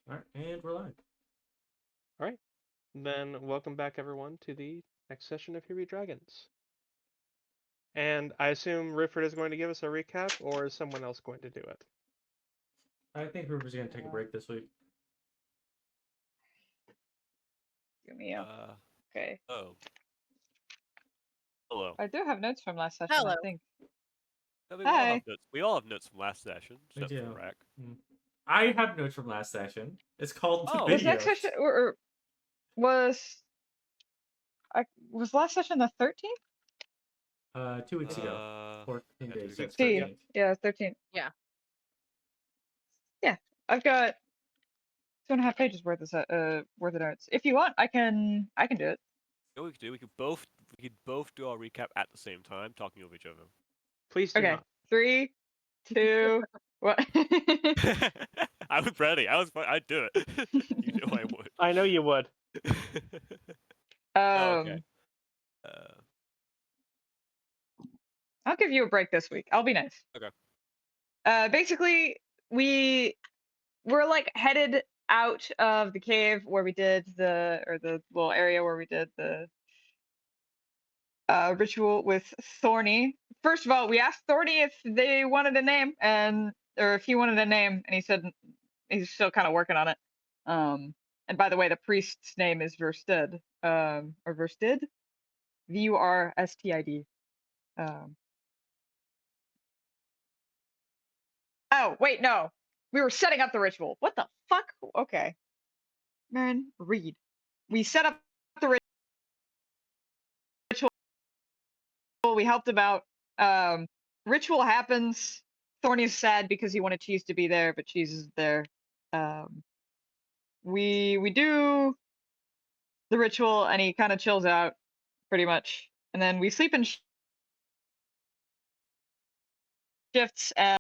Alright, and we're live. All right, then welcome back everyone to the next session of Here Be Dragons. And I assume Rifford is going to give us a recap, or is someone else going to do it? I think River's gonna take a break this week. Give me a okay. Oh. Hello. I do have notes from last session, Hello. I think. No, Hi. we all have notes from last session, We except do. for Rack. I have notes from last session. It's called the Oh. Was video. next session or was last session the 13th? 2 weeks ago. 14 yeah, days. 2 That's weeks ago. 13th. Yeah, 13th. Yeah. Yeah, I've got 2.5 pages worth of notes. If you want, I can do it. You know what we could do? We could both do our recap at the same time, talking over each other. Please do Okay, not. 3, 2, what? I was ready. I'd do it. You know I would. I know you would. Okay. I'll give you a break this week. I'll be nice. Okay. Basically, we're like headed out of the cave where we did the little area where we did the ritual with Thorny. First of all, we asked Thorny if they wanted a name or if he wanted a name, and he said he's still kind of working on it. And by the way, the priest's name is Verstid. Or Verstid? Vurstid. Oh, wait, no. We were setting up the ritual. What the fuck? Okay. Man, read. We set up the ritual. We helped him out. Ritual happens. Thorny's sad because he wanted Cheese to be there, but Cheese isn't there. We do the ritual, and he kind of chills out, pretty much. And then we sleep in shifts, and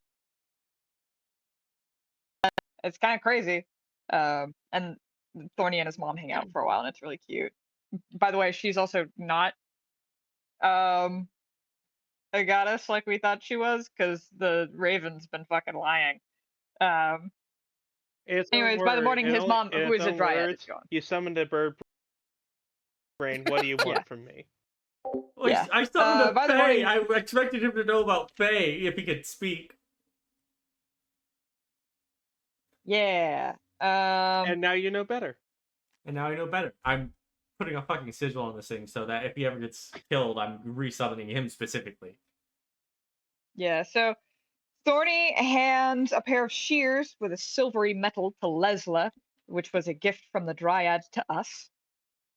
it's kind of crazy. And Thorny and his mom hang out for a while, and it's really cute. By the way, she's also not a goddess like we thought she was, because the Raven's been fucking lying. Anyways, by the morning, his mom, who is a dryad, is gone. You summoned a bird brain. What do you want from me? Well, Yeah. I summoned a by the Fae. morning- I expected him to know about Fae if he could speak. Yeah. And now you know better. And now I know better. I'm putting a fucking sigil on this thing so that if he ever gets killed, I'm resummoning him specifically. Yeah, so Thorny hands a pair of shears with a silvery metal to Lessla, which was a gift from the Dryad to us.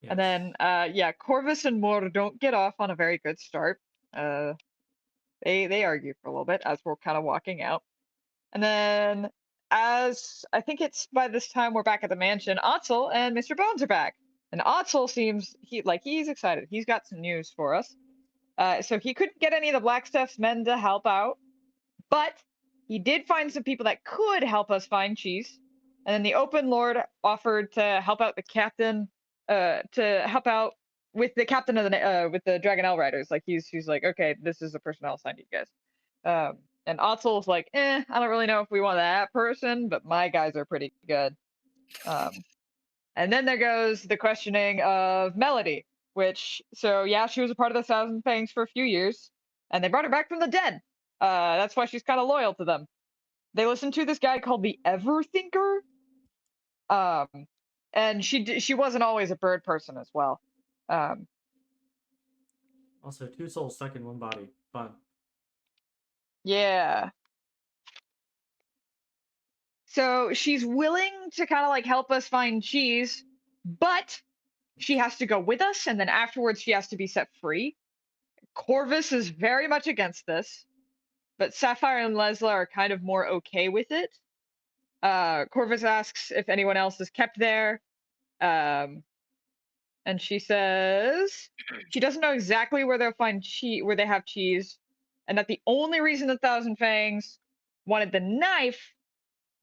Yes. And then, yeah, Corvus and Moore don't get off on a very good start. They argue for a little bit as we're kind of walking out. And then, as I think it's by this time we're back at the mansion, Otzel and Mr. Bones are back. And Otzel seems he's excited. He's got some news for us. So he couldn't get any of the Blackstuff's men to help out, but he did find some people that could help us find Cheese. And then the Open Lord offered to help out the captain, to help out with the captain of the with the Dragonel Riders. Like he's like, okay, this is the person I'll assign to you guys. And Otzel's like, I don't really know if we want that person, but my guys are pretty good. And then there goes the questioning of Melody, which, so yeah, she was a part of the Thousand Fangs for a few years, and they brought her back from the dead. That's why she's kind of loyal to them. They listened to this guy called the Everthinker. And she wasn't always a bird person as well. Also, 2 souls stuck in 1 body. Fun. Yeah. So she's willing to kind of like help us find Cheese, but she has to go with us, and then afterwards she has to be set free. Corvus is very much against this, but Sapphire and Lessla are kind of more okay with it. Corvus asks if anyone else is kept there, and she says she doesn't know exactly where they'll find where they have Cheese, and that the only reason the Thousand Fangs wanted the knife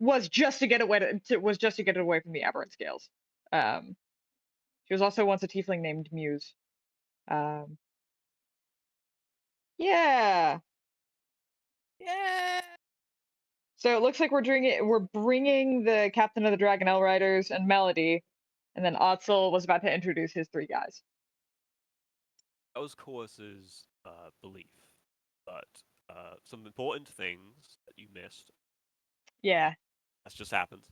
was just to get it away from the Aberrant Scales. She was also once a tiefling named Muse. Yeah. Yeah. So it looks like we're bringing the captain of the Dragonel Riders and Melody, and then Otzel was about to introduce his 3 guys. That was Corvus's belief, but some important things that you missed. Yeah. That's just happened.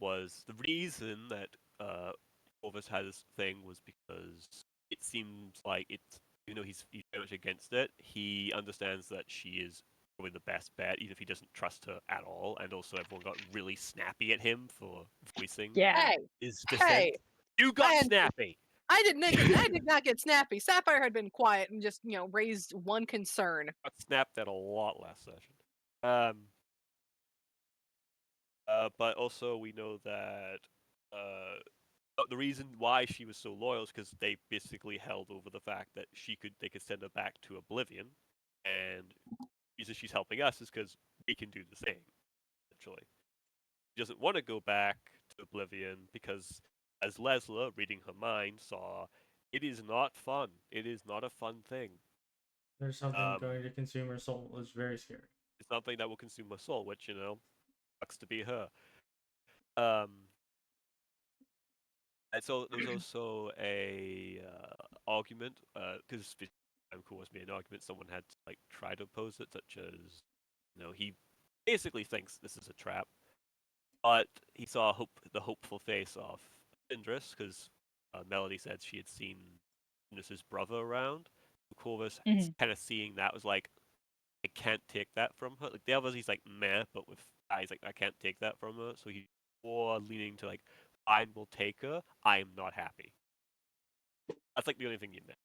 Was the reason that Corvus had this thing was because it seems like it's, you know, he's very much against it. He understands that she is probably the best bet, even if he doesn't trust her at all. And also, everyone got really snappy at him for voicing Yeah. Hey, his hey, dissent. You got man. snappy. I did not get snappy. Sapphire had been quiet and just, raised one concern. Got snapped at a lot last session. But also we know that the reason why she was so loyal is because they basically held over the fact that they could send her back to Oblivion, and the reason she's helping us is because we can do the same. Essentially, she doesn't want to go back to Oblivion because, as Lessla, reading her mind, saw, it is not fun. It is not a fun thing. There's something going to consume her soul. It's very scary. It's something that will consume her soul, which, sucks to be her. And so there was also a argument, because of course made an argument. Someone had tried to oppose it, such as, he basically thinks this is a trap, but he saw the hopeful face of Sindris, because Melody said she had seen Sindris's brother around. Corvus kind of seeing that was like, I can't take that from her. Like the others, he's like meh, but with guys like I can't take that from her. So he's more leaning to I will take her. I am not happy. That's the only thing you meant.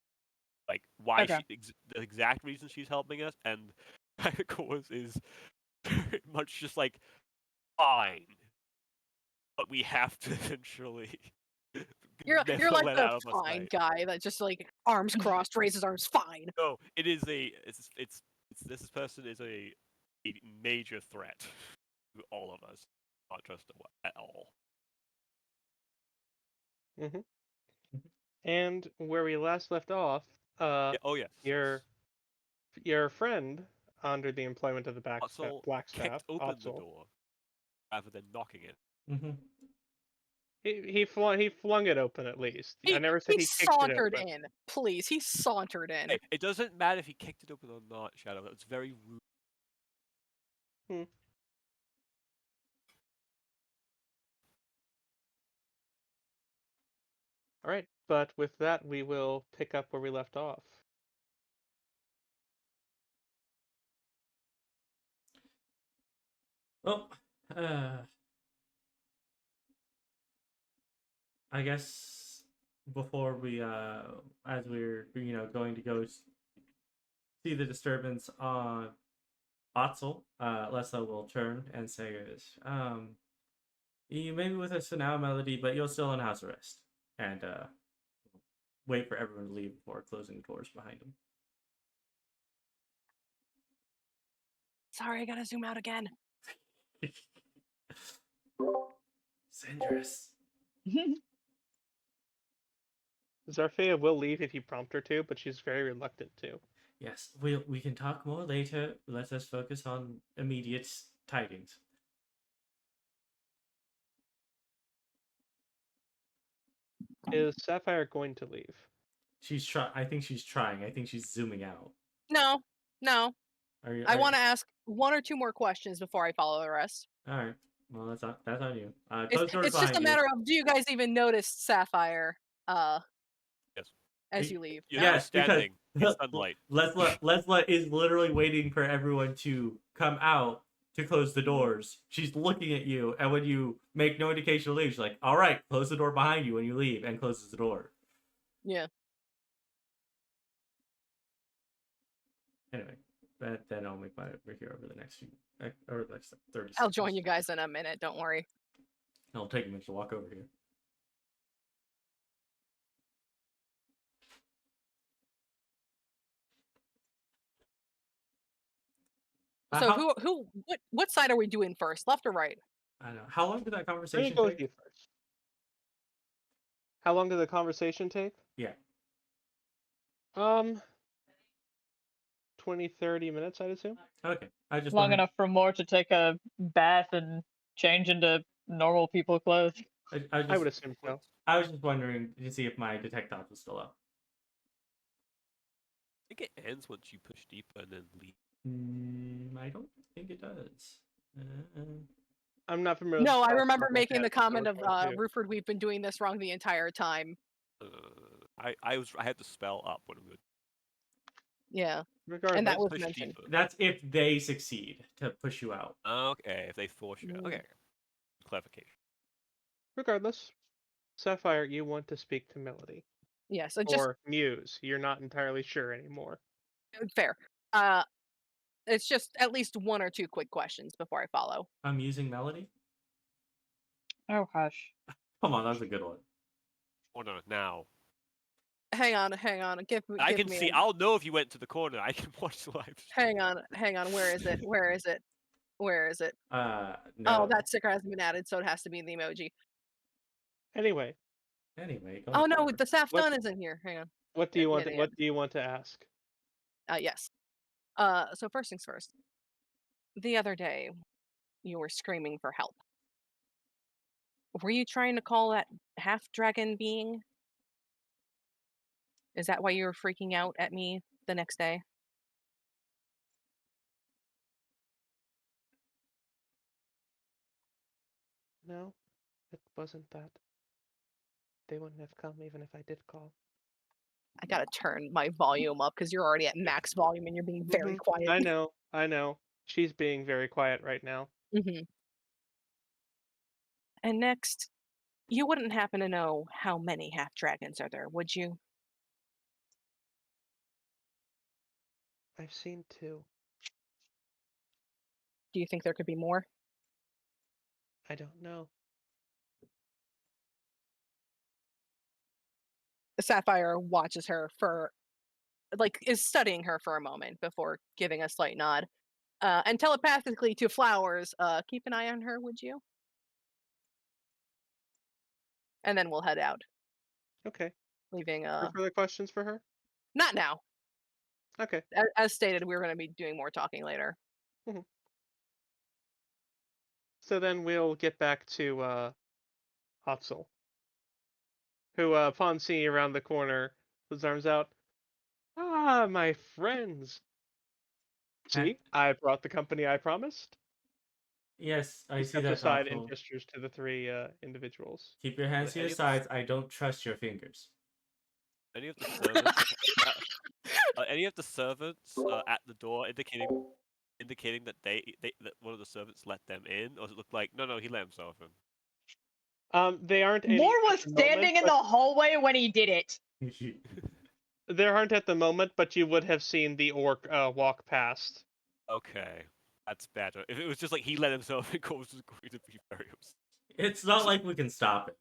Why Okay. the exact reason she's helping us, and of course is very much just fine, but we have to eventually. You're never like let the out of us fine sight. guy that just arms crossed, raises arms, fine. No, it is this person is a major threat to all of us, not just at all. Mm-hmm. And where we last left off, Oh yes. your friend, under the employment of the Otzel Blackstaff, kicked open the Otzel, door rather than knocking it. Mm-hmm. he flung it open at least. I He, never said he he kicked it sauntered open. in. Please, he sauntered in. Hey, it doesn't matter if he kicked it open or not, Shadow. It's very rude. All right, but with that, we will pick up where we left off. Well, I guess before we, as we're going to go see the disturbance on Otzel, Lessla will turn and say, you may be with us for now, Melody, but you're still on house arrest. And wait for everyone to leave before closing the doors behind them. Sorry, I gotta zoom out again. Sindris. Zarfea will leave if you prompt her to, but she's very reluctant to. Yes, we can talk more later. Let us focus on immediate tidings. Is Sapphire going to leave? I think she's trying. I think she's zooming out. No. I want to. to ask 1 or 2 more questions before I follow the rest. All right. Well, that's on you. Close doors It's just a behind matter of, do you guys even notice Sapphire Yes. as you leave? You're No? not standing in sunlight. Lessla is literally waiting for everyone to come out to close the doors. She's looking at you, and when you make no indication to leave, she's like, "All right, close the door behind you when you leave," and closes the door. Yeah. Anyway, then I'll make my way here over the next few, or the next 30 seconds. I'll join you guys in a minute, don't worry. It'll take a minute to walk over here. So what side are we doing first, left or right? I know. How long did that I'm conversation gonna go take? with you first. How long did the conversation take? Yeah. 20, 30 minutes, I'd assume. Okay. I just Long wondering- enough for more to take a bath and change into normal people clothes. I would assume so. I was just wondering to see if my Detectops was still up. I think it ends once you push deeper and then leave. I don't think it does. I'm not familiar. No, with I the remember process making yet, the so comment we're of going to- Ruford, we've been doing this wrong the entire time. I had the spell up when we were Yeah, Regardless, and that was push mentioned. deeper. That's if they succeed to push you out. Okay, if they force you. Mm. Okay, clarification. regardless, Sapphire, you want to speak to Melody Yeah, so just or Muse. You're not entirely sure anymore. fair. It's just at least one or two quick questions before I follow. I'm using Melody. Oh hush. Come on, that was a good one. Oh no, now. Hang on. Give I give can me see. a- I'll know if you went to the corner. I can watch the live stream. Hang on. Where is it? Where is it? Where is it? No. Oh, that sticker hasn't been added, so it has to be in the emoji. Anyway, Anyway. Oh no, forward. the staff What- done is in here. Hang on. what do Yeah, you want? yeah, What do you want to ask? Yes. So first things first. The other day, you were screaming for help. Were you trying to call that half dragon being? Is that why you were freaking out at me the next day? No, it wasn't that. They wouldn't have come even if I did call. I gotta turn my volume up because you're already at max volume and you're being very Mhm. quiet. I know. She's being very quiet right now. Hmm. And next, you wouldn't happen to know how many half dragons are there, would you? I've seen two. Do you think there could be more? I don't know. Sapphire watches her for, is studying her for a moment before giving a slight nod. And telepathically to Flowers, keep an eye on her, would you? And then we'll head out, Okay. leaving, Any further questions for her? not now. Okay. As stated, we're going to be doing more talking later. So then we'll get back to Hotzel, who, upon seeing you around the corner, with his arms out. Ah, my friends. See, I brought the company I promised. Yes, I He see steps that. aside and Thoughtful. gestures to the three individuals. Keep your hands to Any your of the sides. I don't trust your fingers. Any of the servants, any of the servants at the door indicating that that one of the servants let them in, or does it look like no, he let himself in? They aren't. Moore at was the standing moment, in the hallway when he did it. There aren't at the moment, but you would have seen the orc walk past. Okay, that's better. If it was just like he let himself in, Corvus was going to be very upset. It's not like we can stop it.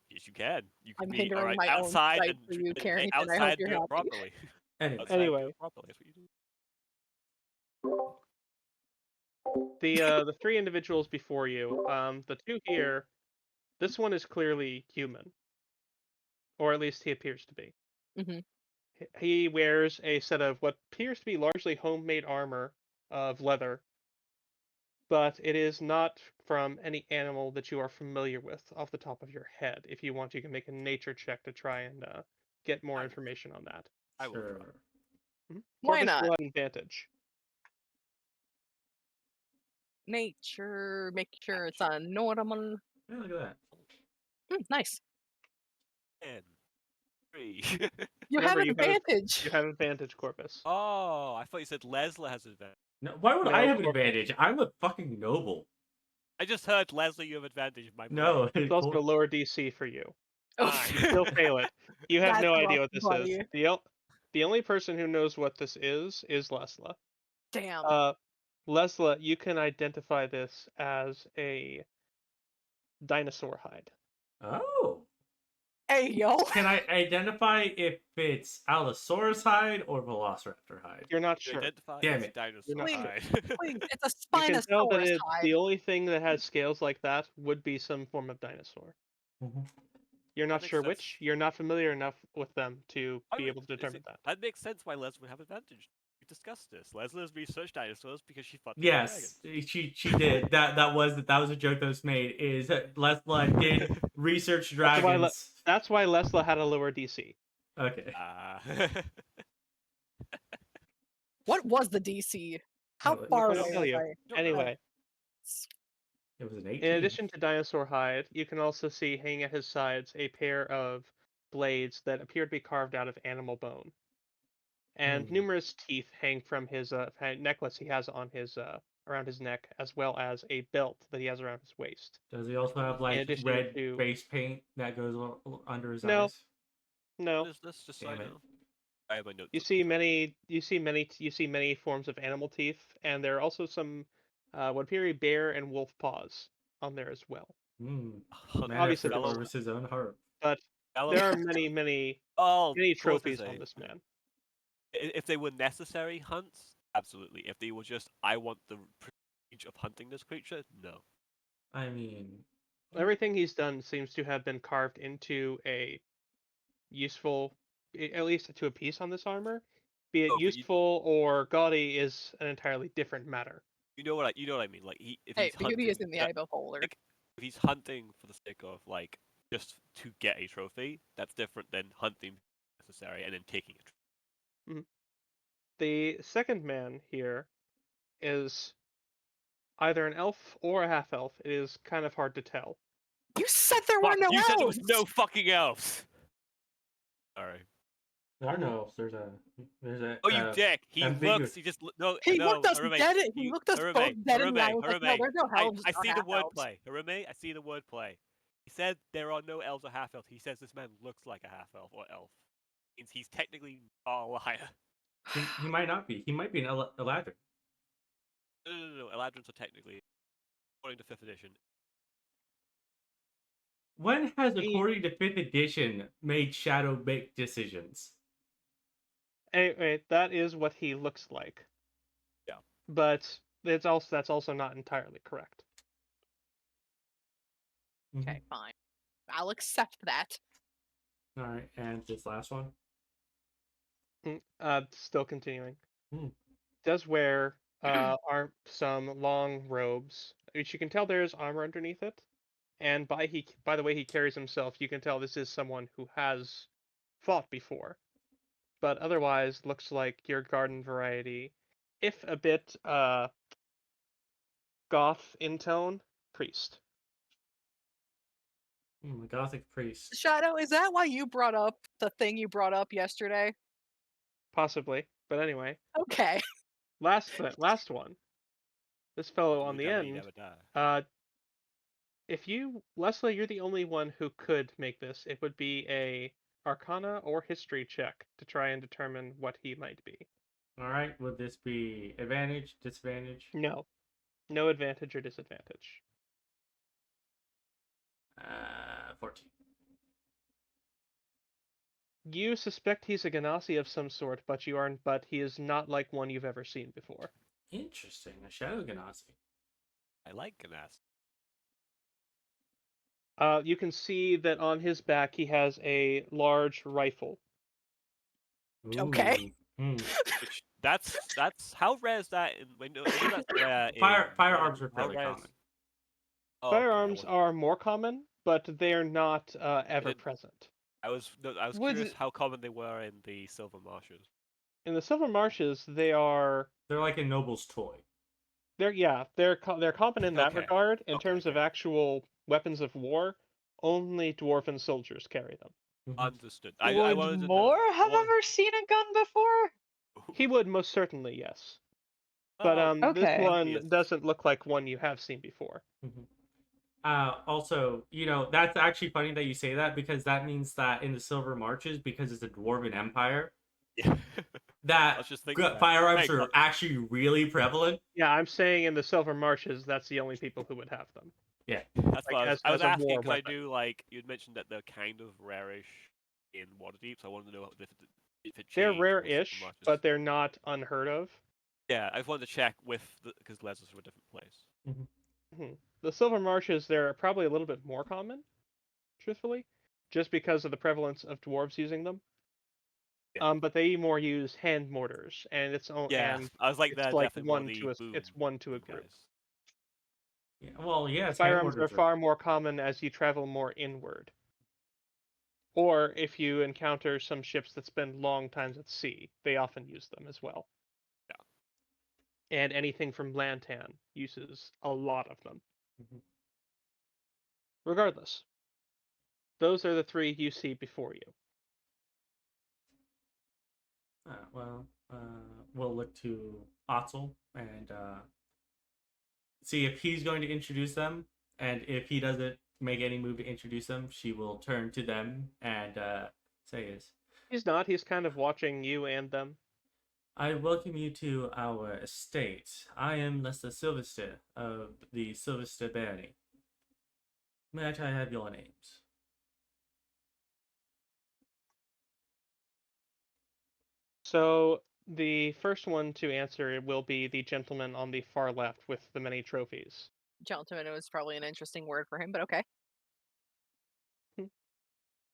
Yes, you can. You can I'm be hindering alright my own outside sight and for you, Carrington. I hope outside you're do it happy. properly. Anyway. Outside do Anyway. it properly. That's what you do. The three individuals before you, the two here, this one is clearly human, or at least he appears to be. Mhm. He wears a set of what appears to be largely homemade armor of leather, but it is not from any animal that you are familiar with off the top of your head. If you want, you can make a nature check to try and get more information on that. I will try. Sure. Why Corvus not? will have advantage. Nature, make sure it's on normal. Yeah, look at that. Nice. 10, 3. You Remember, have you advantage. You have advantage, Corvus. Oh, I thought you said Lessla has advantage. No, why would No, I have an Corvus. advantage? I'm a fucking noble. I just heard Lessla, you have advantage in my brain. No. It's also a lower DC for you. Fine. You still fail it. You have That's no idea rough, what this buddy. is. The only person who knows what this is Lessla. Damn. Lessla, you can identify this as a dinosaur hide. Oh. Hey, yo. Can I identify if it's Allosaurus hide or Velociraptor hide? You're not You sure. identify Damn as it. dinosaur not Please. hide. Please, it's a You can tell that Spinosaurus hide. the only thing that has scales like that would be some form of dinosaur. Mhm. You're not makes sure sense. which. You're not familiar enough with them to I be would- able to determine that. That makes sense why Les would have advantage. discussed this. Lesla's researched dinosaurs because she fucked with Yes, dragons. she did. That was a joke that was made. Is that Lessla did research dragons? That's why Lessla had a lower DC. Okay. What was the DC? How Oh, far I'll away tell was you. I? Anyway, It was an 18. in addition to dinosaur hide, you can also see hanging at his sides a pair of blades that appear to be carved out of animal bone, and numerous teeth hang from his necklace he has on his around his neck, as well as a belt that he has around his waist. Does he also have In like addition red to face paint that goes under his No. eyes? no, What is this? Just so I Damn it. know. I have my notes. you see many forms of animal teeth, and there are also some what appear to be bear and wolf paws on there as well. Obviously, fellow- Corvus' own heart. But there are many Oh, trophies on this man. If they were necessary hunts, absolutely. If they were just, I want the prestige of hunting this creature, no. I mean, Everything he's done seems to have been carved into a useful, at least to a piece on this armor. Be it Oh, but useful or gaudy is an entirely different matter. you know what I mean. Like if Hey, he's beauty hunting, is in the eye beholder. like, if he's hunting for the sake of like just to get a trophy, that's different than hunting necessary and then taking a trophy. The second man here is either an elf or a half elf. It is kind of hard to tell. You said there were Fuck, no you elves. said there was no fucking elves. Sorry. there are no elves. There's a. Oh, you dick! He ambiguous. looks. He just no. He no, looked us Harume, dead. He you- looked us Harume, both dead in the eye. Harume, I was like, no, Harume, there's no elves. I or see the half-elves. wordplay. Harume, I see the wordplay. He said there are no elves or half elves. He says this man looks like a half elf or elf. Means he's technically a liar. He might not be. He might be an Eladrin. No. Eladrins are technically, according to 5th edition. When has, according to 5th edition, made Shadow make decisions? Anyway, that is what he looks like. Yeah. But that's also not entirely correct. Okay, fine. I'll accept that. All right, and this last one. Still continuing. Hmm. Does wear some long robes, which you can tell there is armor underneath it. And by the way he carries himself, you can tell this is someone who has fought before. But otherwise, looks like your garden variety, if a bit goth in tone, priest. A Gothic priest. Shadow, is that why you brought up the thing you brought up yesterday? Possibly. But anyway, Okay. last one. This fellow on We the never end. die. If you, Lessla, you're the only one who could make this, it would be a Arcana or History check to try and determine what he might be. All right, would this be advantage, disadvantage? No. No advantage or disadvantage. 14. You suspect he's a Ganassi of some sort, but he is not like one you've ever seen before. Interesting. A Shadow Ganassi. I like Ganas. You can see that on his back he has a large rifle. Okay. Which that's how rare is that? That's rare. Firearms are fairly common. Oh, Firearms are more common, but they're not ever present. I was curious how common they were in the Silver Marshes. In the Silver Marshes, they're like a noble's toy. They're common in that regard. In terms of okay. actual weapons of war, only dwarven soldiers carry them. Understood. Would Moore have ever seen a gun before? He would most certainly, yes. But this one doesn't look like one you have seen before. Also, that's actually funny that you say that, because that means that in the Silver Marches, because it's a dwarven empire, that firearms are actually really prevalent. Yeah, I'm saying in the Silver Marshes, that's the only people who would have them. Yeah, that's what I was asking, because I do you'd mentioned that they're kind of rarish in Waterdeep, so I wanted to know if it changed. They're rare-ish, but they're not unheard of. Yeah, I just wanted to check because Leslie's from a different place. The Silver Marshes, they're probably a little bit more common, truthfully, just because of the prevalence of dwarves using them. But they more use hand mortars, and and I was like, it's they're like definitely more the it's one to a boom group. guys. Yeah, well, yes, hand Firearms are mortars are. far more common as you travel more inward. Or if you encounter some ships that spend long times at sea, they often use them as well. Yeah. And anything from Lantan uses a lot of them. Mhm. Regardless, those are the three you see before you. Well, we'll look to Otzel and see if he's going to introduce them. And if he doesn't make any move to introduce them, she will turn to them and say, "Is He's not. He's kind of watching you and them. I welcome you to our estate. I am Lessla Silverster of the Silverster Barony. Might I have your names?" So the first one to answer will be the gentleman on the far left with the many trophies. Gentleman was probably an interesting word for him, but okay.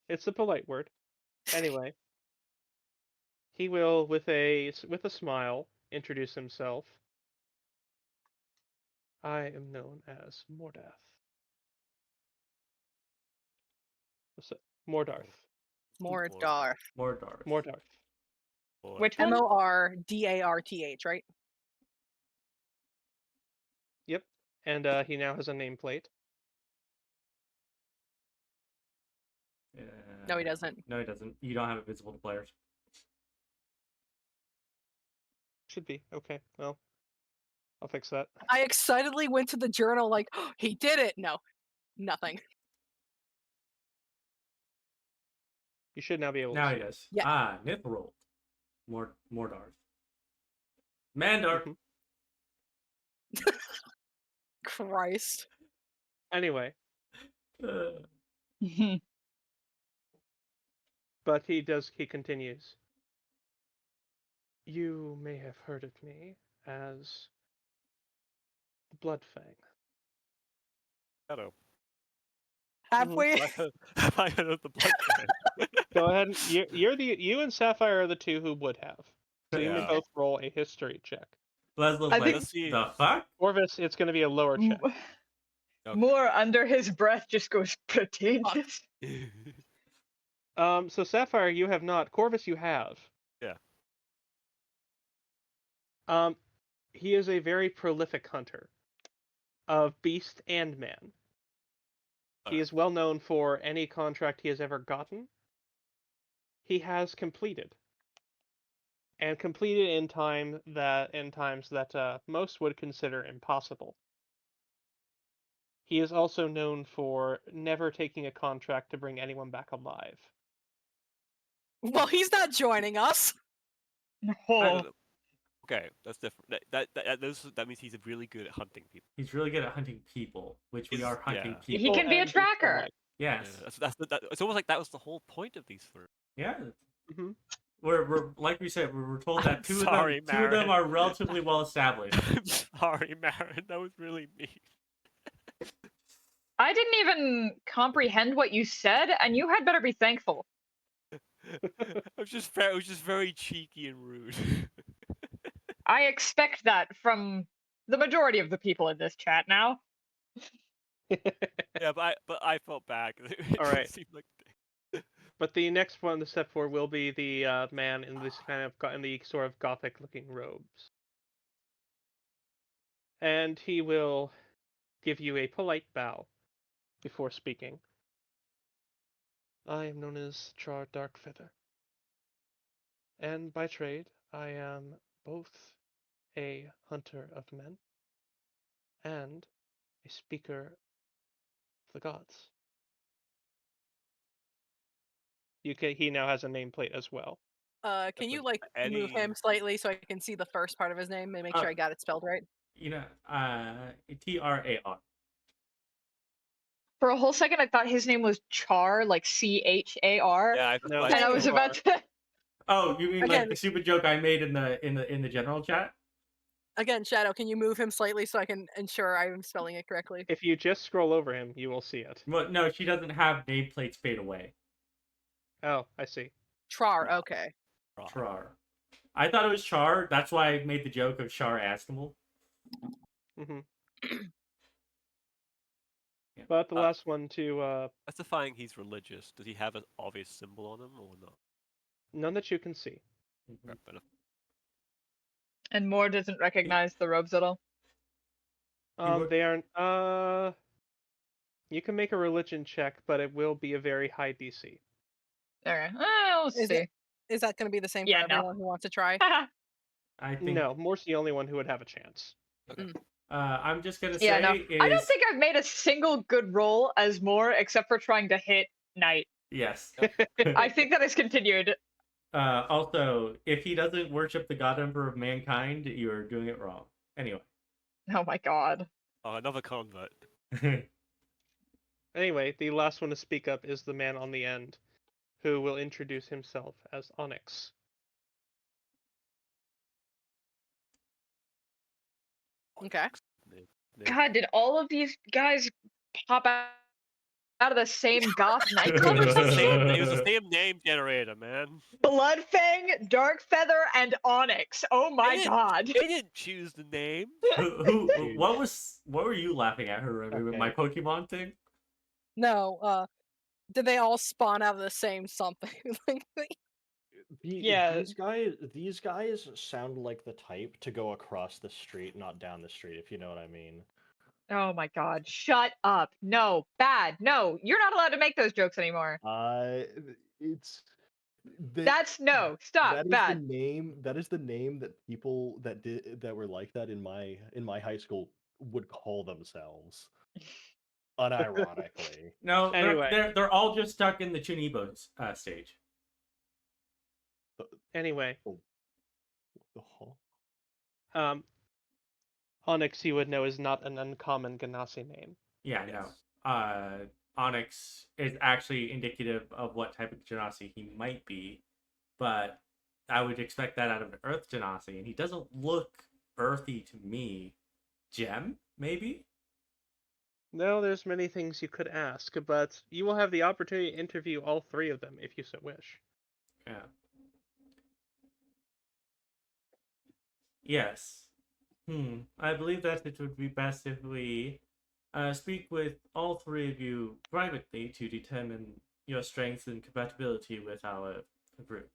It's a polite word. Anyway, he will, with a smile, introduce himself. I am known as Mordath. What's it? Mordarth. Mordar. Mordarth. Mordarth. Or- Which one? Mordarth, right? Yep. And he now has a nameplate. No, he doesn't. No, he doesn't. You don't have it visible to players. Should be. Okay, well, I'll fix that. I excitedly went to the journal like, oh, he did it! No, nothing. You should now be able Now to he see. does. Yeah. Nithrold. Mordarth. Mandar. Christ. Anyway, Uh, but he continues. You may have heard of me as the Bloodfang. Shadow. Have we? Have I heard of the blood fan? Go ahead. You and Sapphire are the two who would have. So you may Yeah. both roll a history check. Leslie's I like, think- Let's see. the fuck? Corvus, it's going to be a lower check. Okay. More under his breath just goes pretentious. So Sapphire, you have not. Corvus, you have. Yeah. He is a very prolific hunter of beast and man. He is well known for any contract he has ever gotten. He has completed, and completed in times that most would consider impossible. He is also known for never taking a contract to bring anyone back alive. Well, he's not joining us. I Oh, don't know. Okay, that's different. That means he's really good at hunting people. He's really good at hunting people, which we are hunting Yeah. people. he can be a and beast tracker. alike. Yes. Yeah, it's almost like that was the whole point of these three. Yeah. Mhm. We're like we said, we're told that I'm two sorry, of them Marin. are relatively well established. I'm sorry, Marin. That was really mean. I didn't even comprehend what you said, and you had better be thankful. It was just very cheeky and rude. I expect that from the majority of the people in this chat now. Yeah, but I felt bad. 'Cause it All right. seemed like But the next one to step forward will be the man in this in the sort of gothic-looking robes, and he will give you a polite bow before speaking. I am known as Char Darkfeather, and by trade I am both a hunter of men and a speaker of the gods. He now has a nameplate as well. Can you Listen, like move him slightly so I can see the first part of his name and make sure I got it spelled right? You know, Trar. For a whole second, I thought his name was Char, like Char. Yeah, No, And I was about to. Oh, you mean like Again- the stupid joke I made in the general chat? Again, Shadow, can you move him slightly so I can ensure I'm spelling it correctly? If you just scroll over him, you will see it. Well, no, she doesn't have nameplates fade away. Oh, I see. Trar, okay. Trar. I thought it was Char. That's why I made the joke of Char Askable. Hmm. Yeah. But the last one to Specifying he's religious, does he have an obvious symbol on him or not? none that you can see. Mhm. Fair enough. And Moore doesn't recognize the robes at all. They aren't. You can make a religion check, but it will be a very high DC. Okay, we'll Is see. Is that going to be the same Yeah, for no. everyone who wants to try? I think. No, Mor's the only one who would have a chance. I'm just gonna Yeah, say no. is I don't think I've made a single good roll as Moore except for trying to hit Knight. yes. I think that has continued. Also, if he doesn't worship the God Emperor of Mankind, you're doing it wrong. Anyway. Oh my god. Oh, another convert. Anyway, the last one to speak up is the man on the end, who will introduce himself as Onyx. Okay. Name. God, did all of these guys pop out of the same goth It nightclub or was, some the shit? same, it was the same name generator, man. Bloodfang, Darkfeather, and Onyx. Oh my didn't- god. They didn't choose the name. What were you laughing at, Harubi, with my Pokemon thing? No, did they all spawn out of the same something? Yeah. These guys sound like the type to go across the street, not down the street, if you know what I mean. Oh my god. Shut up. No. Bad. No. You're not allowed to make those jokes anymore. It's That's no. Stop. that is Bad. the name. That is the name that people that were like that in my high school would call themselves. Unironically. No, Anyway. they're all just stuck in the Chunibo stage. Anyway, What the hell? Onyx, you would know, is not an uncommon Ganassi name. Yeah, Yes. no. Onyx is actually indicative of what type of Genasi he might be, but I would expect that out of an Earth Genasi, and he doesn't look earthy to me. Gem, maybe? No, there's many things you could ask, but you will have the opportunity to interview all three of them if you so wish. Yeah. Yes. I believe that it would be best if we speak with all three of you privately to determine your strengths and compatibility with our group.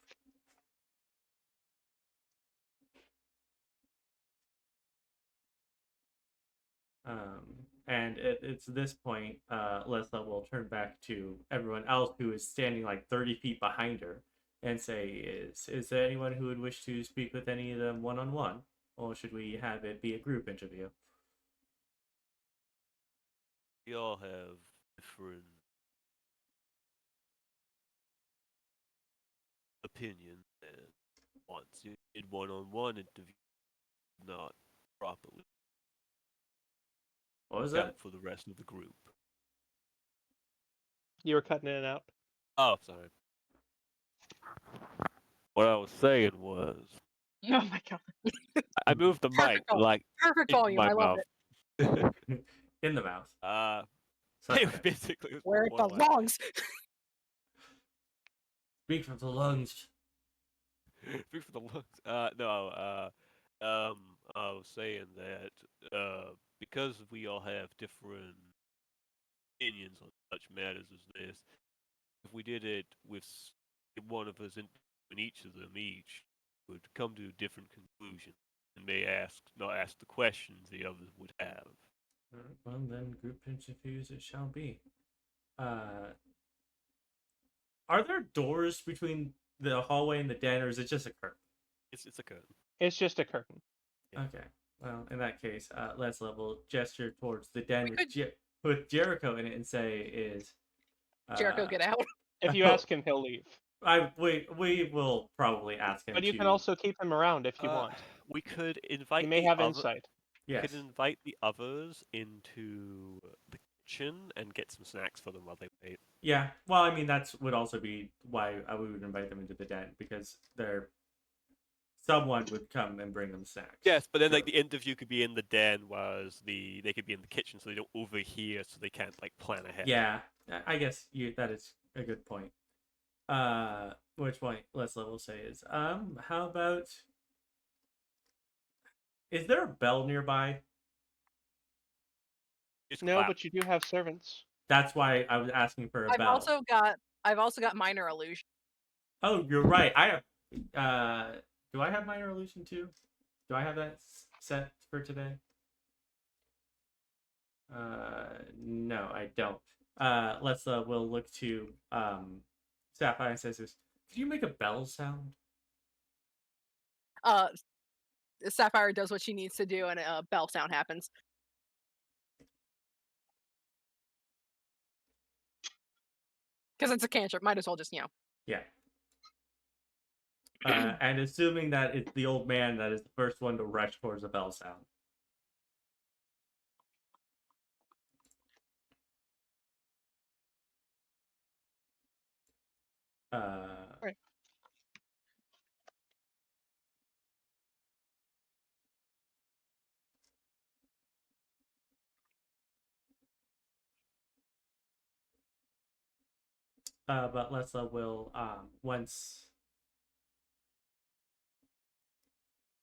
And it's this point, Lessla will turn back to everyone else who is standing like 30 feet behind her and say, is there anyone who would wish to speak with any of them one-on-one? Or should we have it be a group interview? We all have different opinions and wants. You did one-on-one interview, not properly. What was Count that? for the rest of the group. You were cutting in and out. Oh, sorry. What I was saying was, Oh my god. I moved the mic Perfect volume. like Perfect into volume. my I love mouth. it. In the mouth. So, Basically, it was Where it more like- belongs. speak from the lungs. Speak for the lungs. I was saying that because we all have different opinions on such matters as this, if we did it with one of us in each of them each, would come to a different conclusion and not ask the questions the others would have. Well, then group interviews it shall be. Are there doors between the hallway and the den, or is it just a curtain? It's a curtain. It's just a curtain. Yeah. Okay. Well, in that case, let's level gesture towards the den We with Jericho in it and say, "Is Jericho, get out. If you ask him, he'll leave. We will probably ask him. But you to... can also keep him around if you want. We could invite He may the have other- insight. We Yes. could invite the others into the kitchen and get some snacks for them while they wait. Yeah. Well, I mean, that would also be why we would invite them into the den, because someone would come and bring them snacks. Yes, but then like Sure. the interview could be in the den, whereas they could be in the kitchen, so they don't overhear, so they can't like plan ahead. Yeah, I guess that is a good point. which point Lessla will say is, how about, is there a bell nearby? Just No, clap. but you do have servants. That's why I was asking for a I've bell. also got minor illusion. Oh, you're right. I have. Do I have minor illusion too? Do I have that set for today? No, I don't. We'll look to Sapphire and says this. Could you make a bell sound? Sapphire does what she needs to do, and a bell sound happens. Because it's a cantrip, might as well just, Yeah. And assuming that it's the old man that is the first one to rush towards the bell sound. Right. But Lessla will once.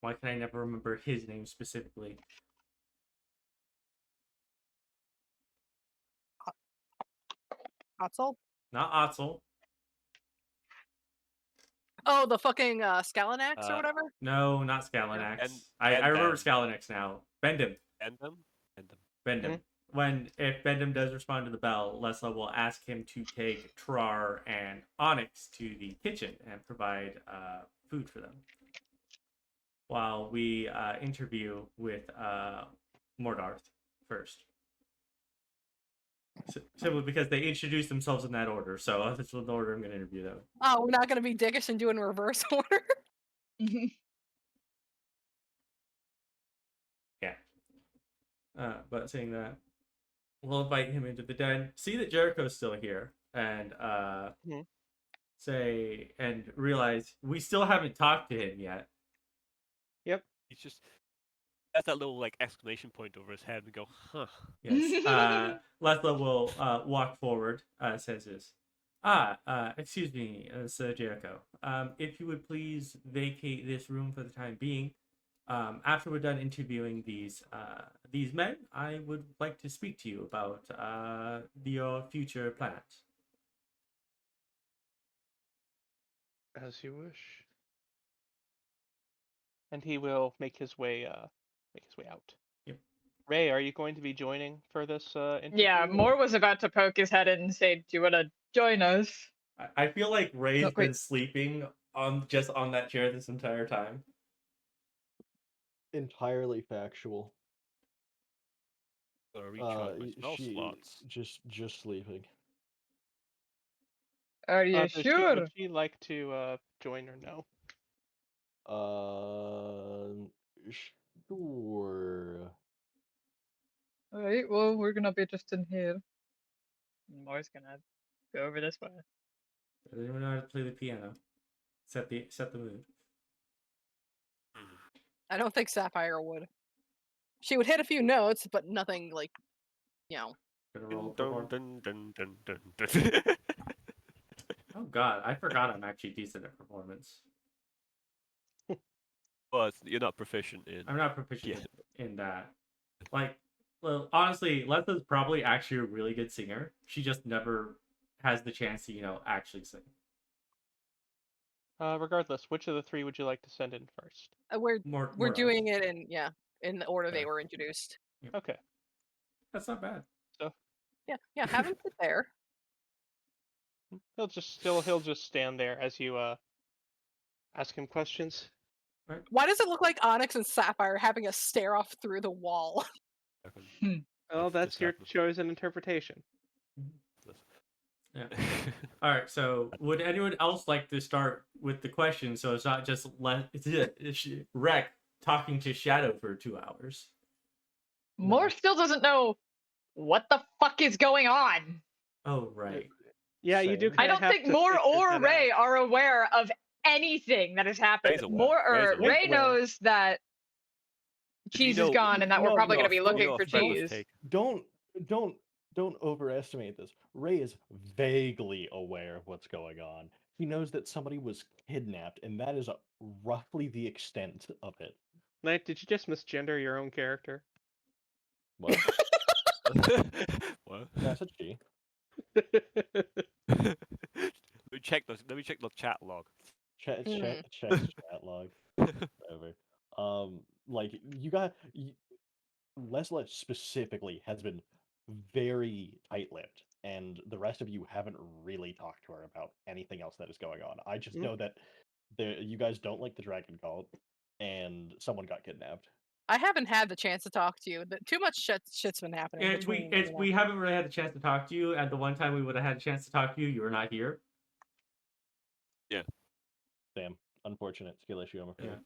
Why can I never remember his name specifically? Otzel? Not Otzel. Oh, the fucking Scalanax or whatever? No, not Scalanax. And- I remember and- Scalanax now. Bendham. End them. End them. Bendham. If Bendham does respond to the bell, Lessla will ask him to take Trar and Onyx to the kitchen and provide food for them. While we interview with Mordarth first. Simply because they introduced themselves in that order, so that's the order I'm going to interview them. Oh, we're not going to be dickish and do in reverse order? Yeah. But saying that, we'll invite him into the den. See that Jericho's still here, and say and realize we still haven't talked to him yet. He's just has that little like exclamation point over his head and go, huh. Yes. Lessla will walk forward. Says this. Excuse me, Sir Jericho. If you would please vacate this room for the time being. After we're done interviewing these men, I would like to speak to you about your future plans. As you wish. And he will make his way out. Yep. Ray, are you going to be joining for this interview? Yeah, Moore was about to poke his head in and say, "Do you want to join us?" I feel like Ray's Oh, wait. been sleeping on that chair this entire time. Entirely factual. Gotta recharge my spell slots. Just sleeping. Are you Would sure? she like to join or no? Sure. Alright, well, we're gonna be just in here. Moore's gonna go over this way. Does anyone know how to play the piano? Set the mood. I don't think Sapphire would. She would hit a few notes, but nothing like, Gonna roll Dun, perform. dun, dun, dun, dun, dun. Oh god, I forgot I'm actually decent at performance. Well, you're not proficient in. I'm not proficient in that. Like, well, honestly, Lesla's probably actually a really good singer. She just never has the chance to, actually sing. Regardless, which of the three would you like to send in first? we're More doing it in the order they were introduced. Okay. That's not bad. Yeah, have him sit there. He'll just stand there as you ask him questions. Why does it look like Onyx and Sapphire having a stare off through the wall? Well, that's Just your happened. chosen interpretation. Yeah. All right. So, would anyone else like to start with the question? So it's not just Rec talking to Shadow for 2 hours. Moore still doesn't know what the fuck is going on. Oh right. Yeah, you do. Same. I don't have think to Moore figure or that Ray out. are aware of anything that has happened. Ray's aware. Moore or Ray's aware. Ray knows that If you cheese is know- gone and that we're No, probably no, going to be don't- looking Your for friend was cheese. taken. Don't overestimate this. Ray is vaguely aware of what's going on. He knows that somebody was kidnapped, and that is roughly the extent of it. Knight, did you just misgender your own character? What? What? Yeah, I said she. Let me check the chat log. Check Mm. chat log. Whatever. Like Lessla specifically has been very tight-lipped, and the rest of you haven't really talked to her about anything else that is going on. I just know that you guys don't like the Dragon Cult, and someone got kidnapped. I haven't had the chance to talk to you. Too much shit's been happening And between. we haven't really had a chance to talk to you. And the one time we would have had a chance to talk to you, you were not here. Damn, unfortunate skill issue, I'm afraid. Yeah.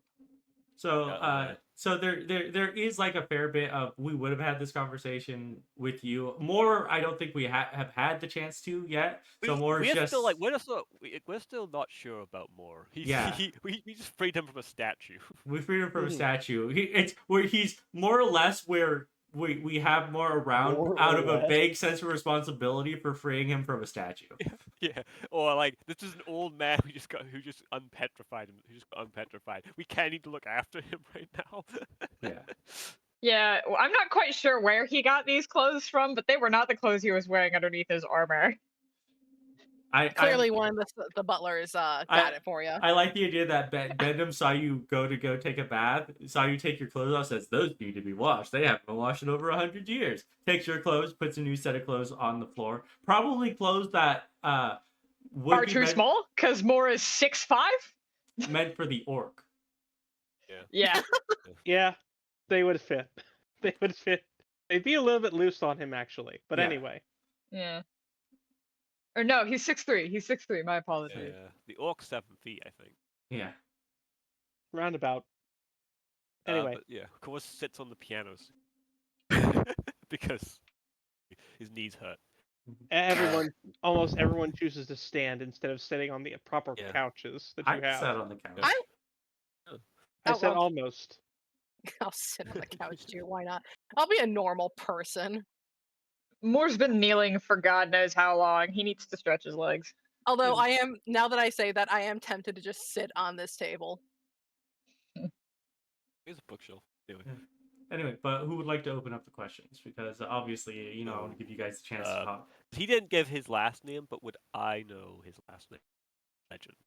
So Yeah, so there is like a fair bit of we would have had this conversation with you. More, I don't think we have had the chance to yet. So more is we're just still like we're still not sure about more. Yeah. We just freed him from a statue. we freed him from a Mhm. statue. It's where he's more or less where we have more around More out or of a less? vague sense of responsibility for freeing him from a statue. Yeah, or like this is an old man who just unpetrified him. Who just got unpetrified. We can't need to look after him right now. Yeah. Yeah, well, I'm not quite sure where he got these clothes from, but they were not the clothes he was wearing underneath his armor. Clearly, one of the butlers got it for you. I like the idea that Bendham saw you go take a bath, saw you take your clothes off, says those need to be washed. They haven't been washed in over 100 years. Takes your clothes, puts a new set of clothes on the floor. Probably clothes that would Are be too small because Moore is 6'5". meant for the orc. Yeah. Yeah, they would fit. They would fit. They'd be a little bit loose on him actually, but Yeah. anyway. Yeah. Or no, he's 6'3". He's 6'3". My apologies. Yeah, the orc's 7 feet, I think. Yeah. Roundabout. Anyway. But yeah, of course sits on the pianos because his knees hurt. Almost everyone chooses to stand instead of sitting on the proper Yeah. couches that I you have. sat on the couch. I Oh, said well. almost. I'll sit on the couch too. Why not? I'll be a normal person. Moore's been kneeling for God knows how long. He needs to stretch his legs. Although I am, now that I say that, I am tempted to just sit on this table. Here's a bookshelf. Anyway. Anyway, but who would like to open up the questions? Because obviously, you know, I want to give you guys a chance to talk. He didn't give his last name, but would I know his last name? Legend.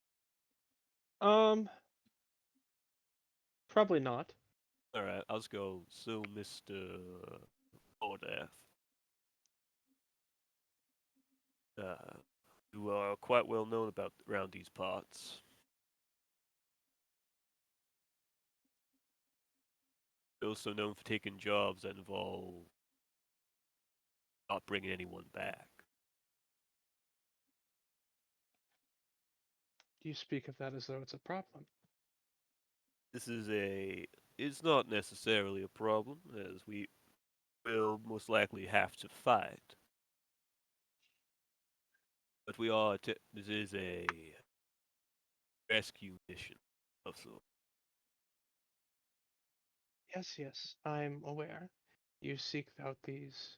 Probably not. Alright, I'll just go. So, Mr. Ordeath. You are quite well known around these parts. You're also known for taking jobs that involve not bringing anyone back. You speak of that as though it's a problem. It's not necessarily a problem, as we will most likely have to fight. But this is a rescue mission of sorts. Yes, I'm aware. You seek out these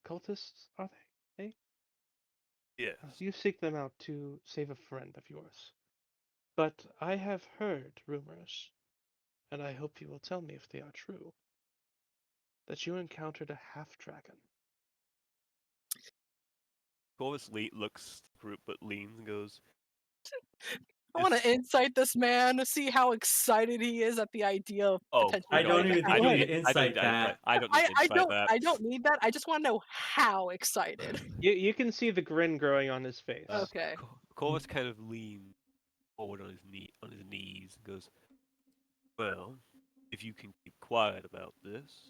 cultists, are they? Eh? Yes. You seek them out to save a friend of yours. But I have heard rumors, and I hope you will tell me if they are true, that you encountered a half-dragon. Corvus looks at the group but leans and goes, I want to insight this man to see how excited he is at the idea of potentially. I don't even think you need to I insight that. I don't need to insight that. I don't need that. I just want to know how excited. You can see the grin growing on his face. Okay. Corvus kind of leans forward on his knees and goes, well, if you can keep quiet about this,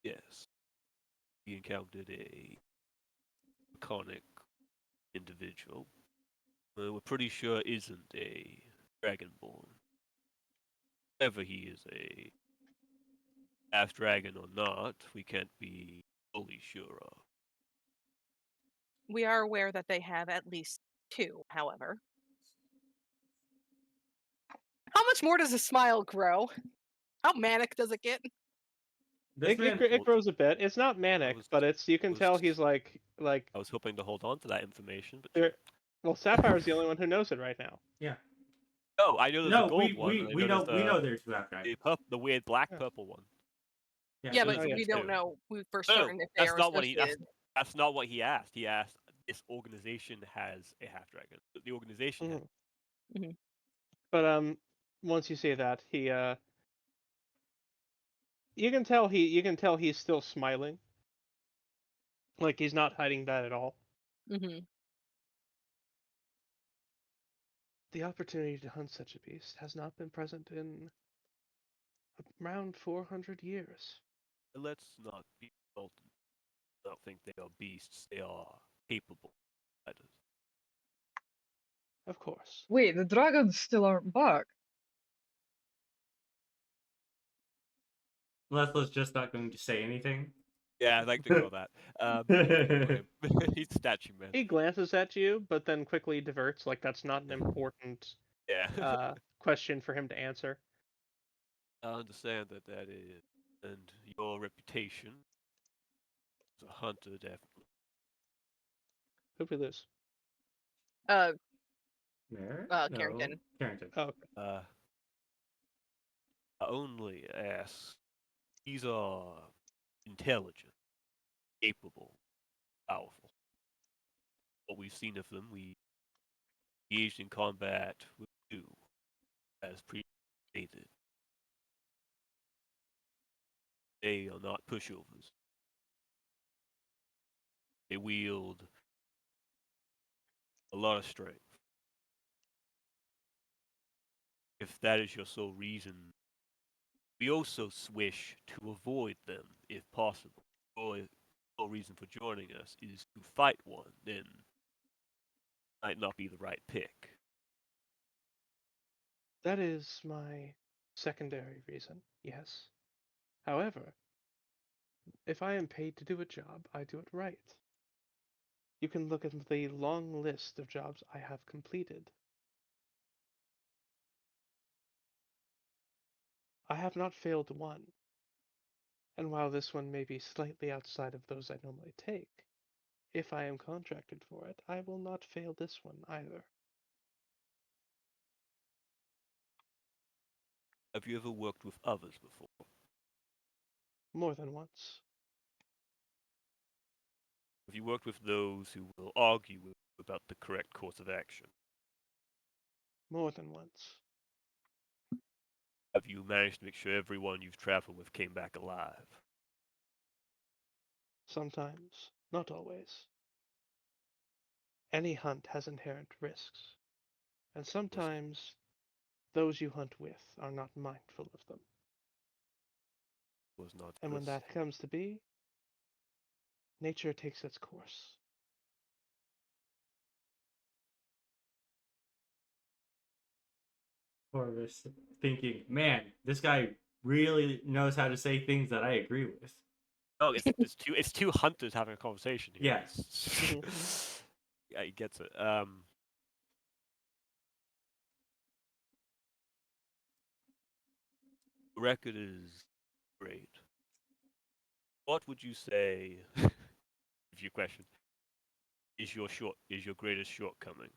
yes. We encountered a iconic individual. We're pretty sure isn't a dragonborn. Whether he is a half dragon or not, we can't be fully sure of. We are aware that they have at least 2, however. How much more does a smile grow? How manic does it get? It grows a bit. It's not manic, but you can tell he's like. I was hoping to hold on to that information, but There, Well, Sapphire's the only one who knows it right now. Yeah. Oh, I know there's a No, gold one. and I we know know there's two half dragons. the weird black Yeah. purple one. Yeah, but Oh, yeah, we two. don't know for No, certain if they that's are not what he. associated. That's not what he asked. He asked this organization has a half dragon. The organization has. But once you say that, he you can tell he's still smiling. Like he's not hiding that at all. Hmm. The opportunity to hunt such a beast has not been present in around 400 years. Let's not be insulted. I don't think they are beasts. They are capable fighters. Of course. Wait, the dragons still aren't back. Lesla's just not going to say anything. Yeah, I'd like to go that. Okay. He's statue man. He glances at you, but then quickly diverts. Like that's not an important Yeah. question for him to answer. I understand that is, and your reputation as a hunter definitely. Who'd we lose? Mare? Carrington. Carrington. Oh, okay. I only ask. These are intelligent, capable, powerful. What we've seen of them, we engaged in combat with you, as previously stated. They are not pushovers. They wield a lot of strength. If that is your sole reason, we also wish to avoid them if possible. Or if your reason for joining us is to fight one, then might not be the right pick. That is my secondary reason, yes. However, if I am paid to do a job, I do it right. You can look at the long list of jobs I have completed. I have not failed one. And while this one may be slightly outside of those I normally take, if I am contracted for it, I will not fail this one either. Have you ever worked with others before? More than once. Have you worked with those who will argue with you about the correct course of action? More than once. Have you managed to make sure everyone you've traveled with came back alive? Sometimes, not always. Any hunt has inherent risks, and sometimes those you hunt with are not mindful of them. Was not And when this. that comes to be, nature takes its course. Corvus thinking, man, this guy really knows how to say things that I agree with. Oh, it's two hunters having a conversation here. Yeah. Yeah, he gets it. Record is great. What would you say, if your question, is your greatest shortcoming?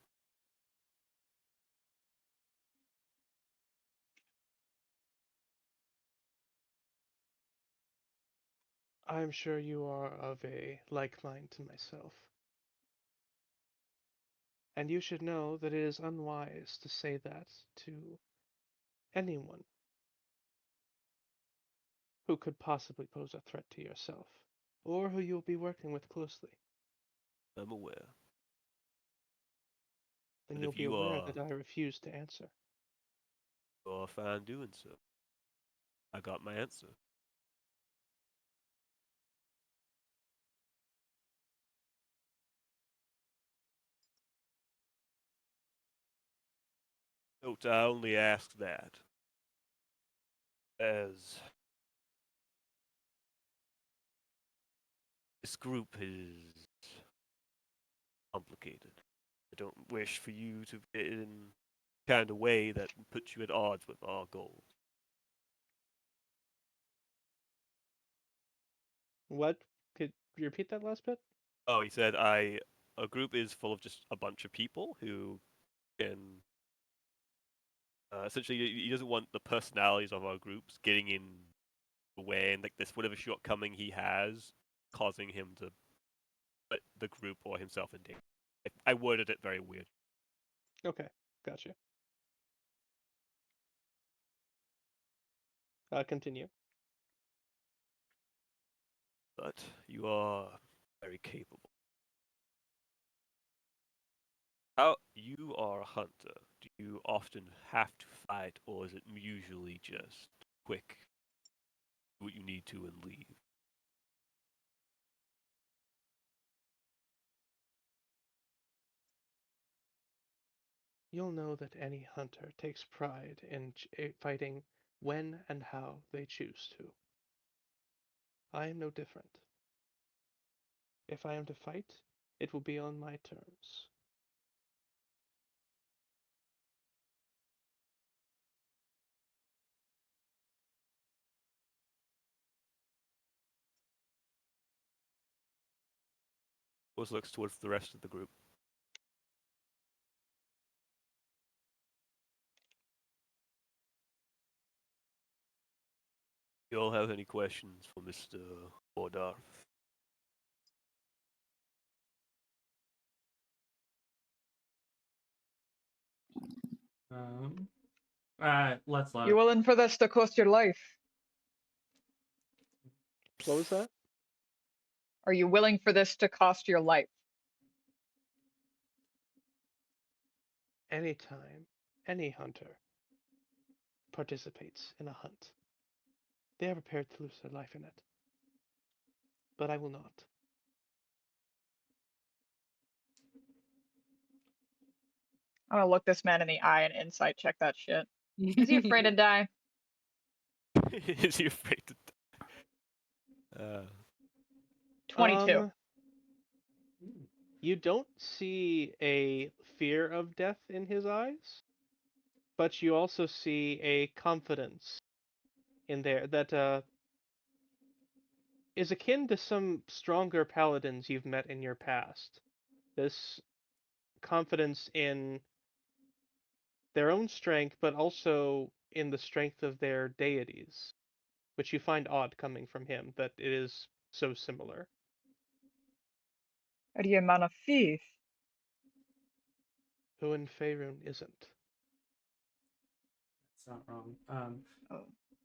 I'm sure you are of a like mind to myself. And you should know that it is unwise to say that to anyone who could possibly pose a threat to yourself, or who you'll be working with closely. I'm aware. Then And you'll if be you aware are, that I refuse to answer. you're fine doing so. I got my answer. Note, I only ask that as this group is complicated. I don't wish for you to get in kind of way that puts you at odds with our goals. What? Could you repeat that last bit? Oh, he said, I a group is full of just a bunch of people who can essentially he doesn't want the personalities of our groups getting in the way and like this whatever shortcoming he has causing him to put the group or himself in danger. I worded it very weird. Okay, gotcha. Continue. But you are very capable. How you are a hunter? Do you often have to fight, or is it usually just quick, do what you need to and leave? You'll know that any hunter takes pride in fighting when and how they choose to. I am no different. If I am to fight, it will be on my terms. Also looks towards the rest of the group. You all have any questions for Mr. Ordarth? Lessla. You willing for this to cost your life? What was that? Are you willing for this to cost your life? Anytime any hunter participates in a hunt, they are prepared to lose their life in it. But I will not. I'm gonna look this man in the eye and insight check that shit. Is he afraid to die? Is he afraid to? 22. You don't see a fear of death in his eyes, but you also see a confidence in there that is akin to some stronger paladins you've met in your past. This confidence in their own strength, but also in the strength of their deities, which you find odd coming from him, that it is so similar. Are you a man of faith? Who in Faerun isn't? It's not wrong. Oh.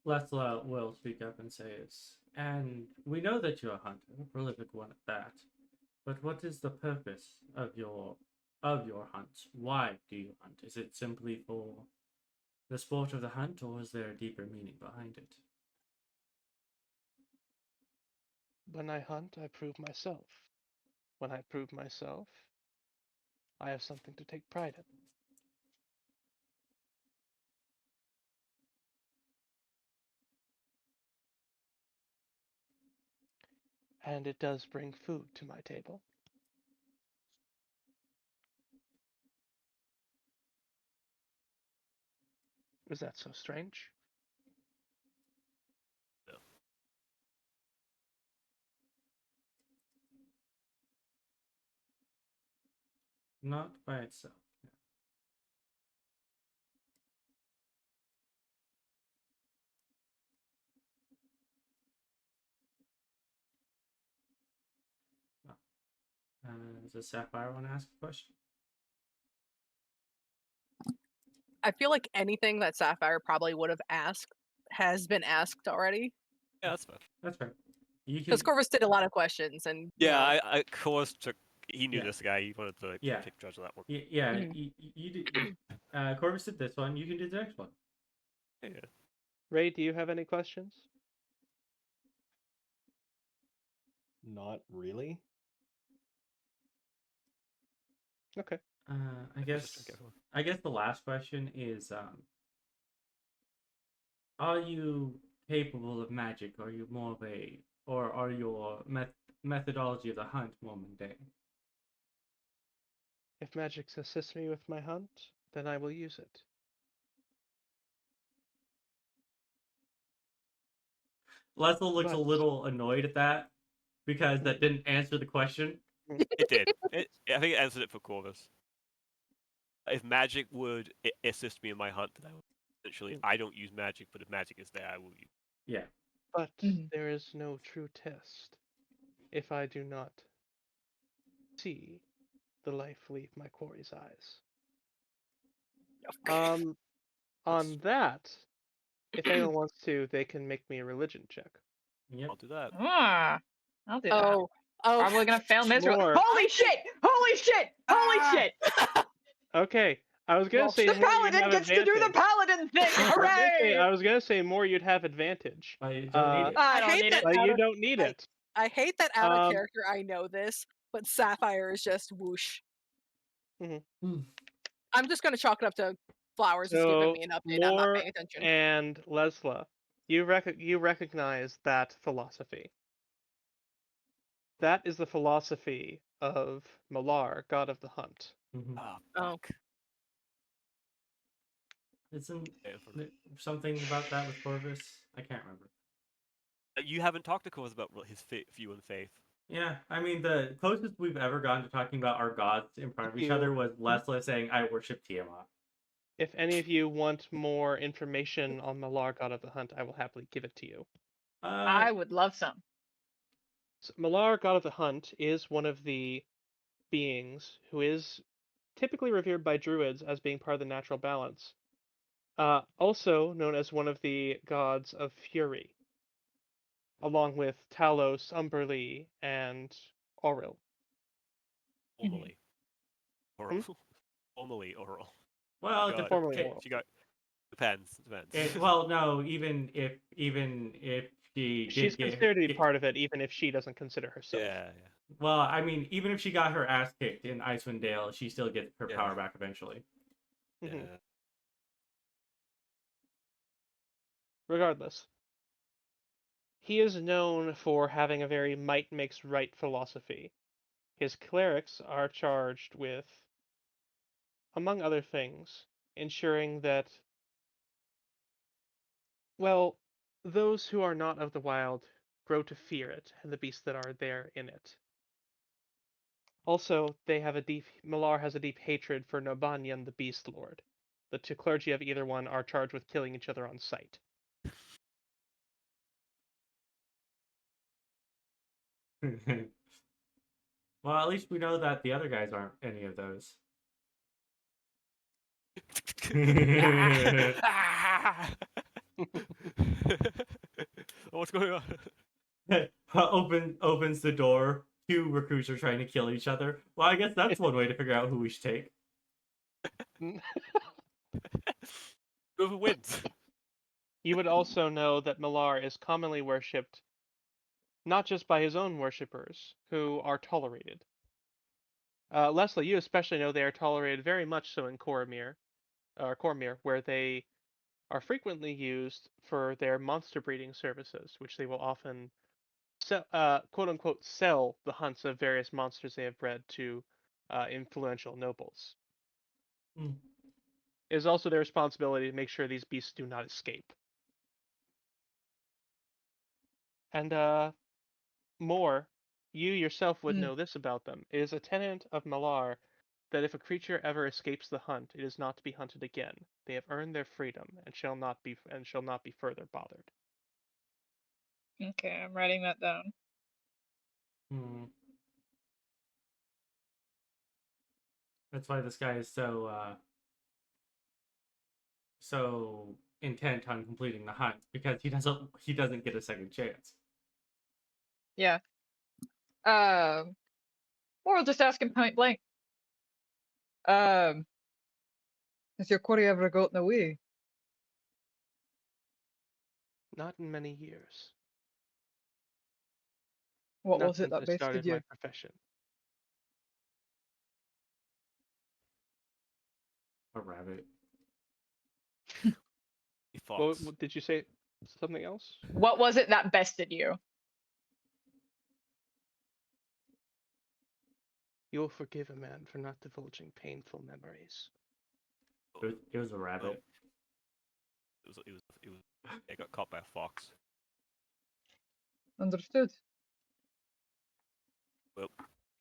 Lessla will speak up and say it's, and we know that you're a hunter, a prolific one at that. But what is the purpose of your hunt? Why do you hunt? Is it simply for the sport of the hunt, or is there a deeper meaning behind it? When I hunt, I prove myself. When I prove myself, I have something to take pride in. And it does bring food to my table. Is that so strange? No. Not by itself. Does Sapphire want to ask a question? I feel like anything that Sapphire probably would have asked has been asked already. Yeah, that's fine. That's fair. You Because can. Corvus did a lot of questions, and Yeah, I Corvus took. He knew Yeah. this guy. He wanted to Yeah. take charge of that one. Yeah. Mhm. You did. Corvus did this one. You can do the next one. Yeah. Ray, do you have any questions? Not really. Okay. I guess the last question is are you capable of magic? Are you more of a, or are your methodology of the hunt more mundane? If magic assists me with my hunt, then I will use it. Lessel looks a But- little annoyed at that because that didn't answer the question. It did. I think it answered it for Corvus. If magic would assist me in my hunt, then I would. Essentially, I don't use magic, but if magic is there, I will use. Yeah. But Mhm. there is no true test if I do not see the life leave my quarry's eyes. On that, if anyone wants to, they can make me a religion check. Yep. I'll do that. I'll do that. Oh, Probably gonna fail miserably. More. Holy shit! Holy shit! Holy Ah! shit! Okay, I was gonna Well, say The more you'd paladin have gets to do the advantage. paladin thing! Hooray! I was gonna say more you'd have advantage. I don't need it. I don't hate need that it. But out you of- don't need it. I hate that out of Um, character. I know this, but Sapphire is just whoosh. Hmm. I'm just gonna chalk it up to Flowers is giving So me an update. I'm not more paying attention. and Lessla, you recognize that philosophy. That is the philosophy of Malar, god of the hunt. Mhm. Ah, Oh. fuck. Isn't Yeah, for- there something about that with Corvus? I can't remember. You haven't talked to Corvus about his view on faith. Yeah, I mean the closest we've ever gotten to talking about our gods in front of each You- other was Lessla saying, "I worship Tiamat." If any of you want more information on Malar, god of the hunt, I will happily give it to you. I would love some. So Malar, god of the hunt, is one of the beings who is typically revered by druids as being part of the natural balance. Also known as one of the gods of fury, along with Talos, Umberlee, and Auril. Formally. Hmm? Oral. Formally oral. Well, God. Formally okay, oral. She got depends. well, no, even if she She's did considered to be get, part of it, even if she doesn't consider herself. Yeah. well, I mean, even if she got her ass kicked in Icewind Dale, she still gets her Yeah. power back eventually. Yeah. Mhm. Regardless, he is known for having a very might makes right philosophy. His clerics are charged with, among other things, ensuring that, well, those who are not of the wild grow to fear it and the beasts that are there in it. Also, Malar has a deep hatred for Nobanyan, the Beast Lord. The two clergy of either one are charged with killing each other on sight. Well, at least we know that the other guys aren't any of those. What's going on? Opens the door. Two recruits are trying to kill each other. Well, I guess that's one way to figure out who we should take. Whoever wins. You would also know that Malar is commonly worshipped not just by his own worshippers, who are tolerated. Lessla, you especially know they are tolerated very much so in Cormyr, where they are frequently used for their monster breeding services, which they will often quote unquote sell the hunts of various monsters they have bred to influential nobles. Hmm. It is also their responsibility to make sure these beasts do not escape. And more, you yourself would know this about them. It is a tenet of Malar that if a creature ever escapes the hunt, it is not to be hunted again. They have earned their freedom and shall not be further bothered. Okay, I'm writing that down. Hmm. That's why this guy is so intent on completing the hunt, because he doesn't get a second chance. Yeah. Or I'll just ask him point blank. Has your quarry ever gotten away? Not in many years. What Not was it since that I bested started you? my profession. A rabbit. Fox. What did you say? Something else? What was it that bested you? You will forgive a man for not divulging painful memories. It was a rabbit. It got caught by a fox. Understood.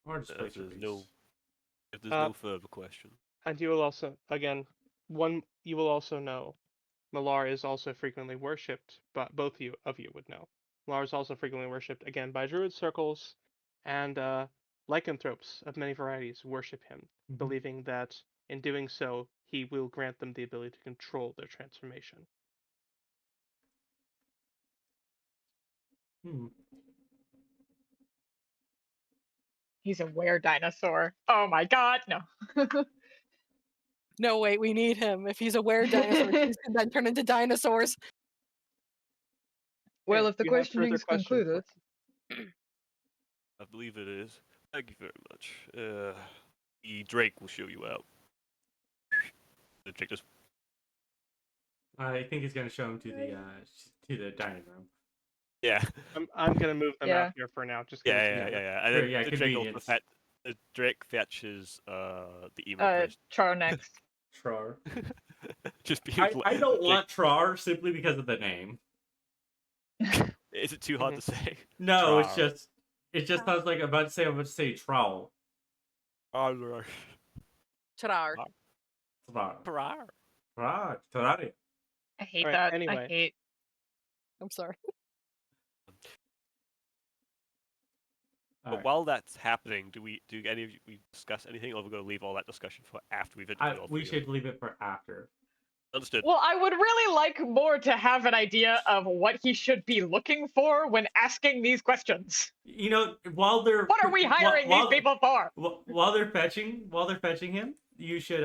Or just place If your there's piece. no further question. And you will also, again, you will also know, Malar is also frequently worshipped, but both of you would know. Malar is also frequently worshipped, again, by druid circles, and lycanthropes of many varieties worship him, believing that in doing so, he will grant them the ability to control their transformation. Hmm. He's a were dinosaur. Oh my god, no. No, wait, we need him. If he's a were dinosaur, he's can then turn into dinosaurs. Well, Okay, if the you have further questioning's questions for concluded, I believe it is. Thank you very much. The Drake will show you out. The Drake just I think he's gonna show him to the dining room. yeah. I'm gonna move them Yeah. out here for now, just 'cause Yeah. And Sure, then yeah, the Drake also convenience. the Drake fetches the emo person. Char next. Trar. Just be I don't Drake- want Trar simply because of the name. Is it too hard to say? No, Trar. it just sounds like I'm about to say trowel. Trar. Tadar. Trar. Trar. Trar. I hate Alright, that. anyway. I hate. I'm sorry. But Alright. while that's happening, do any of you we discuss anything, or we're going to leave all that discussion for after we've interviewed all We three of them? should leave it for after. Understood. Well, I would really like more to have an idea of what he should be looking for when asking these questions. You know, while they're What are we hiring these people for? while they're fetching him, you should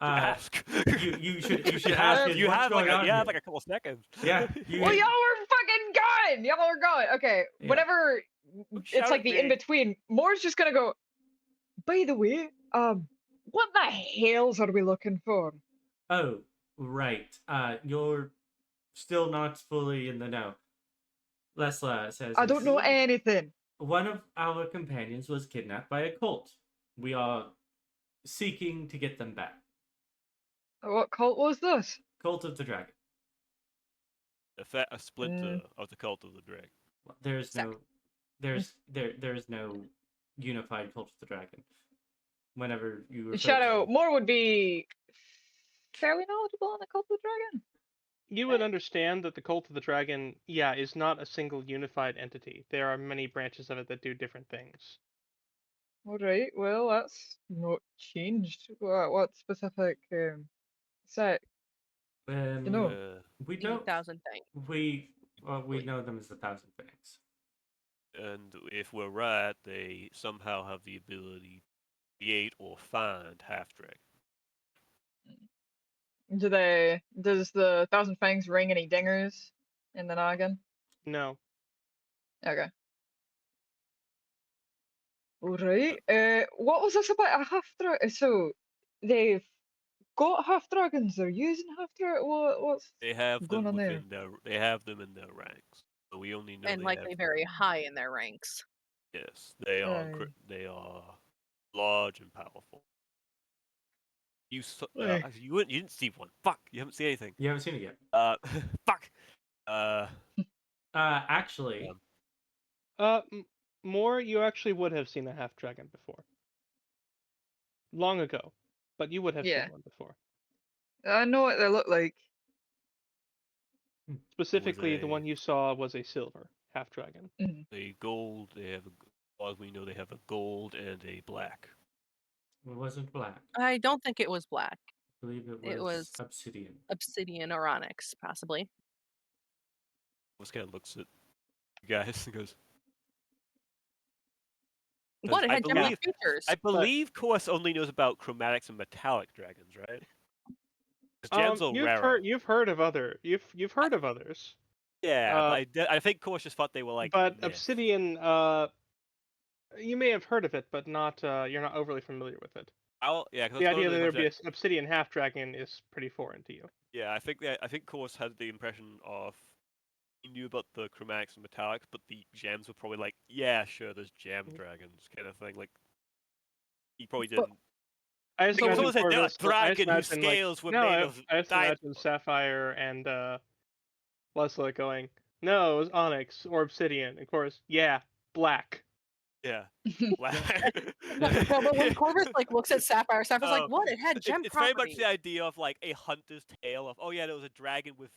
ask. you should ask him you what's have going on like here. a couple seconds. Yeah. You, Well, y'all were fucking gone. Y'all were gone. Okay, Yeah. whenever shout it's like at the me. in between, Moore's just gonna go. By the way, what the hells are we looking for? Oh, right. You're still not fully in the know. Lessla says, I don't know anything. one of our companions was kidnapped by a cult. We are seeking to get them back. What cult was this? Cult of the Dragon. A splinter of the cult of the Drake. There's Sack. no there's no unified Cult of the Dragon. Whenever you refer Shadow, to Moore would be fairly knowledgeable on the cult of the dragon. You would understand that the Cult of the Dragon, is not a single unified entity. There are many branches of it that do different things. All right, well, that's not changed. What specific sect? You know. we The don't 1,000 thing. we know them as the Thousand Fangs. And if we're right, they somehow have the ability to create or find half dragons. Does the Thousand Fangs ring any dingers in the noggin? No. Okay. Alright. What was this about a half dragon? So they've got half dragons. They're using half dragon. What's They have going them on there? within them in their ranks. So we only know And they likely have very high in their ranks. Yes, they are. Right. They are large and powerful. You Right. you didn't see one. Fuck, you haven't seen anything. You haven't seen it yet. Fuck. Actually, More, you actually would have seen a half dragon before. Long ago. But you would have Yeah. seen one before. I know what they look like. Specifically, the a- one you saw was a silver half dragon. a gold. They have, as we know, they have a gold and a black. it wasn't black. I don't think it was black. I believe It it was was obsidian. Obsidian or onyx, possibly. Just kind of looks at you guys and goes. What? It I had different believe- features. I believe Course only knows about chromatics and metallic dragons, right? 'Cause gems are rarer. You've heard of you've heard of others. Yeah, but I think Course just thought they were like. But myth. Obsidian, you may have heard of it, but not you're not overly familiar with it. Yeah, 'cause The that's one idea of that the there'd ones be an Obsidian half dragon is pretty foreign to you. Yeah, I think Course had the impression of he knew about the chromatics and metallics, but the gems were probably like, yeah, sure, there's gem dragons kind of thing. Like he probably didn't. I just Because imagine someone said, "No, a Corvus- I just dragon whose imagine, like- scales were no, made I- of I just diamond." imagine Sapphire and Lessla going, no, it was onyx or obsidian. Of course, yeah, black. Yeah. No, but when Corvus like looks at Sapphire, Sapphire's like, Oh, "What? It had gem it's very much properties." the idea of like a hunter's tale of, oh yeah, there was a dragon with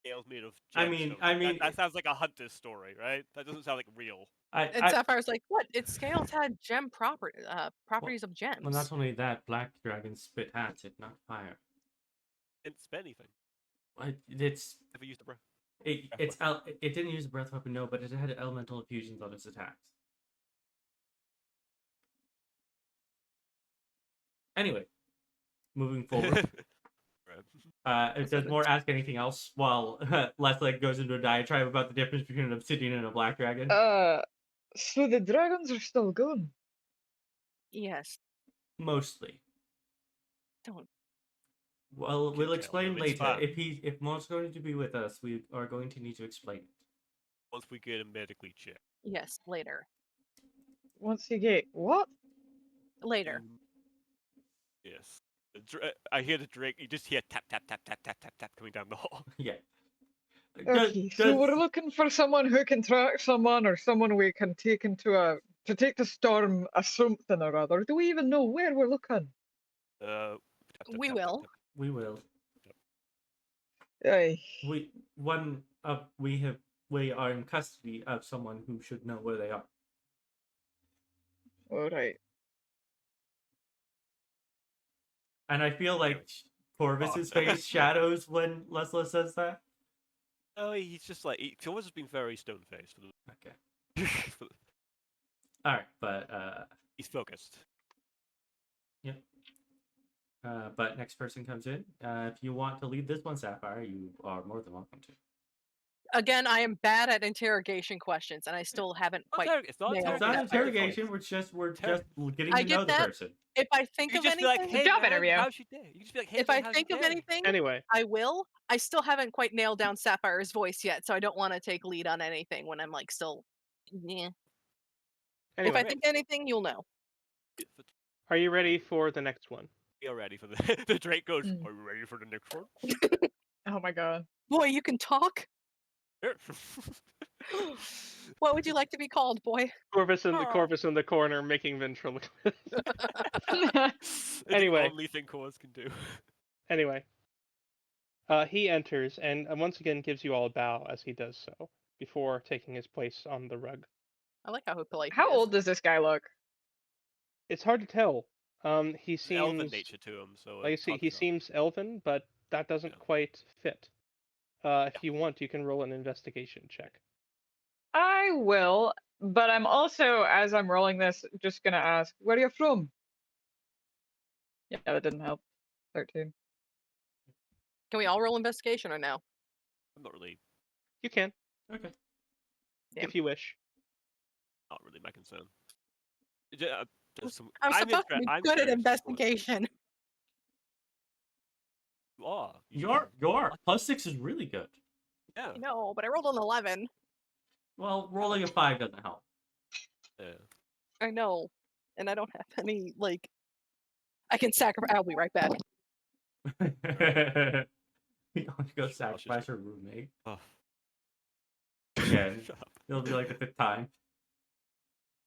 scales made of I gemstones. mean, that sounds like a hunter's story, right? That doesn't sound like real. And Sapphire's like, "What? Its scales had properties of well, gems." not only that, black dragons spit acid, not fire. Didn't spend anything. It's Never used a breath. it didn't use a breath weapon, no, but it had elemental infusions on its attacks. Anyway, moving forward. Does Moore ask anything else while Lessla goes into a diatribe about the difference between an obsidian and a black dragon? So the dragons are still gone. Yes. Mostly. Don't. Well, Can we'll tell explain them it's later. fine. If Moore's going to be with us, we are going to need to explain it. Once we get him medically checked. Yes, later. Once you get what? Later. Yes. I hear the drink. You just hear tap tap tap tap tap tap tap coming down the hall. Yeah. Okay, so we're looking for someone who can track someone or someone we can take to take to storm a something or other. Do we even know where we're looking? Tap, tap, We tap, will. tap, tap. We will. Aye. We are in custody of someone who should know where they are. All right. And I feel like Corvus's face shadows when Lessla says that. Oh, he's just like he always has been very stone faced. Okay. All right, but he's focused. yeah. But next person comes in. If you want to lead this one, Sapphire, you are more than welcome to. Again, I am bad at interrogation questions, and I still haven't quite. It's not nailed It's not that. interrogation. We're just getting I to know get the that. person. If I think You of just be anything, like, hey, Job man, interview. how's your day? You just be like, hey, if man, I how's think your of day? anything, Anyway, I will. I still haven't quite nailed down Sapphire's voice yet, so I don't want to take lead on anything when I'm like still. Yeah. If anyway, I think of anything, you'll know. are you ready for the next one? We are ready for the Drake goes. Mm. Are you ready for the next one? Oh my god. Boy, you can talk. Sure. What would you like to be called, boy? Corvus in Oh. the corner making ventriloquist. It's Anyway. the only thing Cores can do. Anyway, he enters and once again gives you all a bow as he does so before taking his place on the rug. I like how polite. How he is. old does this guy look? It's hard to tell. He There's an elven seems nature to him, so like I it's see, hard to he tell. seems elven, but that doesn't Yeah. quite fit. If you want, you can roll an investigation check. I will, but I'm also, as I'm rolling this, just gonna ask, where are you from? Yeah, that didn't help. 13. Can we all roll investigation or no? I'm not really You can, Okay. Damn. if you wish. my concern. Just some, I'm supposed to be I'm good at curious. investigation. You are. You are. +6 is really good. Yeah. No, but I rolled an 11. Well, rolling a 5 doesn't help. Yeah. I know, and I don't have any like. I can sacrifice. I'll be right back. You want to go sacrifice her roommate. Oh. Again, Shut up. it'll be like the 5th time.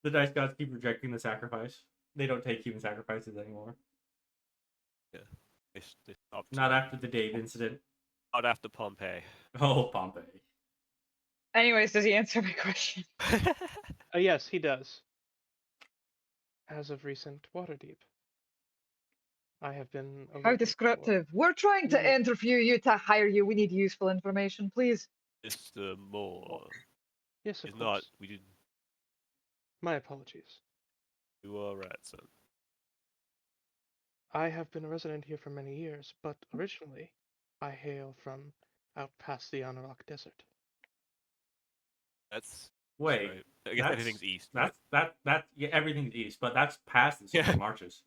The dice gods keep rejecting the sacrifice. They don't take human sacrifices anymore. Yeah. They stopped, Not after the Dave incident. Not after Pompeii. Oh, Pompeii. Anyways, does he answer my question? Yes, he does. As of recent, Waterdeep. I have been. How looking for- descriptive. We're trying to Mm. interview you to hire you. We need useful information, please. Mr. Moore. Yes, of It's course. not. We didn't. My apologies. You are right, son. I have been a resident here for many years, but originally, I hail from out past the Anarok Desert. That's Wait. right. I guess everything's east. Right? That's yeah, everything's east, but that's past the Silver Yeah. Marches.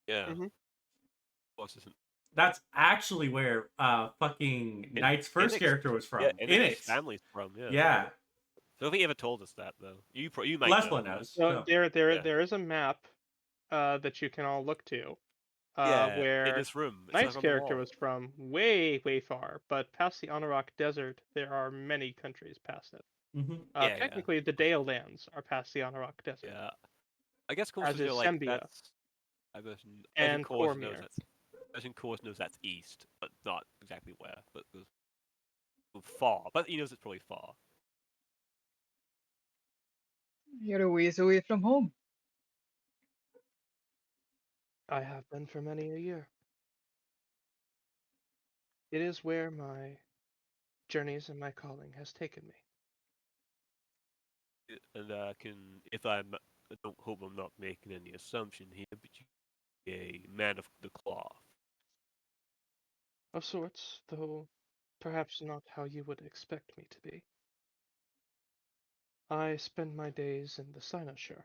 Yeah. Mhm. What's isn't? That's actually where fucking Knight's first Inix- character was from. Yeah, Inix. family's from. Yeah. Yeah. I don't think he ever told us that though. You might. Lessla know, knows. So No. there is a map that you can all look to, Yeah. where in this room. It's Knight's like on the character wall. was from way far, but past the Anarok Desert, there are many countries past it. Mm-hmm. Yeah. Technically, the Dale lands are past the Anorak Desert, Yeah. I guess as is like Sembia that's. I imagine and Course knows Cormyr. that's. I imagine Course knows that's east, but not exactly where. But far. But he knows it's probably far. You're a ways away from home. I have been for many a year. It is where my journeys and my calling has taken me. And I don't hope I'm not making any assumption here, but you're a man of the cloth. Of sorts, though perhaps not how you would expect me to be. I spend my days in the cynosure.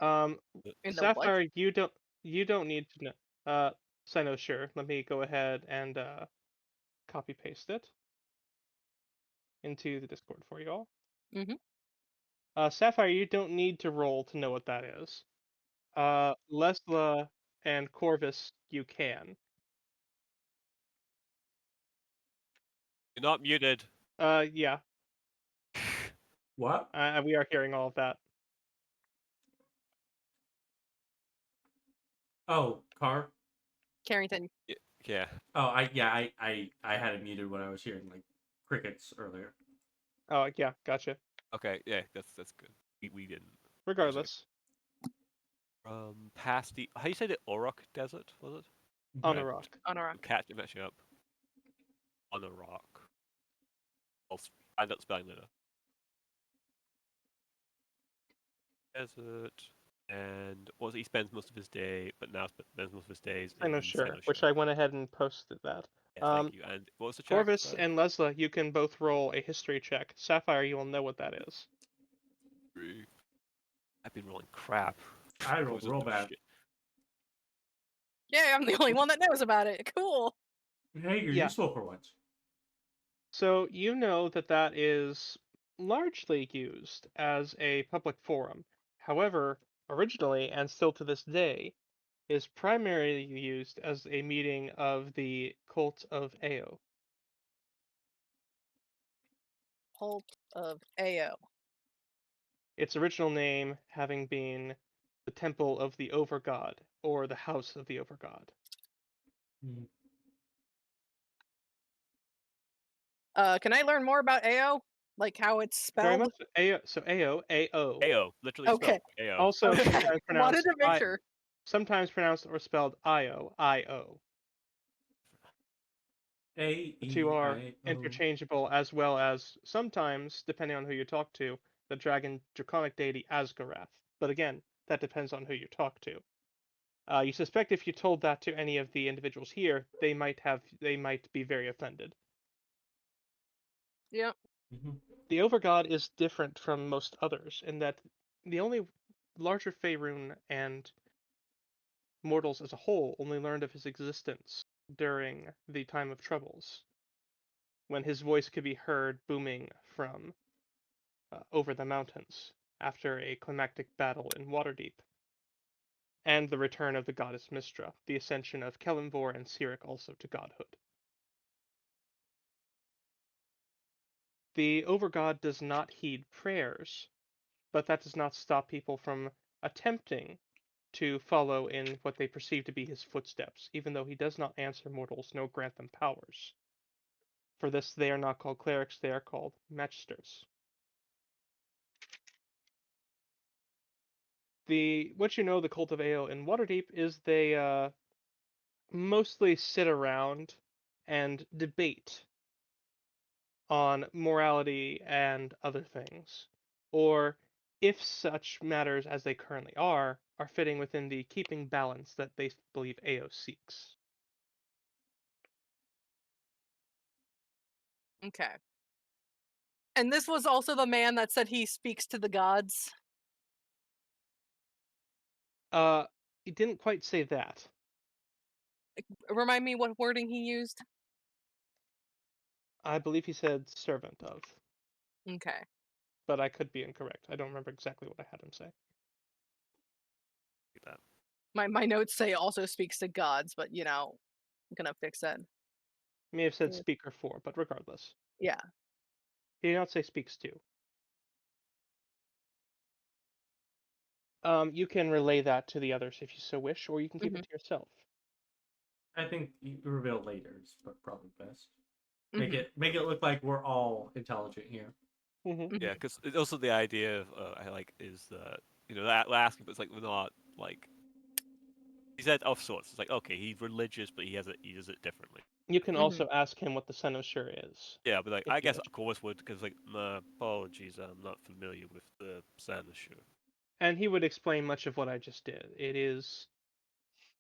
In the what? Sapphire, you don't need to know. Cynosure. Let me go ahead and copy paste it into the Discord for you all. Mhm. Sapphire, you don't need to roll to know what that is. Lessla and Corvus, you can. You're not muted. Yeah, What? we are hearing all of that. Oh, car. Carrington. Yeah. Oh, I had it muted when I was hearing like crickets earlier. Oh, yeah, gotcha. Okay. Yeah. That's good. We didn't. Regardless, Past the how you say the Orok Desert was it? on Mhm. a rock. On a rock. Matching up. On a rock. I'll find out spelling later. Desert. And was he spends most of his day, but now spends most of his days in Cynosure, which Cynosure. I went ahead and posted that. Yes, thank you. And what was the check? Corvus Sorry? and Lessla, you can both roll a history check. Sapphire, you will know what that is. I've been rolling crap. I rolled Corvus doesn't real know bad. shit. Yeah, I'm the only one that knows about it. Cool. Hey, you're Yeah. useful for once. So you know that that is largely used as a public forum. However, originally and still to this day, is primarily used as a meeting of the cult of Ao. Cult of Ao. Its original name having been the Temple of the Overgod, or the House of the Overgod. Mhm. Mm-hmm. Can I learn more about Ao? Like how it's Very spelled? much Ao. So Ao, Ao. AO, literally Okay. spelled AO. Also Okay. sometimes Wanted pronounced to make sure. sometimes pronounced or spelled Io, Io. The two are A-E-I-O. interchangeable, as well as sometimes, depending on who you talk to, the dragon draconic deity Asgarath. But again, that depends on who you talk to. You suspect if you told that to any of the individuals here, they might be very offended. Yep. Mhm. The Overgod is different from most others in that the only larger Faerun and mortals as a whole only learned of his existence during the time of troubles, when his voice could be heard booming from over the mountains after a climactic battle in Waterdeep, and the return of the goddess Mystra, the ascension of Kelimvor and Cyric also to godhood. The Overgod does not heed prayers, but that does not stop people from attempting to follow in what they perceive to be his footsteps, even though he does not answer mortals nor grant them powers. For this, they are not called clerics, they are called magisters. What you know the cult of Ao in Waterdeep is they mostly sit around and debate on morality and other things, or if such matters as they currently are fitting within the keeping balance that they believe Ao seeks. Okay. And this was also the man that said he speaks to the gods. He didn't quite say that. Remind me what wording he used. I believe he said servant of, Okay. but I could be incorrect. I don't remember exactly what I had him say. That. My notes say also speaks to gods, but I'm gonna fix that. He may have said Yeah. speaker for, but regardless. Yeah. He did not say speaks to. You can relay that to the others if you so wish, or you can keep it to yourself. I think you reveal later is probably best. Mhm. Make it look like we're all intelligent here. Mm-hmm. Yeah, because also the idea of I like is that that asking, but it's like we're not like he said of sorts. It's like okay, he's religious, but he does it differently. You can Mhm. also ask him what the Son of Sure is. Yeah, but like if I you guess wish. of course would because like my apologies, I'm not familiar with the Sandashire. And he would explain much of what I just did. It is,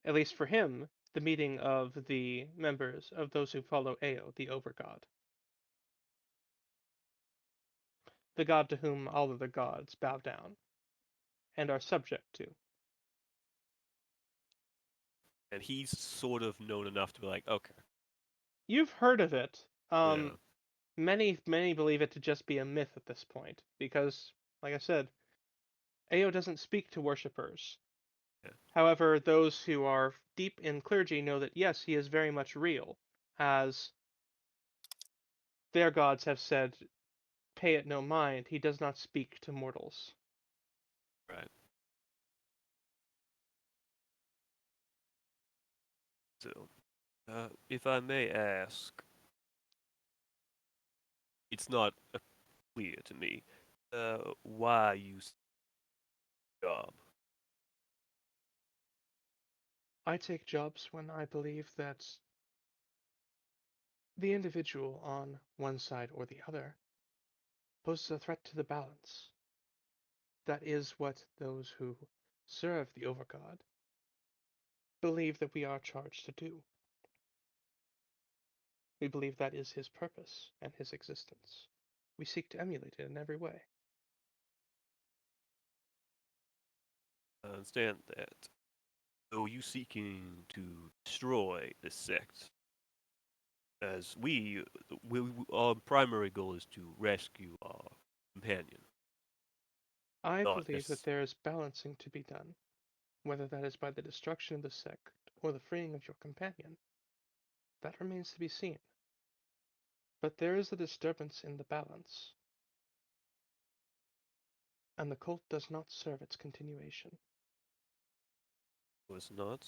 at least for him, the meeting of the members of those who follow Eo, the Overgod. The god to whom all other gods bow down and are subject to. And he's sort of known enough to be like, okay, You've heard of it. yeah, Many believe it to just be a myth at this point, because, like I said, Eo doesn't speak to worshippers. yeah. However, those who are deep in clergy know that yes, he is very much real, as their gods have said, pay it no mind, he does not speak to mortals. Right. So, if I may ask, it's not clear to me why you job. I take jobs when I believe that the individual on one side or the other poses a threat to the balance. That is what those who serve the Overgod believe that we are charged to do. We believe that is his purpose and his existence. We seek to emulate it in every way. I understand that. So you seeking to destroy this sect? As our primary goal is to rescue our companion. I Not believe that there is balancing to be done, whether that is by the destruction of the sect or the freeing of your companion. That remains to be seen. But there is a disturbance in the balance, and the cult does not serve its continuation. was not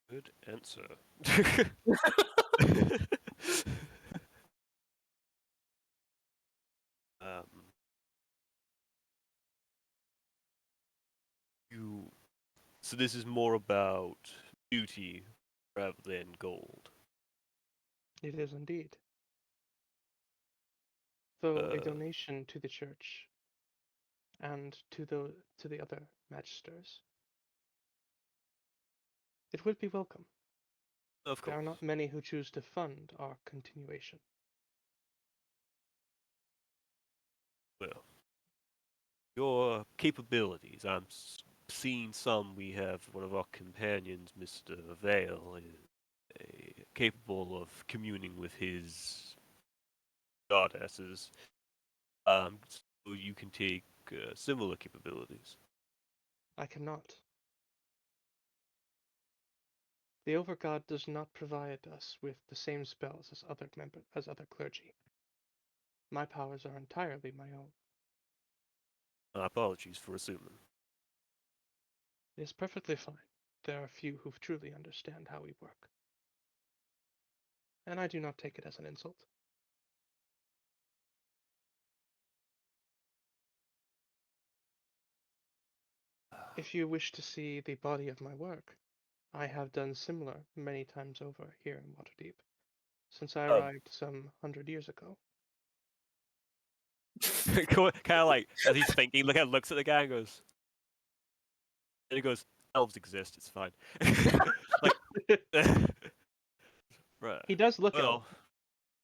good answer. um, you. So this is more about beauty rather than gold. It is indeed. Though a Uh, donation to the church and to the other magisters, it would be welcome. of There course. are not many who choose to fund our continuation. Well, your capabilities. I'm seeing some. We have one of our companions, Mr. Vale, is capable of communing with his goddesses. So you can take similar capabilities. I cannot. The Overgod does not provide us with the same spells as other clergy. My powers are entirely my own. My apologies for assuming. It is perfectly fine. There are few who truly understand how we work. And I do not take it as an insult. If you wish to see the body of my work, I have done similar many times over here in Waterdeep, since I arrived some 100 years ago. Kind of like as he's thinking, looks at the guy and goes, "Elves exist. It's fine." Like, right. He does look Well, elf.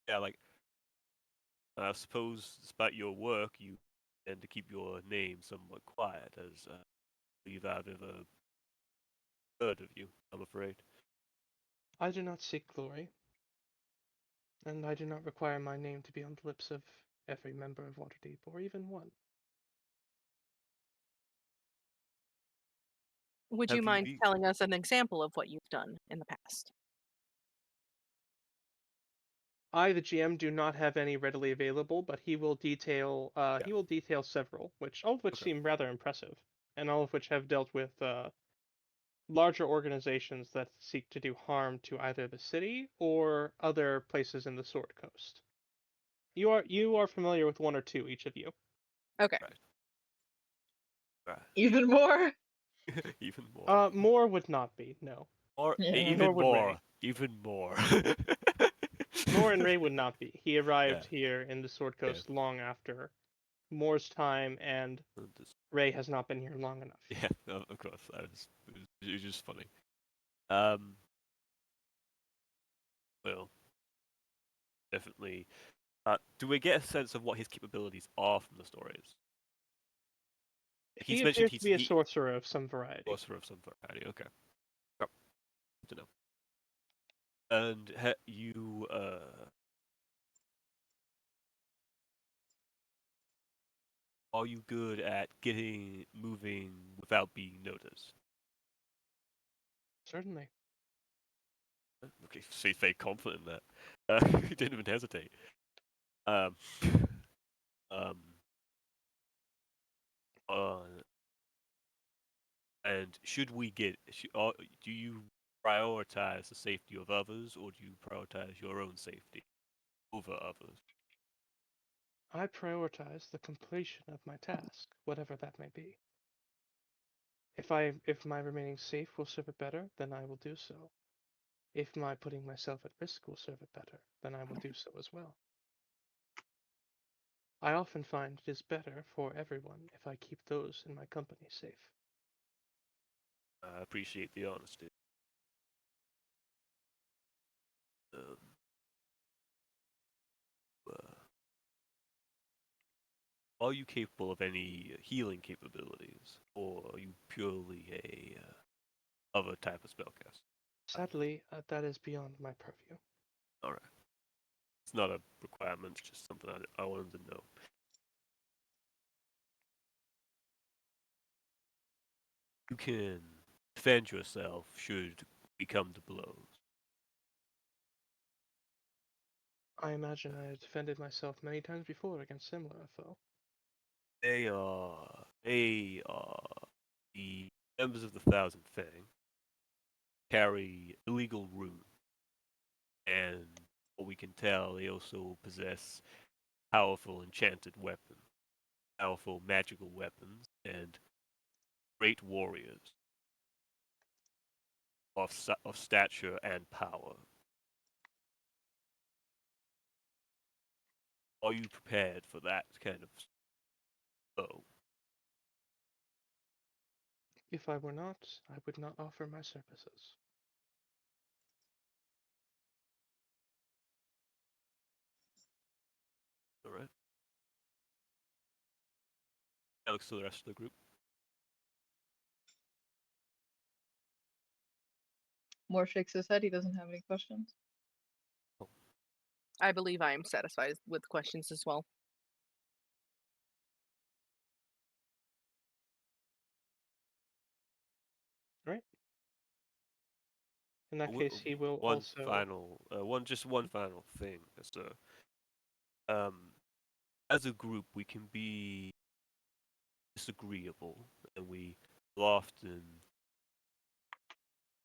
yeah. Like, I suppose despite your work, you tend to keep your name somewhat quiet, as believe I've ever heard of you. I'm afraid. I do not seek glory, and I do not require my name to be on the lips of every member of Waterdeep, or even one. Would you Have you? mind telling us an example of what you've done in the past? I, the GM, do not have any readily available, but he will detail. He will detail several, all of which Okay. seem rather impressive, and all of which have dealt with larger organizations that seek to do harm to either the city or other places in the Sword Coast. You are familiar with one or two, each of you. Okay. Right. Even more. Even more. More would not be, no. Or Yeah. even Nor would more. Ray. Even more. Nor and Ray would not be. He arrived Yeah. here in the Sword Coast long after Moore's time, and Ray has not been here long enough. Yeah, of course. It was just funny. Well, definitely. Do we get a sense of what his capabilities are from the stories? He's He mentioned appears to be a sorcerer of some variety. sorcerer of some variety. Okay. Oh, good to know. And you are you good at moving without being noticed? Certainly. Okay, so you feel confident in that. You didn't even hesitate. Um, um, uh, and do you prioritize the safety of others, or do you prioritize your own safety over others? I prioritize the completion of my task, whatever that may be. If my remaining safe will serve it better, then I will do so. If my putting myself at risk will serve it better, then I will do so as well. I often find it is better for everyone if I keep those in my company safe. I appreciate the honesty. Um, uh, are you capable of any healing capabilities, or are you purely a other type of spellcaster? Sadly, that is beyond my purview. All right, it's not a requirement; it's just something I wanted to know. You can defend yourself should we come to blows. I imagine I have defended myself many times before against similar foe. They are the members of the Thousand Fang carry illegal rune, and what we can tell, they also possess powerful enchanted weapons, powerful magical weapons, and great warriors of stature and power. Are you prepared for that kind of foe? If I were not, I would not offer my services. All right. That looks to the rest of the group. Moore shakes his head. He doesn't have any questions. I believe I am satisfied with questions as well. Right? In that case, he will One also. final, one final thing. So, as a group, we can be disagreeable, and we will often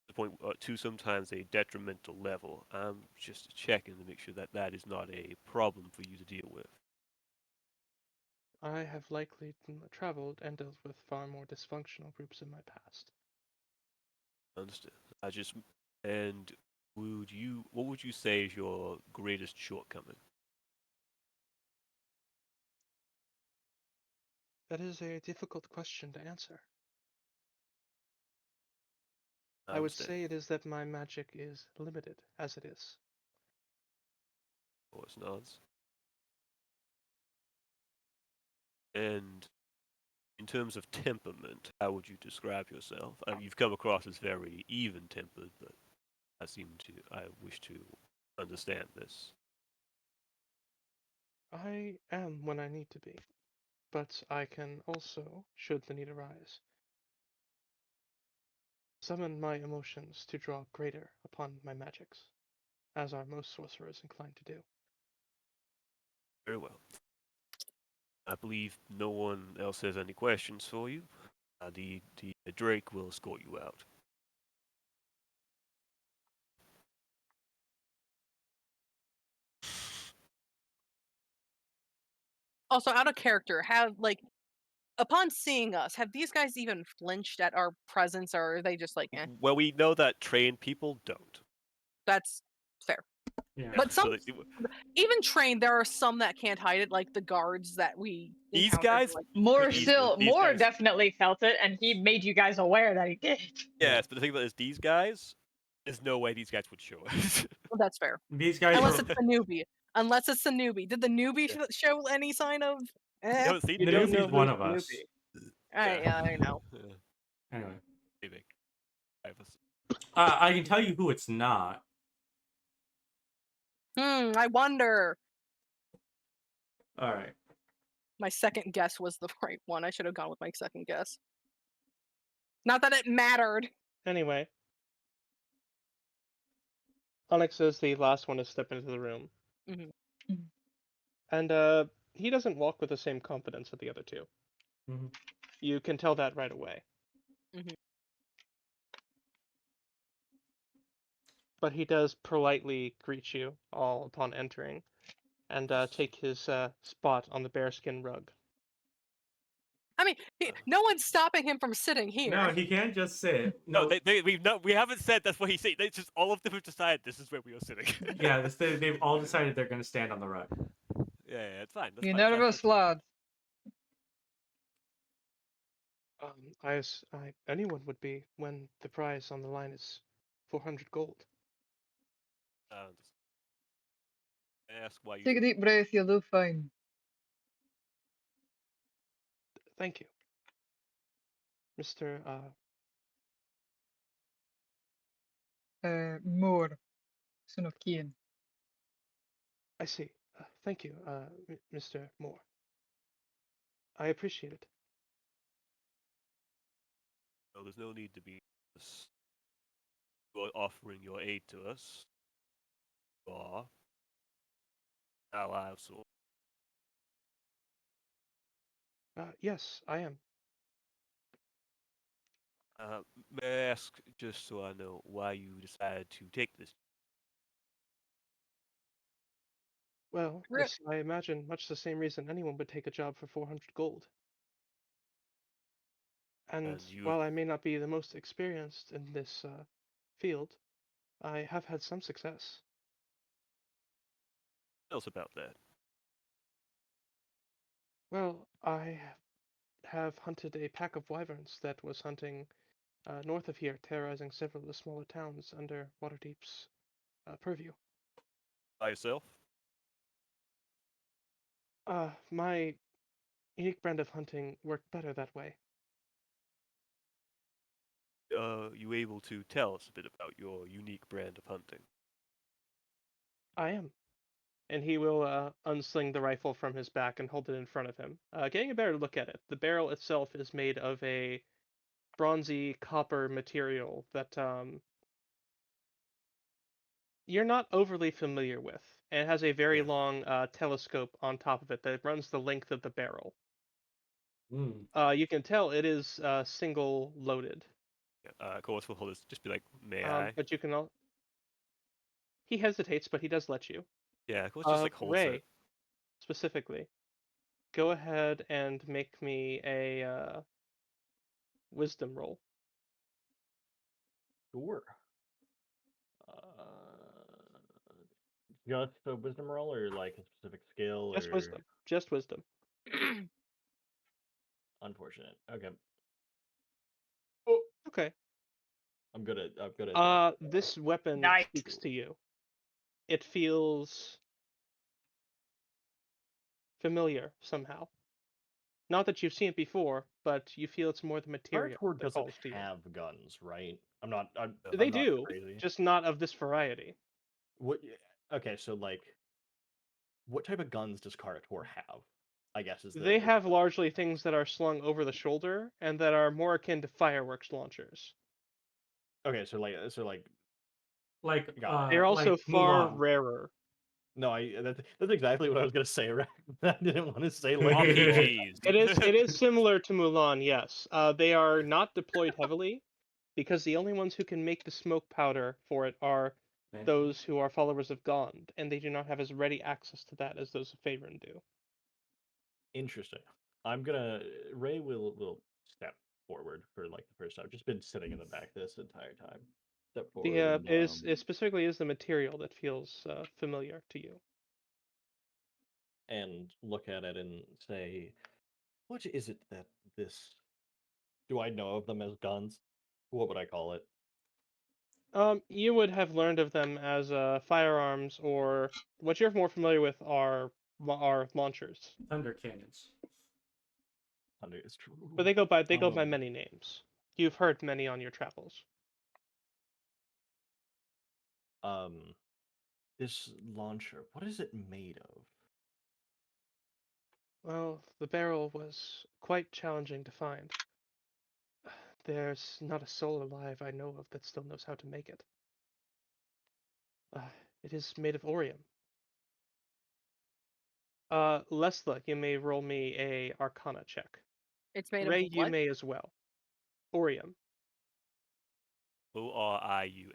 the point to sometimes a detrimental level. I'm just checking to make sure that that is not a problem for you to deal with. I have likely traveled and dealt with far more dysfunctional groups in my past. Understood. And what would you say is your greatest shortcoming? That is a difficult question to answer. I I would understand. say it is that my magic is limited, as it is. Of course, nods. And in terms of temperament, how would you describe yourself? You've come across as very even-tempered, but I wish to understand this. I am when I need to be, but I can also, should the need arise, summon my emotions to draw greater upon my magics, as are most sorcerers inclined to do. Very well. I believe no one else has any questions for you. The Drake will escort you out. Also, out of character, upon seeing us, have these guys even flinched at our presence, or are they just like, eh? Well, we know that trained people don't. That's fair. Yeah. But some, So even trained, there are some that can't hide it, like the guards that we These encountered, guys? like, More These- still, these more guys- definitely felt it, and he made you guys aware that he did. Yes, but the thing about it is, these guys, there's no way these guys would show us. well, that's fair. These guys Unless are it's the newbie. Unless it's the newbie. Did the newbie show any sign of? You Eh? haven't seen You The don't newbie's know one who's of the us. newbie. I know. anyway. Maybe. Five of us. I can tell you who it's not. I wonder. All right. My second guess was the right one. I should have gone with my second guess. Not that it mattered. Anyway, Onyx is the last one to step into the room. Mhm. And he doesn't walk with the same confidence as the other two. Mhm. You can tell that right away. Mhm. But he does politely greet you all upon entering, and take his spot on the bearskin rug. I mean, no one's stopping him from sitting here. No, he can't just sit. No, we haven't said that's what he's saying. They just all of them have decided this is where we are sitting. Yeah, they've all decided they're going to stand on the rug. Yeah, it's fine. That's You fine. nervous, lad? As anyone would be when the prize on the line is 400 gold. Ask why you. Take a deep breath, you'll do fine. Thank you, Mr. Moore, son of Kian. I see. Thank you, Mr. Moore. I appreciate it. No, there's no need to be. You are offering your aid to us. You are. Ally, so. Yes, I am. May I ask, just so I know, why you decided to take this? Well, yes, I imagine much the same reason anyone would take a job for 400 gold. And you- while I may not be the most experienced in this field, I have had some success. Tell us about that. Well, I have hunted a pack of wyverns that was hunting north of here, terrorizing several of the smaller towns under Waterdeep's purview. By yourself? My unique brand of hunting worked better that way. You able to tell us a bit about your unique brand of hunting? I am. And he will unsling the rifle from his back and hold it in front of him. Getting a better look at it. The barrel itself is made of a bronzy copper material that you're not overly familiar with. And it has a very Yeah. long telescope on top of it that runs the length of the barrel. Mm. You can tell it is single loaded. Of course, we'll hold this. Just be like, may I? But you can all. He hesitates, but he does let you. Yeah, of course, just like holds Ray, it. specifically, go ahead and make me a wisdom roll. Sure. Just a wisdom roll, or like a specific skill, Just or wisdom. Just wisdom. unfortunate. Okay, Okay. I'm good at. This weapon Nice. speaks to you. It feels familiar somehow. Not that you've seen it before, but you feel it's more the material Hardcore that doesn't calls to you. have guns, right? I'm not. I'm They not do, crazy. just not of this variety. What? Okay, so like, what type of guns does Carnotaur have? I guess is the. They have largely things that are slung over the shoulder and that are more akin to fireworks launchers. Okay, so like Like Got it. They're also like far Mulan. rarer. No, that's exactly what I was gonna say. Right? I didn't want to say like RPGs. It is similar to Mulan, yes. They are not deployed heavily, because the only ones who can make the smoke powder for it are those who are followers of Gond, and they do not have as ready access to that as those of Faerun do. Interesting. Ray will step forward for like the first time. Just been sitting in the back this entire time. Step forward and It specifically is the material that feels familiar to you. and look at it and say, what is it that this? Do I know of them as guns? What would I call it? You would have learned of them as firearms, or what you're more familiar with are launchers. Thunder cannons. Thunder is true. But they go by many names. You've heard many on your travels. This launcher. What is it made of? Well, the barrel was quite challenging to find. There's not a soul alive I know of that still knows how to make it. It is made of Orium. Lessla, you may roll me a Arcana check. It's made Ray, of you what? may as well. Orium. ORIU.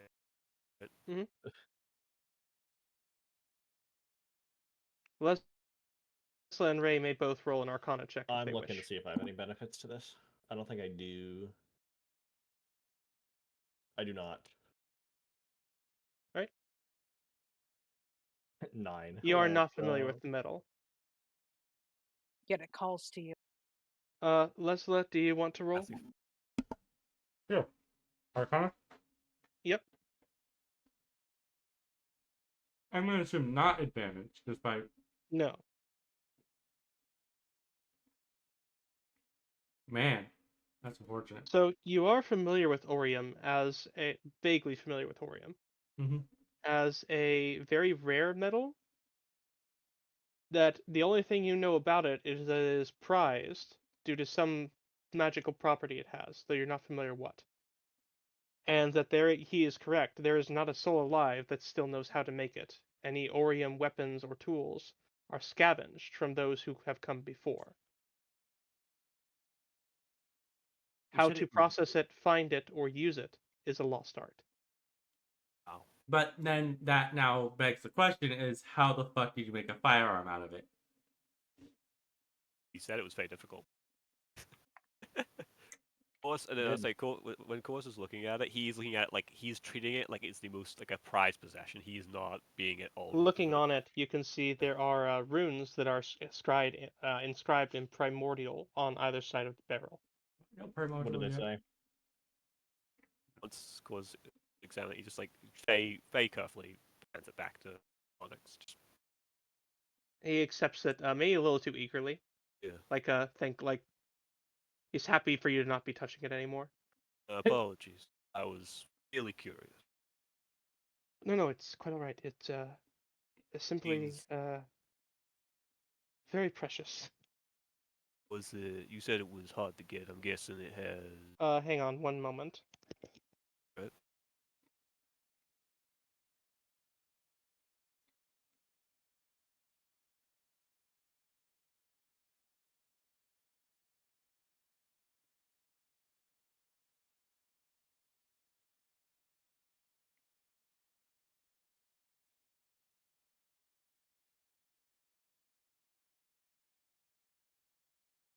Lessla and Ray may both roll an Arcana check if I'm they looking wish. to see if I have any benefits to this. I don't think I do. I do not. Right? 9. You are Let's not familiar with the metal. Yet it calls to you. Lessla, do you want to roll? Yeah. Arcana? Yep. I'm going to assume not advantage, just by... No. Man, that's unfortunate. So you are familiar with Orium vaguely familiar with Orium Mm-hmm. as a very rare metal that the only thing you know about it is that it is prized due to some magical property it has, though you're not familiar what. And that he is correct. There is not a soul alive that still knows how to make it. Any Orium weapons or tools are scavenged from those who have come before. How to process it, find it, or use it is a lost art. Wow. But then that now begs the question is, how the fuck did you make a firearm out of it? He said it was very difficult. Course, and then I was like, when Course is looking at it, he's looking at it like he's treating it like it's the most like a prized possession. He's not being at all. Looking on it, you can see there are runes that are inscribed in primordial on either side of the barrel. No What primordial did they yet. say? Once Course examines it, he just like very carefully hands it back to Onyx. Just, He accepts it, maybe a little too eagerly. yeah. Like he's happy for you to not be touching it anymore. Apologies. I was really curious. No, it's quite all right. It's simply very precious. Was it? You said it was hard to get. I'm guessing it has. Hang on one moment. Right.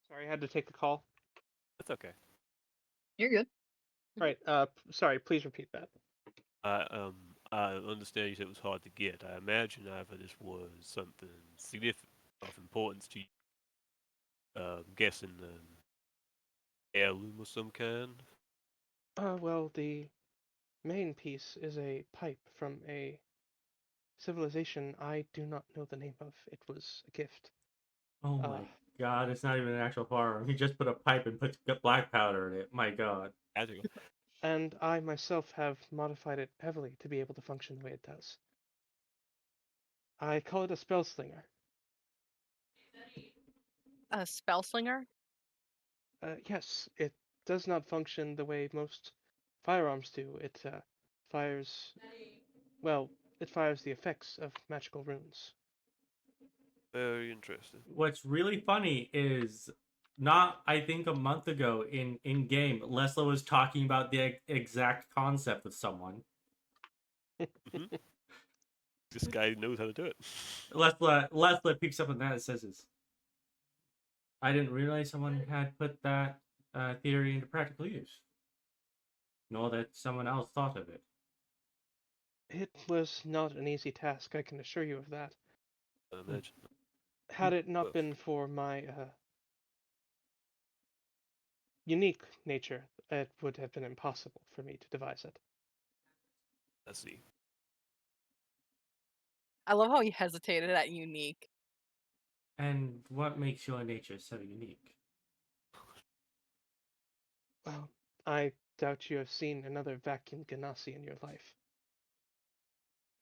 Sorry, I had to take the call. That's okay. You're good. All right. Sorry. Please repeat that. I understand you said it was hard to get. I imagine either this was something significant of importance to you. I'm guessing heirloom of some kind. Well, the main piece is a pipe from a civilization I do not know the name of. It was a gift. Oh my god, it's not even an actual firearm. He just put a pipe and put black powder in it. My god. And I myself have modified it heavily to be able to function the way it does. I call it a spell slinger. A spell slinger? Yes, it does not function the way most firearms do. It fires, well, it fires the effects of magical runes. Very interesting. What's really funny is not, I think, a month ago in game, Lessla was talking about the exact concept with someone. This guy knows how to do it. Lessla picks up on that and says, I didn't realize someone had put that theory into practical use. Nor that someone else thought of it. It was not an easy task, I can assure you of that. I imagine. Had it not been for my unique nature, it would have been impossible for me to devise it. I see. I love how he hesitated at unique. And what makes your nature so unique? Well, I doubt you have seen another vacuum ganassi in your life.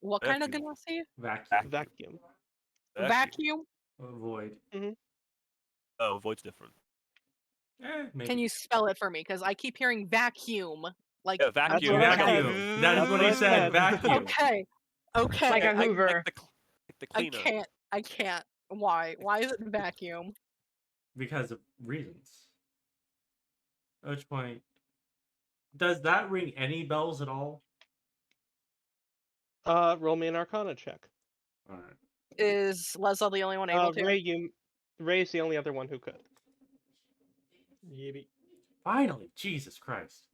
What kind of Vacuum. ganassi? Vacuum. Vacuum. Vacuum? Void. Oh, void's different. Maybe. Can you spell it for me? Because I keep hearing vacuum. Like, Yeah, vacuum. what I Vacuum. That is what he That's what I said. said. Vacuum. okay. Okay. Like a Like Hoover. the I cleaner. can't. Why? Why is it vacuum? Because of reasons. At which point, does that ring any bells at all? Roll me an Arcana check. All right. Is Lessla the only one able to? Ray's the only other one who could. Yippee. Finally, Jesus Christ.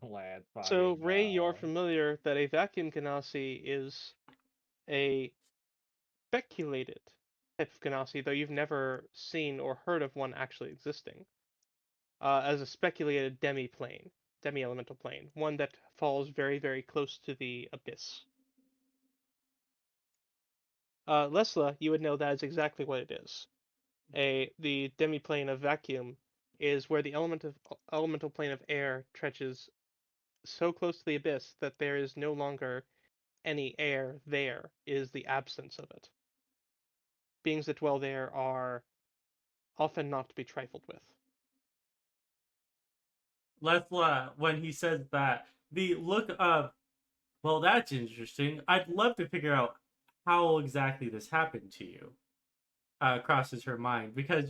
Lad, So, fucking Ray, you're no. familiar that a vacuum ganassi is a speculated type of ganassi, though you've never seen or heard of one actually existing, as a speculated demi-elemental plane, one that falls very, very close to the abyss. Lessla, you would know that is exactly what it is. The demi-plane of vacuum is where the elemental plane of air stretches so close to the abyss that there is no longer any air there, is the absence of it. Beings that dwell there are often not to be trifled with. Lethla, when he says that, the look of, well, that's interesting. I'd love to figure out how exactly this happened to you. Crosses her mind, because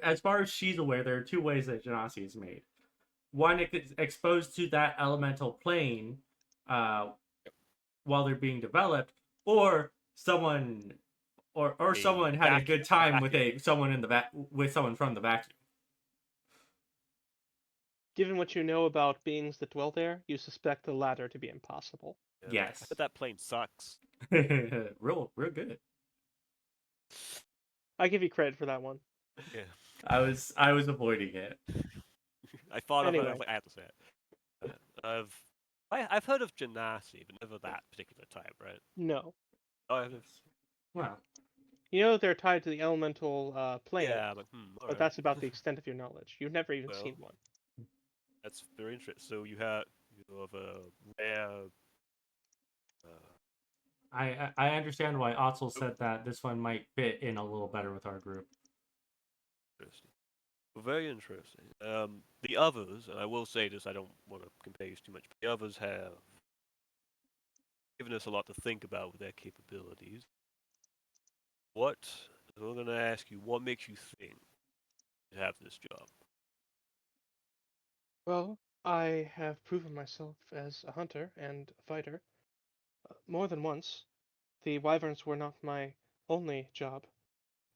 as far as she's aware, there are two ways that Genasi is made. One, it gets exposed to that elemental plane while they're being developed, or someone someone had a good time with someone from the vacuum. Given what you know about beings that dwell there, you suspect the latter to be impossible. Yeah, Yes. but that plane sucks. real good. I give you credit for that one. Yeah. I was avoiding it. I thought of it. I Anyway. was like, I have to say it. I've heard of Genasi, but never that particular type, right? No. Oh, I have. Wow. You know they're tied to the elemental plane, Yeah, but but alright. that's about the extent of your knowledge. You've never even Well. seen one. That's very interesting. So you have a rare. I understand why Otzel said that this one might fit in a little better with our group. Interesting. Well, very interesting. The others, and I will say this, I don't want to compare you too much, but the others have given us a lot to think about with their capabilities. I'm going to ask you, what makes you think you have this job? Well, I have proven myself as a hunter and a fighter more than once. The wyverns were not my only job,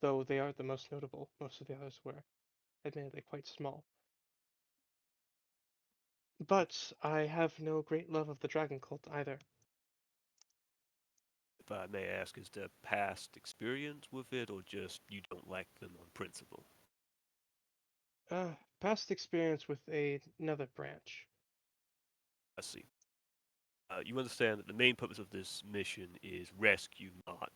though they are the most notable. Most of the others were admittedly quite small. But I have no great love of the dragon cult either. If I may ask, is there past experience with it, or just you don't like them on principle? Past experience with another branch. I see. You understand that the main purpose of this mission is rescue, not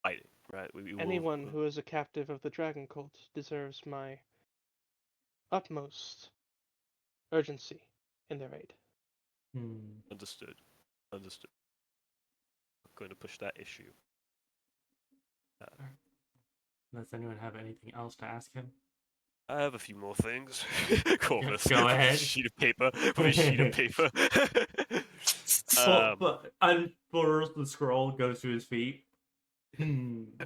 fighting, right? Anyone who is a captive of the dragon cult deserves my utmost urgency in their aid. Understood. I'm going to push that issue. Does anyone have anything else to ask him? I have a few more things. Corvus, Go ahead. sheet of paper. With a sheet of paper. Unfurls the scroll, goes to his feet. um,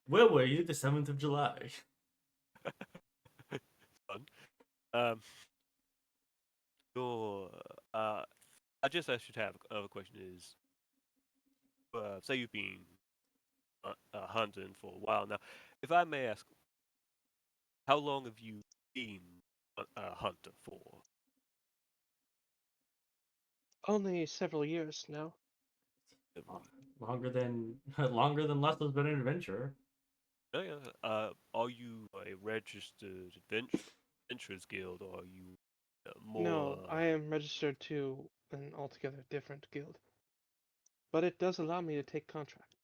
Where were you the 7th of July? fun. Your, I just should have another question is, say you've been hunting for a while now. If I may ask, how long have you been a hunter for? Only several years now. Longer than Lesla's been an adventurer. Oh, yeah. Are you a registered adventurers guild, or are you more? No, I am registered to an altogether different guild. But it does allow me to take contract.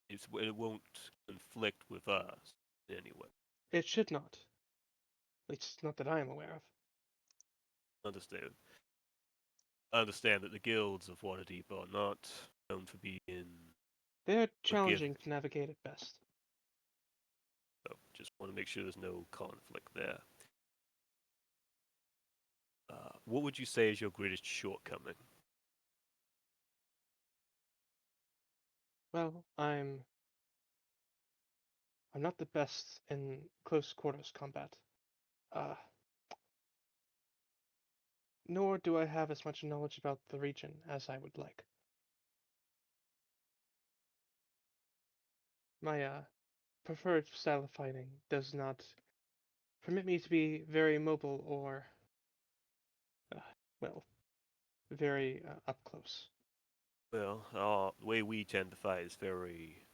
It won't conflict with us anyway. It should not. At least not that I am aware of. Understand. I understand that the guilds of Waterdeep are not known for being. They're challenging to navigate at best. So just want to make sure there's no conflict there. What would you say is your greatest shortcoming? Well, I'm not the best in close quarters combat. Nor do I have as much knowledge about the region as I would like. My preferred style of fighting does not permit me to be very mobile or, well, very up close. Well, the way we tend to fight is very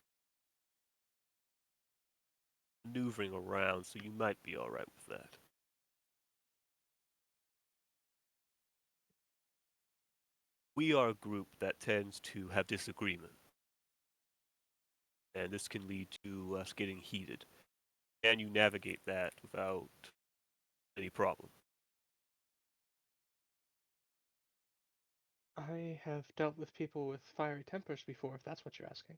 maneuvering around, so you might be alright with that. We are a group that tends to have disagreement, and this can lead to us getting heated. Can you navigate that without any problem? I have dealt with people with fiery tempers before, if that's what you're asking.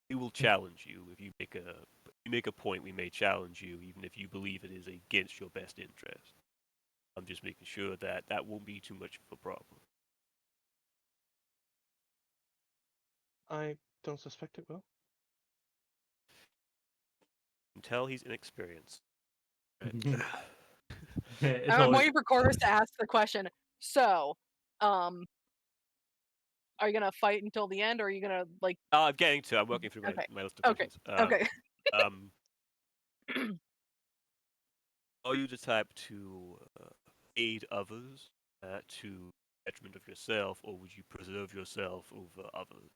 We will challenge you if you make a point. We may challenge you, even if you believe it is against your best interest. I'm just making sure that that won't be too much of a problem. I don't suspect it will. Until he's inexperienced. It's I'm always waiting for Corvus to ask the question. So, are you gonna fight until the end, or are you gonna like? I'm getting to. I'm working through Okay. my list of Okay. questions. Okay. Um, are you the type to aid others to detriment of yourself, or would you preserve yourself over others?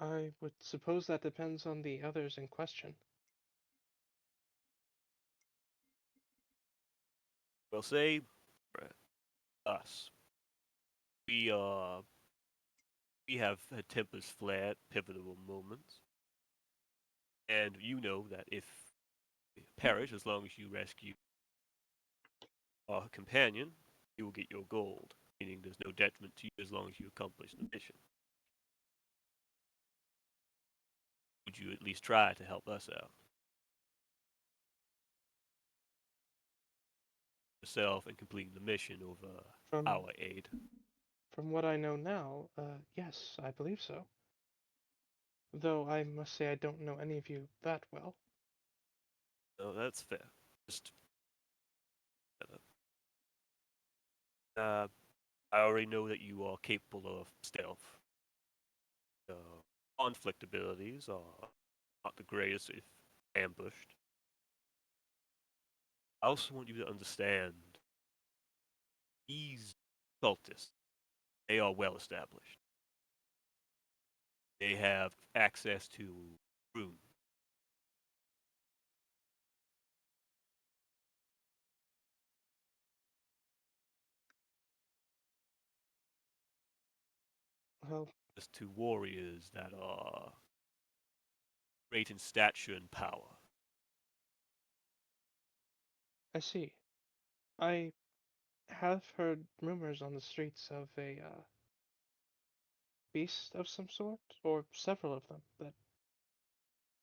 I would suppose that depends on the others in question. Well, say us. We we have had tempers flare at pivotal moments, and you know that if we perish, as long as you rescue our companion, you will get your gold, meaning there's no detriment to you as long as you accomplish the mission. Would you at least try to help us out? Yourself and completing the mission over From our aid. from what I know now, yes, I believe so. Though I must say I don't know any of you that well. No, that's fair. Just I already know that you are capable of stealth. Conflict abilities are not the greatest if ambushed. I also want you to understand these cultists, they are well established. They have access to room. Well, As to warriors that are great in stature and power. I see. I have heard rumors on the streets of a beast of some sort, or several of them, that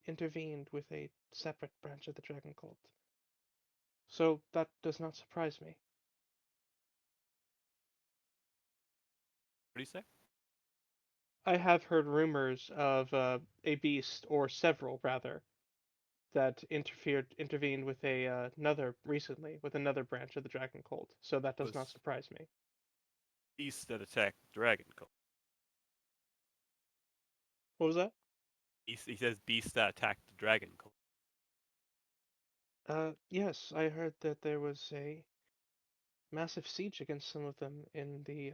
intervened with a separate branch of the dragon cult. So that does not surprise me. What do you say? I have heard rumors of a beast, or several rather, that intervened with another recently with another branch of the dragon cult. So that does not Was surprise me. beasts that attack dragon cult. What was that? He says beasts that attack the dragon cult. Yes, I heard that there was a massive siege against some of them in the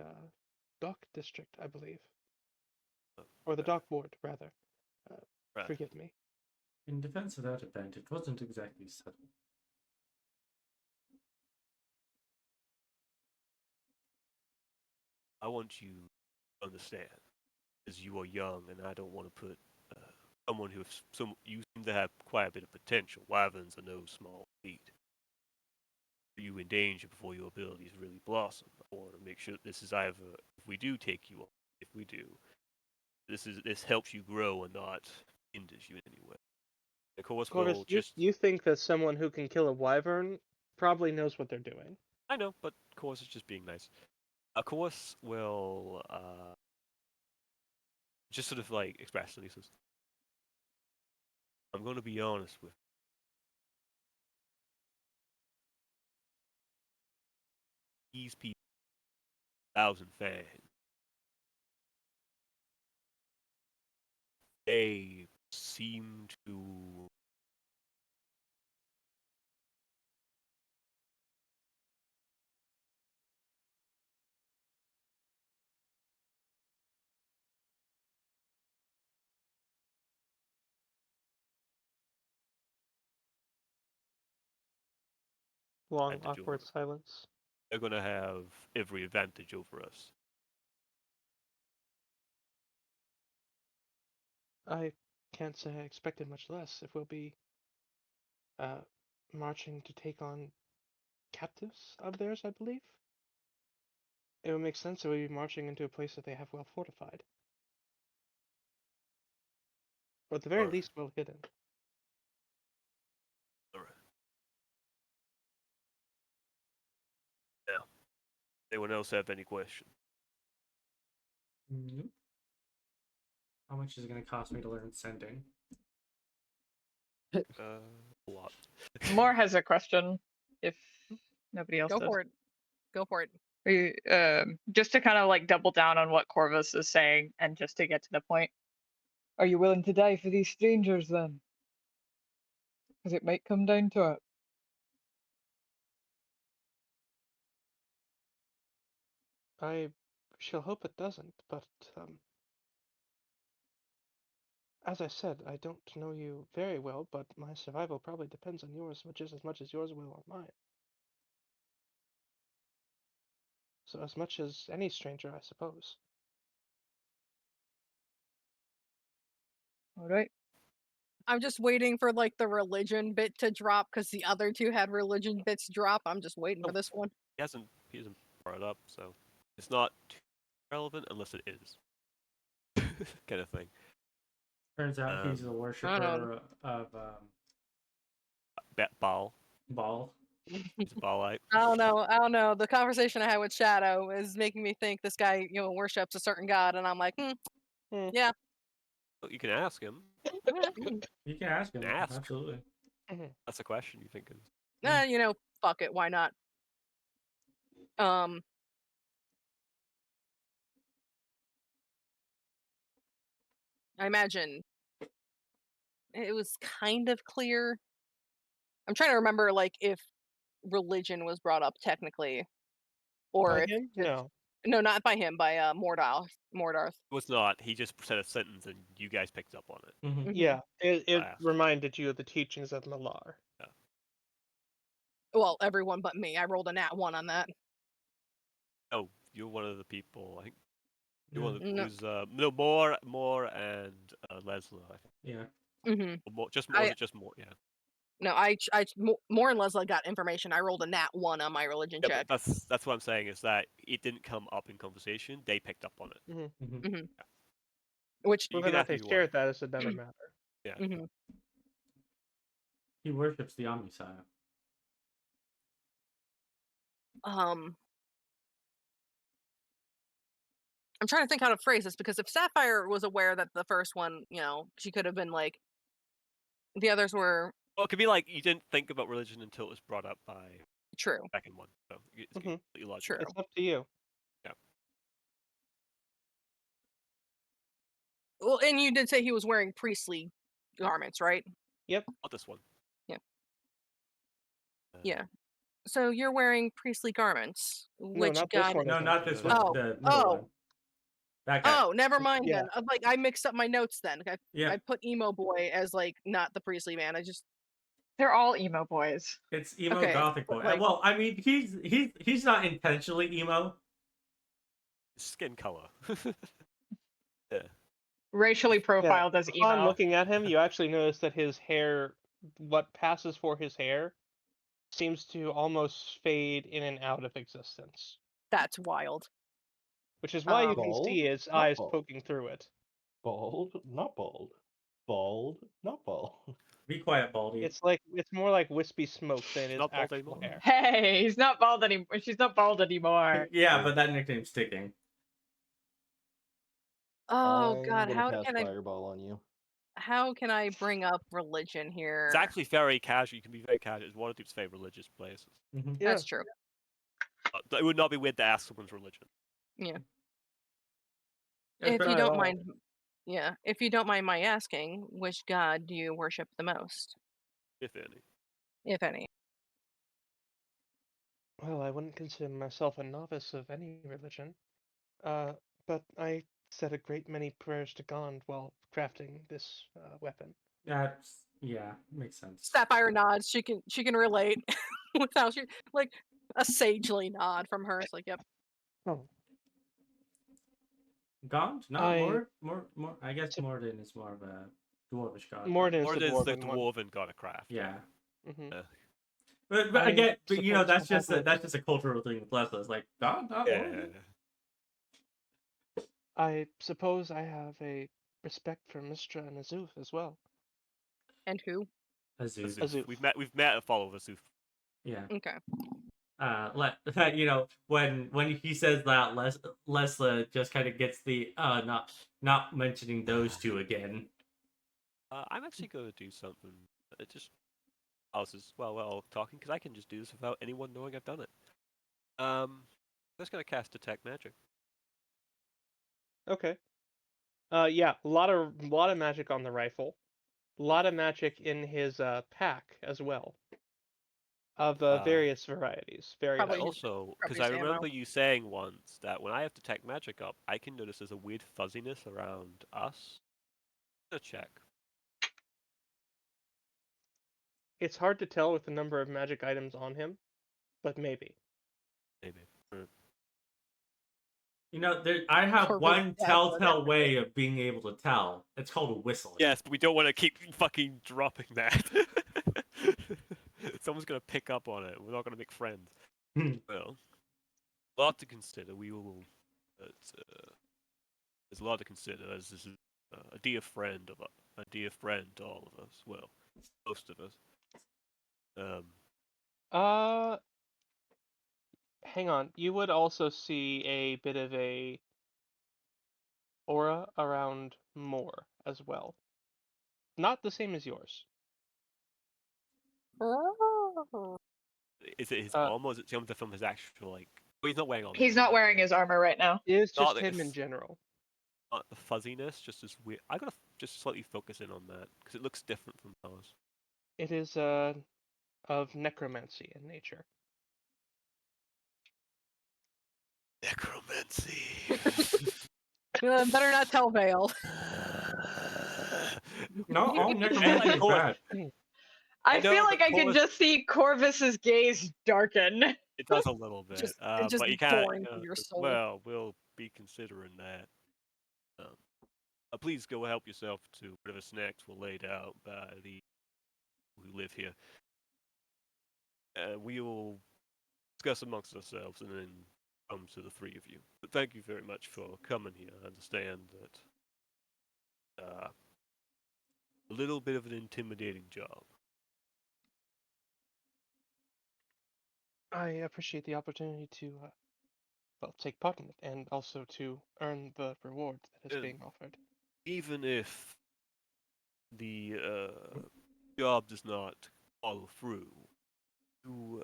dock district, I believe, or the Uh, dock ward rather. Uh, right. Forgive me. In defense of that event, it wasn't exactly subtle. I want you to understand, as you are young, and I don't want to put someone who you seem to have quite a bit of potential. Wyverns are no small feat. You in danger before your abilities really blossom. I want to make sure this is either if we do take you on, if we do, this helps you grow and not hinders you in any way. Of course, Corvus, we'll just you think that someone who can kill a wyvern probably knows what they're doing. I know, but of course it's just being nice. Of course, we'll just sort of like express, and he says, "I'm going to be honest with." These people, Thousand Fang, they seem to Long, advantage awkward over. silence. They're going to have every advantage over us. I can't say I expected much less if we'll be uh, marching to take on captives of theirs, I believe. It would make sense that we'd be marching into a place that they have well fortified. Or at the very Alright. least, well hidden. All right. Yeah. Anyone else have any questions? Nope. How much is it going to cost me to learn sending? A lot. Moore has a question. If nobody else Go does. for it. Go for it. Just to kind of like double down on what Corvus is saying, and just to get to the point. Are you willing to die for these strangers then? Because it might come down to it. I shall hope it doesn't, but as I said, I don't know you very well, but my survival probably depends on yours, just as much as yours will on mine. So as much as any stranger, I suppose. All right. I'm just waiting for like the religion bit to drop because the other two had religion bits drop. I'm just waiting for Oh. this one. He hasn't brought it up, so it's not too relevant unless it is. Kind of thing. Turns out he's a I worshiper of Baal. Baal. He's a Baalite. I don't know. I don't know. The conversation I had with Shadow is making me think this guy, worships a certain god, and I'm like, yeah. Well, you can ask him. You can ask him. Ask. Absolutely. That's a question you think is. Fuck it. Why not? I imagine it was kind of clear. I'm trying to remember, like, if religion was brought up technically, or By if him? just No. no, not by him, by Mordarth. It was not. He just said a sentence and you guys picked up on it. Mm-hmm. Yeah, it Laughed. reminded you of the teachings of Malar. Well, everyone but me. I rolled a nat 1 on that. Oh, you're one of the people. I think you're Yeah. one of the, No. it was no more and Lessla. I think. Yeah. Mm-hmm. Or more, just more. Was it just more? Yeah. No, More and Leslie got information. I rolled a nat 1 on my religion Yeah, check. but that's what I'm saying is that it didn't come up in conversation. They picked up on it. Mm-hmm. Which You Whether or can not ask they if you share want. that is another matter. Yeah. mhm. He worships the Omniscient. I'm trying to think how to phrase this, because if Sapphire was aware that the first one, she could have been like, the others were Well, it could be like you didn't think about religion until it was brought up by true. the second one. So it's Mhm. completely logical. True. It's up to you. Well, and you did say he was wearing priestly garments, right? Yep. Not this one. Yeah. Uh, Yeah. So you're wearing priestly garments. Which not this god? one. No, not this one. Oh, The middle oh. one. That guy. Oh, never mind Yeah. then. I mixed up my notes then. I Yeah, put emo boy as like not the priestly man. I just They're all emo boys. it's emo Okay, gothic but, boy. like- Well, I mean, he's not intentionally emo. Skin color. Racially profiled as Upon emo. looking at him, you actually notice that his hair, what passes for his hair, seems to almost fade in and out of existence. that's wild. Which is why you Um, can Bald? see his Not eyes bald. poking through it. Bald, not bald. Bald, not bald. Be quiet, Baldy. It's more like wispy smoke than it is Not bald actual anymore. hair. Hey, he's not bald anymore. She's not bald anymore. Yeah, but that nickname's sticking. Oh I'm god, gonna how cast can I fireball on you. bring up religion here? It's actually very casual. You can be very casual. It's Waterdeep's favorite religious places. Mhm. Yeah. That's true. It would not be weird to ask someone's religion. If Not you at don't all. mind, if you don't mind my asking, which god do you worship the most, If any. if any? Well, I wouldn't consider myself a novice of any religion. But I said a great many prayers to God while crafting this weapon. Makes sense. Sapphire nods. She can relate without she like a sagely nod from her. It's like, yep. Oh, Gaunt? Not I- more. I guess Morden is more of a dwarvish god. Morden is Or the it is the dwarven one. dwarven god of craft. Yeah. Mhm. But I again, suppose that's I just have that's just a cultural thing with Lessla. It's like Gaunt, not Yeah. Morden. I suppose I have a respect for Mistra and Azuf as well. And who? Azuz. Azuf. We've met a follower of Azuf. Yeah. Okay. When he says that, Lessla just kind of gets the not mentioning those two again. I'm actually going to do something. I was just we're all talking because I can just do this without anyone knowing I've done it. I'm just going to cast Detect Magic. Okay. Yeah, a lot of magic on the rifle. A lot of magic in his pack as well. Of various varieties. Various. Probably- Also, because probably I his remember ammo. you saying once that when I have Detect Magic up, I can notice there's a weird fuzziness around us. I'm gonna check. It's hard to tell with the number of magic items on him, but maybe. Maybe. I have Corvus one Humblewood. telltale way of being able to tell. It's called whistling. Yes, but we don't want to keep fucking dropping that. Someone's gonna pick up on it. We're not gonna make friends. Well, a lot to consider. We will. There's a lot to consider. As this is a dear friend of a dear friend to all of us. Well, most of us. Hang on. You would also see a bit of a aura around Moore as well. Not the same as yours. Oh. Is it his Uh, armor? Or is it something from his actual like? Well, he's not wearing armor. He's not wearing his armor right now. It is Not just that him in it's- general. Not the fuzziness, just as weird. I gotta just slightly focus in on that because it looks different from ours. It is of necromancy in nature. Necromancy. Better not tell Vale. No, all You- necromancy is Like, bad. I know, feel like but I can Corvus- just see Corvus's gaze darken. It does a little bit, Just but you can't. boring to your soul. Well, we'll be considering that. Please go help yourself to whatever snacks were laid out by the who live here. We will discuss amongst ourselves and then come to the three of you. But thank you very much for coming here. I understand that a little bit of an intimidating job. I appreciate the opportunity to, take part in it, and also to earn the reward that is being offered. Even if the job does not follow through, you,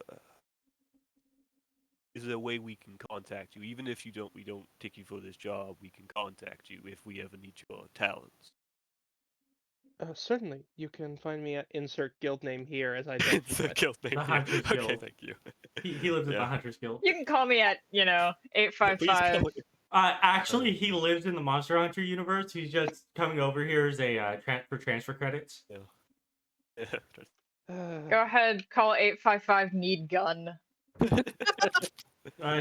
is there a way we can contact you? Even if we don't take you for this job, we can contact you if we ever need your talents. Certainly, you can find me at insert guild name here as I don't It's a regret. guild name The here. Hunters Okay, Guild. thank you. He lives at the Yeah. Hunters Guild. You can call me at, Please 855. call it. Actually, he lives in the Monster Hunter universe. He's just coming over here as a for transfer credits. Yeah. Go ahead, call 855 need gun.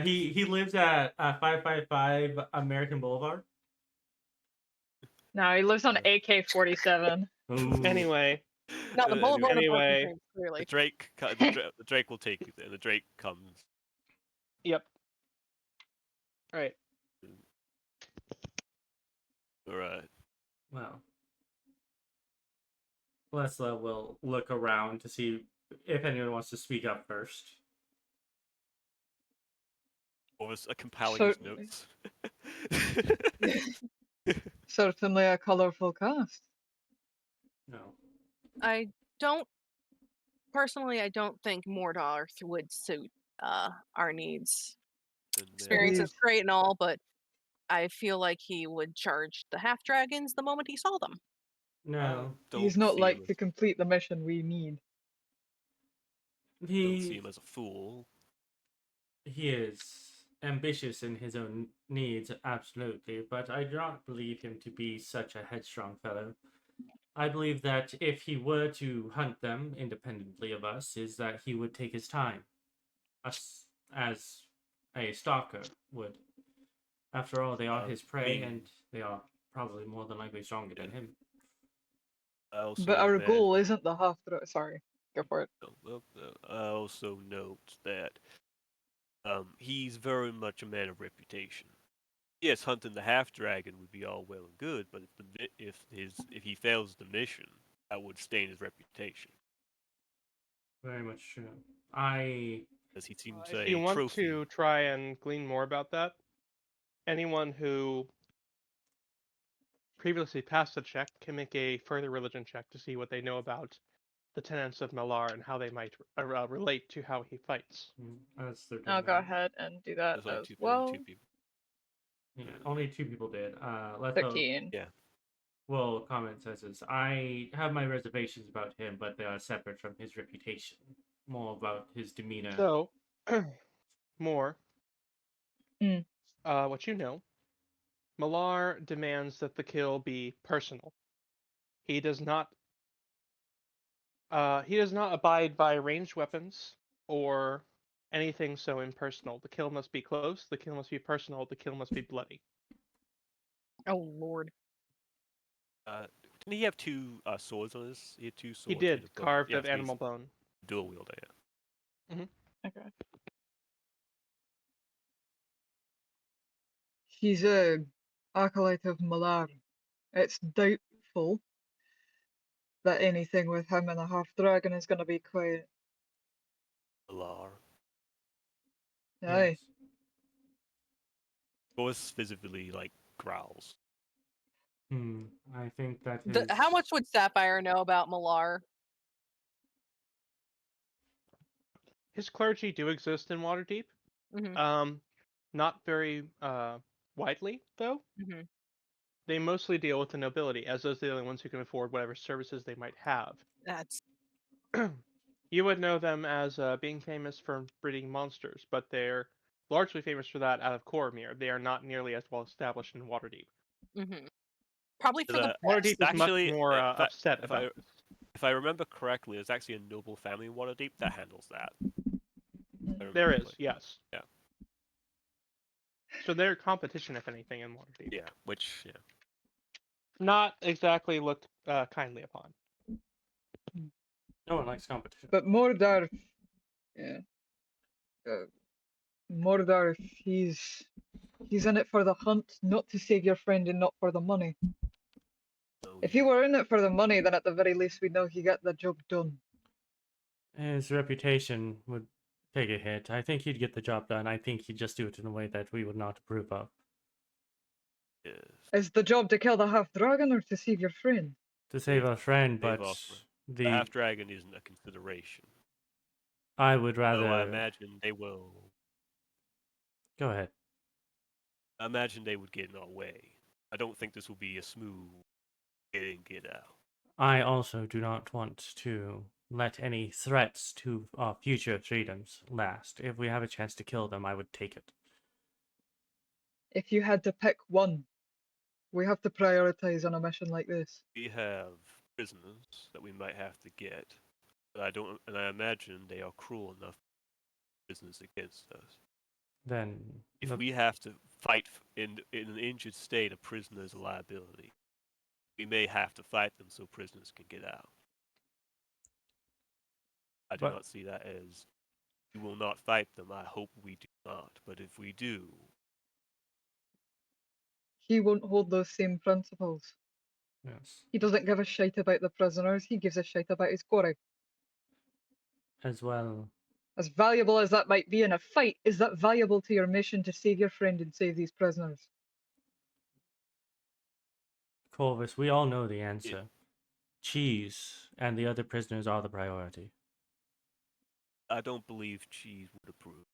He lives at 555 American Boulevard. No, he lives on AK-47. Ooh. Anyway, Now the boulevard of broken Anyway, dreams, clearly. The Drake will take you there. The Drake comes. yep. Right. All right. Well, Lessla will look around to see if anyone wants to speak up first. Or was compiling So- his notes. Certainly a colorful cast. No. I don't think Mordor would suit our needs. Experience is Please. great and all, but I feel like he would charge the half dragons the moment he saw them. No. He's not like to complete the mission we need. Don't see He him as a fool. is ambitious in his own needs, absolutely, but I do not believe him to be such a headstrong fellow. I believe that if he were to hunt them independently of us, is that he would take his time, us as a stalker would. After all, they are his prey, being- and they are probably more than likely stronger than him. I also But our imagine- goal isn't the half. Sorry, go for it. I also note that he's very much a man of reputation. Yes, hunting the half dragon would be all well and good, but if he fails the mission, that would stain his reputation. Very much true. I As he seems If a you want trophy. to try and glean more about that, anyone who previously passed the check can make a further religion check to see what they know about the tenets of Malar and how they might relate to how he fights. that's 13. I'll go ahead and do that There's only as two well. people. Yeah, only 2 people did. Let's 13. Well, comment says this. I have my reservations about him, but they are separate from his reputation. More about his demeanor. So, more. Mm. What you know, Malar demands that the kill be personal. He does not. He does not abide by ranged weapons or anything so impersonal. The kill must be close. The kill must be personal. The kill must be bloody. Oh lord. Didn't he have two swords on his? He had two swords. He had did, a bow. carved Yeah, of so he's animal bone. Dual wielder, yeah. Okay. He's a acolyte of Malar. It's doubtful that anything with him and a half dragon is going to be quiet. Alar. Aye. Yes. Boris visibly growls. I think that is... How much would Sapphire know about Malar? His clergy do exist in Waterdeep. Mm-hmm. Not very widely though. Mm-hmm. They mostly deal with the nobility, as those are the only ones who can afford whatever services they might have. That's You would know them as being famous for breeding monsters, but they're largely famous for that out of Coromir. They are not nearly as well established in Waterdeep. mm-hmm. Probably for the Waterdeep best. is Actually, much more if I- upset if about this. If I remember correctly, there's actually a noble family in Waterdeep that handles that. If I remember There is, correctly. yes. Yeah. So they're competition, if anything, in Waterdeep. Yeah, which, yeah. Not exactly looked kindly upon. No one likes competition. But Mordor, yeah. Mordor, he's in it for the hunt, not to save your friend and not for the money. So, If he were in it for the money, then at the very least we know he got the job done. His reputation would take a hit. I think he'd get the job done. I think he'd just do it in a way that we would not approve of. Yes. Is the job to kill the half dragon or to save your friend? To save our friend, Save but our friend. The the half dragon isn't a consideration. I would Though I rather imagine they will. go ahead. I imagine they would get in our way. I don't think this will be a smooth get in, get out. I also do not want to let any threats to our future freedoms last. If we have a chance to kill them, I would take it. If you had to pick one, we have to prioritize on a mission like this. We have prisoners that we might have to get, but I imagine they are cruel enough business against us. Then If we have to fight in an injured state, a prisoner is a liability. We may have to fight them so prisoners can get out. I do But- not see that as we will not fight them. I hope we do not. But if we do, He won't hold those same principles. yes, He doesn't give a shite about the prisoners, he gives a shite about his quarry. as well. As valuable as that might be in a fight, is that valuable to your mission to save your friend and save these prisoners? Corvus, we all know the answer. Cheese and the other prisoners are the priority. I don't believe Cheese would approve.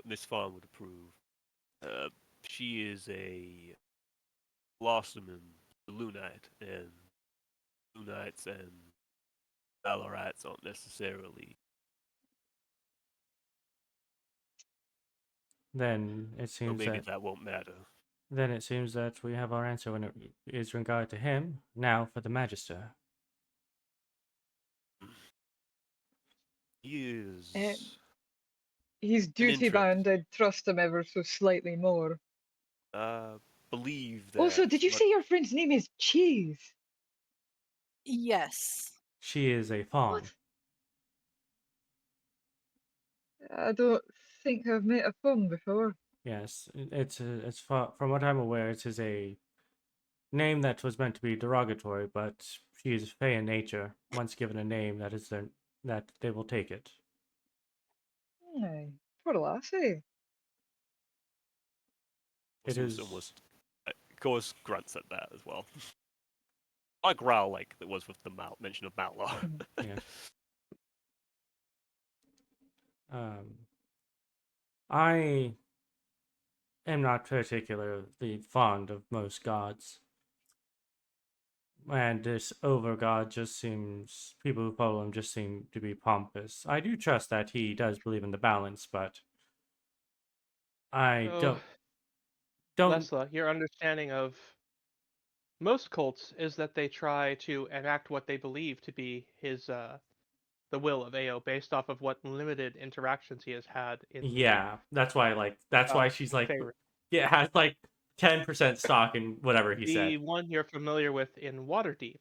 Miss Faun would approve. She is a blossom in the Lunite, and Lunites and Valorites aren't necessarily. Then it So seems maybe that that won't matter. then it seems that we have our answer when it is regard to him. Now for the Magister. He is. He's duty bound, I'd trust him ever so slightly more. Believe that. Also, did you say your friend's name is Cheese? Yes. She is a fawn. What? I don't think I've met a fawn before. Yes, it's from what I'm aware, it is a name that was meant to be derogatory, but she is fey in nature. Once given a name, that they will take it. Aye, poor lassie. It is almost. Goes grunts at that as well. I growl like it was with the mention of Mallow. yeah. I am not particularly fond of most gods. And this over god just seems, people who follow him just seem to be pompous. I do trust that he does believe in the balance, but I So, don't. Lessla, your understanding of most cults is that they try to enact what they believe to be his the will of Ao based off of what limited interactions he has had in Yeah, that's why. That's why she's like, favorite. yeah, has like 10% stock in whatever he The said. one you're familiar with in Waterdeep.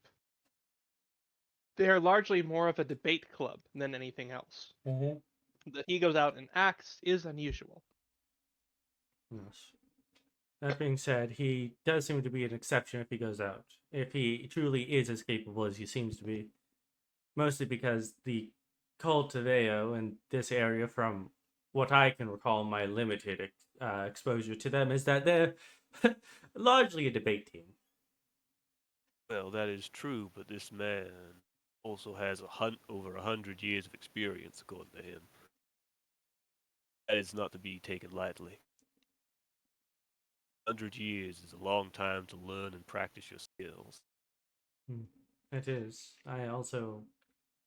They're largely more of a debate club than anything else. Mm-hmm. That he goes out and acts is unusual. Yes. That being said, he does seem to be an exception if he goes out. If he truly is as capable as he seems to be. Mostly because the cult of Ao in this area, from what I can recall my limited exposure to them, is that they're largely a debate team. Well, that is true, but this man also has over 100 years of experience, according to him. That is not to be taken lightly. 100 years is a long time to learn and practice your skills. It is.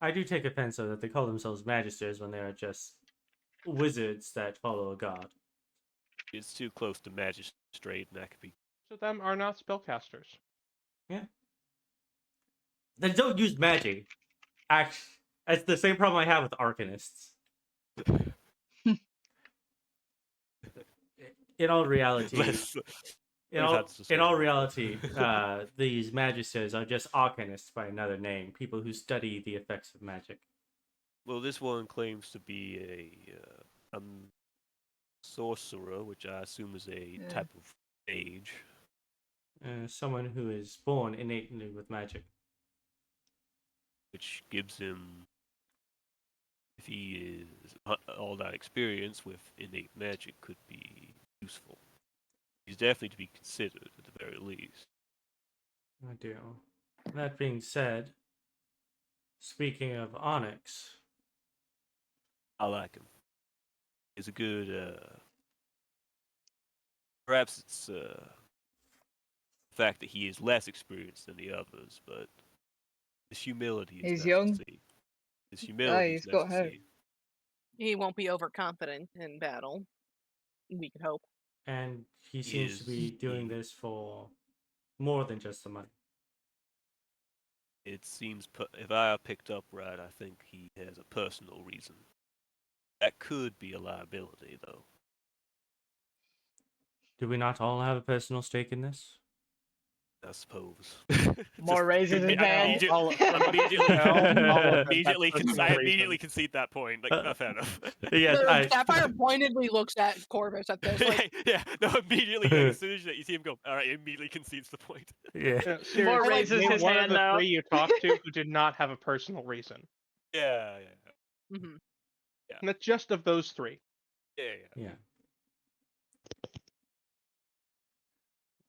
I do take offense though that they call themselves magisters when they are just wizards that follow a god. It's too close to magistrate, and that could be. So them are not spellcasters. Yeah. They don't use magic. It's the same problem I have with arcanists. In all reality, in all reality, these magisters are just arcanists by another name, people who study the effects of magic. Well, this one claims to be a sorcerer, which I assume is a type of mage. Someone who is born innately with magic. Which gives him if he is all that experience with innate magic could be useful. He's definitely to be considered at the very least. I do. That being said, speaking of Onyx, I like him. He's a good. Perhaps it's the fact that he is less experienced than the others, but his humility is He's nice young. to see. His humility he's is got nice to hair. see. He won't be overconfident in battle. We could hope. and he He seems to be is- doing he- this for more than just the money. It seems, if I picked up right, I think he has a personal reason. That could be a liability, though. Do we not all have a personal stake in this? I suppose. More raises his hand. I immediately concede that point. Like, fair enough. Yes, Sapphire pointedly looks at Corvus at this. Like, yeah, no, immediately. Like, as soon as you see him go, all right, immediately concedes the point. Yeah. Seriously, More raises name his one hand, of the though. three you talked to who did not have a personal reason. Yeah. mhm. And that's just of those three. Yeah.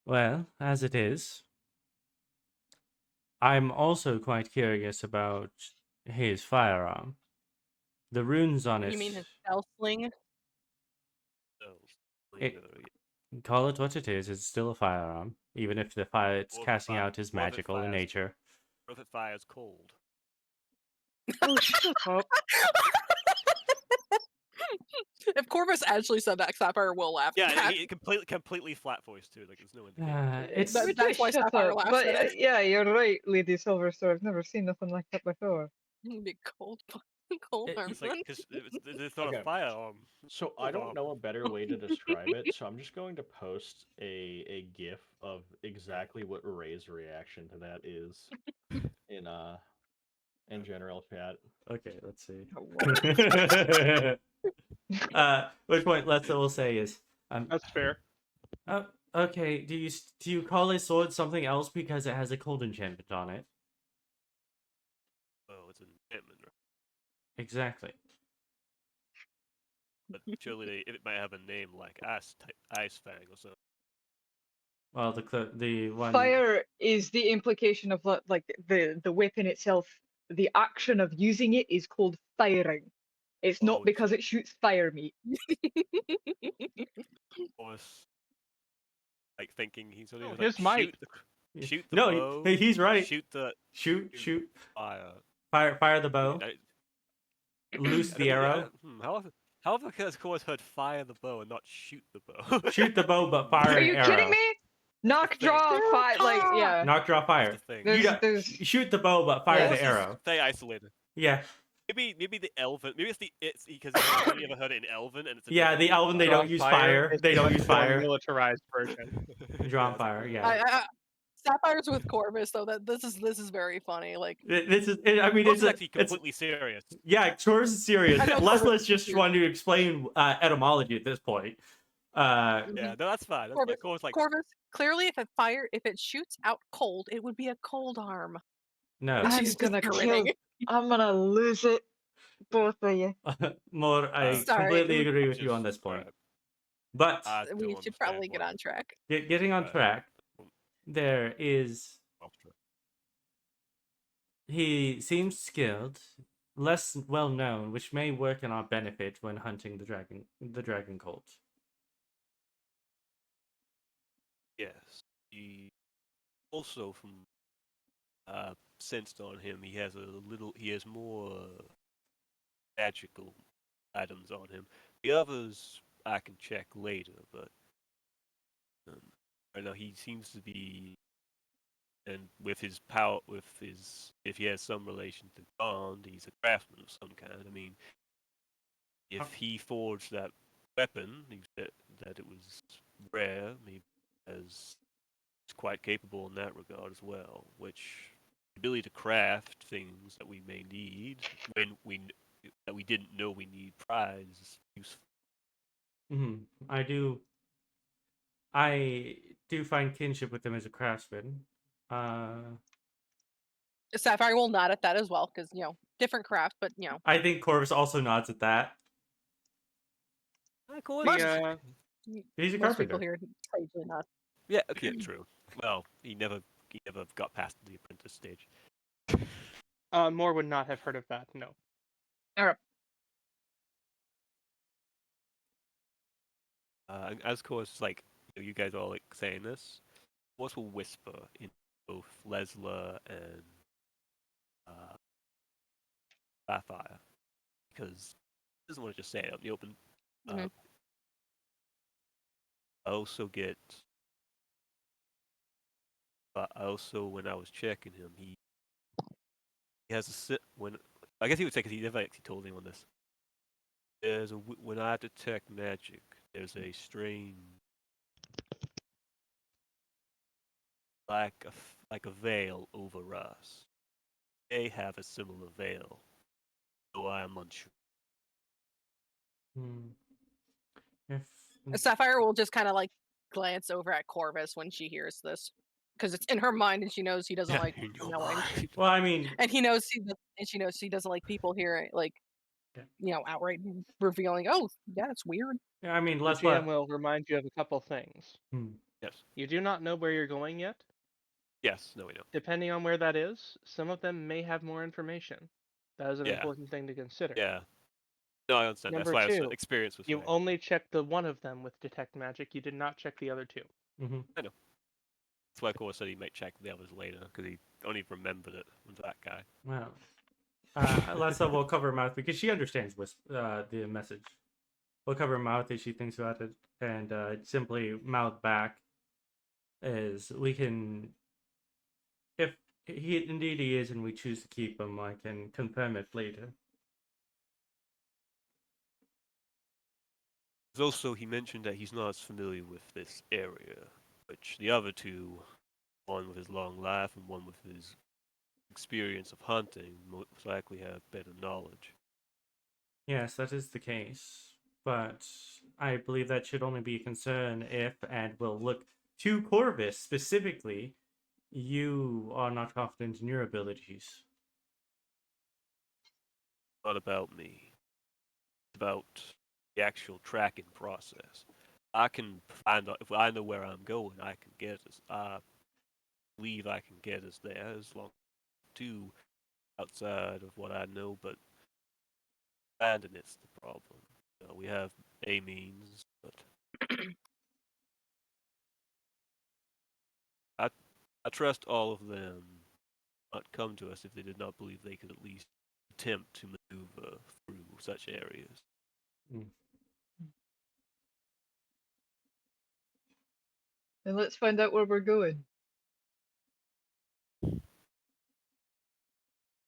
Well, as it is, I'm also quite curious about his firearm. The runes on it. You mean his spell sling? So, It- Call it what it is. It's still a firearm, even if the fire it's Or if casting fi- out is or if it magical in fires- nature. Or if it fires cold. Oh, shut up. If Corvus actually said that, Sapphire will laugh. Yeah, at that. he completely flat voiced too. Like, there's no indication. It's That- that's why Shut Sapphire up. laughs But at it. yeah, you're right, Lady Silverster. I've never seen nothing like that before. It'd be cold, cold It- arm. It's like because they thought Okay. of firearm. So I don't know a better way to describe it, so I'm just going to post a GIF of exactly what Ray's reaction to that is in general chat. okay. Let's see. Oh, Which point Lessla will say is, That's fair. okay. Do you call his sword something else because it has a cold enchantment on it? Oh, it's an enchantment, right? Exactly. But surely it might have a name like Ice Fang or something. Well, the one. Fire is the implication of like the weapon itself. The action of using it is called firing. It's not Oh, because it shoots fire meat. Or like thinking he's only Oh, like, his might. shoot the No, bow. he's right. Shoot Shoot. fire. Fire the bow. Loose I the don't know, arrow. How have has Corvus heard fire the bow and not shoot the bow? Shoot the bow, but fire Are an you arrow. kidding me? Knock, draw, fire. Like yeah. Knock, draw, fire. That's the thing. There's Shoot the bow, but fire Yeah. the Corvus is arrow. Stay isolated. Yeah, Maybe the elven. Maybe it's because you've only ever heard it in elven and it's a yeah. The different elven they Draw don't use fire fire. is They don't the use more fire. militarized version. Draw it's fire. like- Yeah. Sapphire's with Corvus, though. That this is very funny. Like, This is. I mean, Corvus it's is actually it's completely serious. yeah. Corvus is serious. I know Lesla's just wanting to explain etymology at this point. Yeah, no, that's fine. That's Corvus- fine. Corvus like Corvus, clearly, if it shoots out cold, it would be a cold arm. No. And I'm she's gonna just kill. grinning. I'm gonna lose it, both of you. More, I Sorry. completely agree with you on just- this point. alright, But I We don't should probably understand get why- on track. getting on Right. track, there is. off track. He seems skilled, less well known, which may work in our benefit when hunting the dragon cult. Yes. He also from sensed on him he has more magical items on him. The others I can check later, but right now he seems to be, and with his power, if he has some relation to Bond, he's a craftsman of some kind. I mean, if he forged that weapon, he said that it was rare, maybe as it's quite capable in that regard as well, which the ability to craft things that we may need when we didn't know we need prize is useful. I do find kinship with him as a craftsman. Sapphire will nod at that as well, because different craft, but I think Corvus also nods at that. Of course. Yeah. He's a most carpenter. people here are usually not. Yeah, okay, true. Well, he never got past the apprentice stage. More would not have heard of that. No. As of course, like you guys are all like saying this, Force will whisper in both Lessla and Sapphire because he doesn't want to just say it out in the open. Mhm. I also get, but I also when I was checking him, he has a sit when I guess he would say because he never actually told anyone this. There's a when I detect magic, there's a strange like a veil over us. They have a similar veil, though I am unsure. If Sapphire will just kind of like glance over at Corvus when she hears this, because it's in her mind and she knows he doesn't like in your knowing, mind. well, I mean, and she knows she doesn't like people hearing like, Yeah. outright revealing. Oh, yeah, it's weird. I mean, The let's GM will remind you of a couple things. Yes. You do not know where you're going yet. Yes. No, we don't. Depending on where that is, some of them may have more information. That is an Yeah. important thing to consider. Yeah. No, I understand. Number That's why two, experience was You right. only checked the one of them with detect magic. You did not check the other two. That's why Cole said he might check the others later because he only remembered it with that guy. well, Lessa will cover her mouth because she understands the message. We'll cover her mouth as she thinks about it, and simply mouth back is we can, if he indeed he is, and we choose to keep him, I can confirm it later. Also, he mentioned that he's not as familiar with this area, which the other two, one with his long life and one with his experience of hunting, most likely have better knowledge. Yes, that is the case, but I believe that should only be a concern if, and we'll look to Corvus specifically, you are not confident in your abilities. Not about me. It's about the actual tracking process. I can find out if I know where I'm going. I can get us. I believe I can get us there as long as two outside of what I know, but finding it's the problem. We have a means, but I trust all of them not come to us if they did not believe they could at least attempt to maneuver through such areas. Then let's find out where we're going.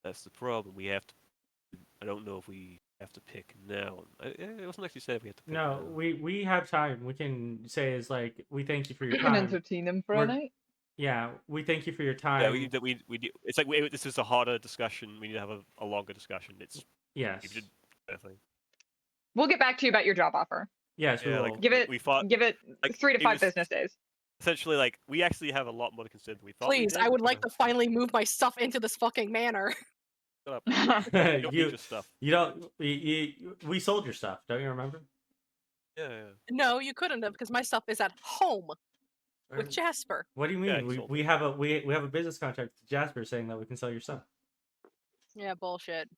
That's the problem. We have to. I don't know if we have to pick now. It wasn't actually said we have to pick No, now. we have time. We can say is like we thank you for your We can time. entertain them for a We're- night. Yeah, we thank you for your time. Yeah, we do. It's like this is a harder discussion. We need to have a longer discussion. It's Yes. we did everything. We'll get back to you about your job offer. Yes, we Yeah, will. like Give it we thought. 3 to it 5 was business days. Essentially, like we actually have a lot more to consider than we thought. we Please, did. I would like to finally move my stuff into this fucking manor. Shut up. You don't need you your stuff. you don't we sold your stuff. Don't you remember? Yeah. No, you couldn't have, because my stuff is at home with Jasper. What do you Yeah, mean? he sold we have a business contract with Jasper saying that we can sell your stuff. Yeah, bullshit.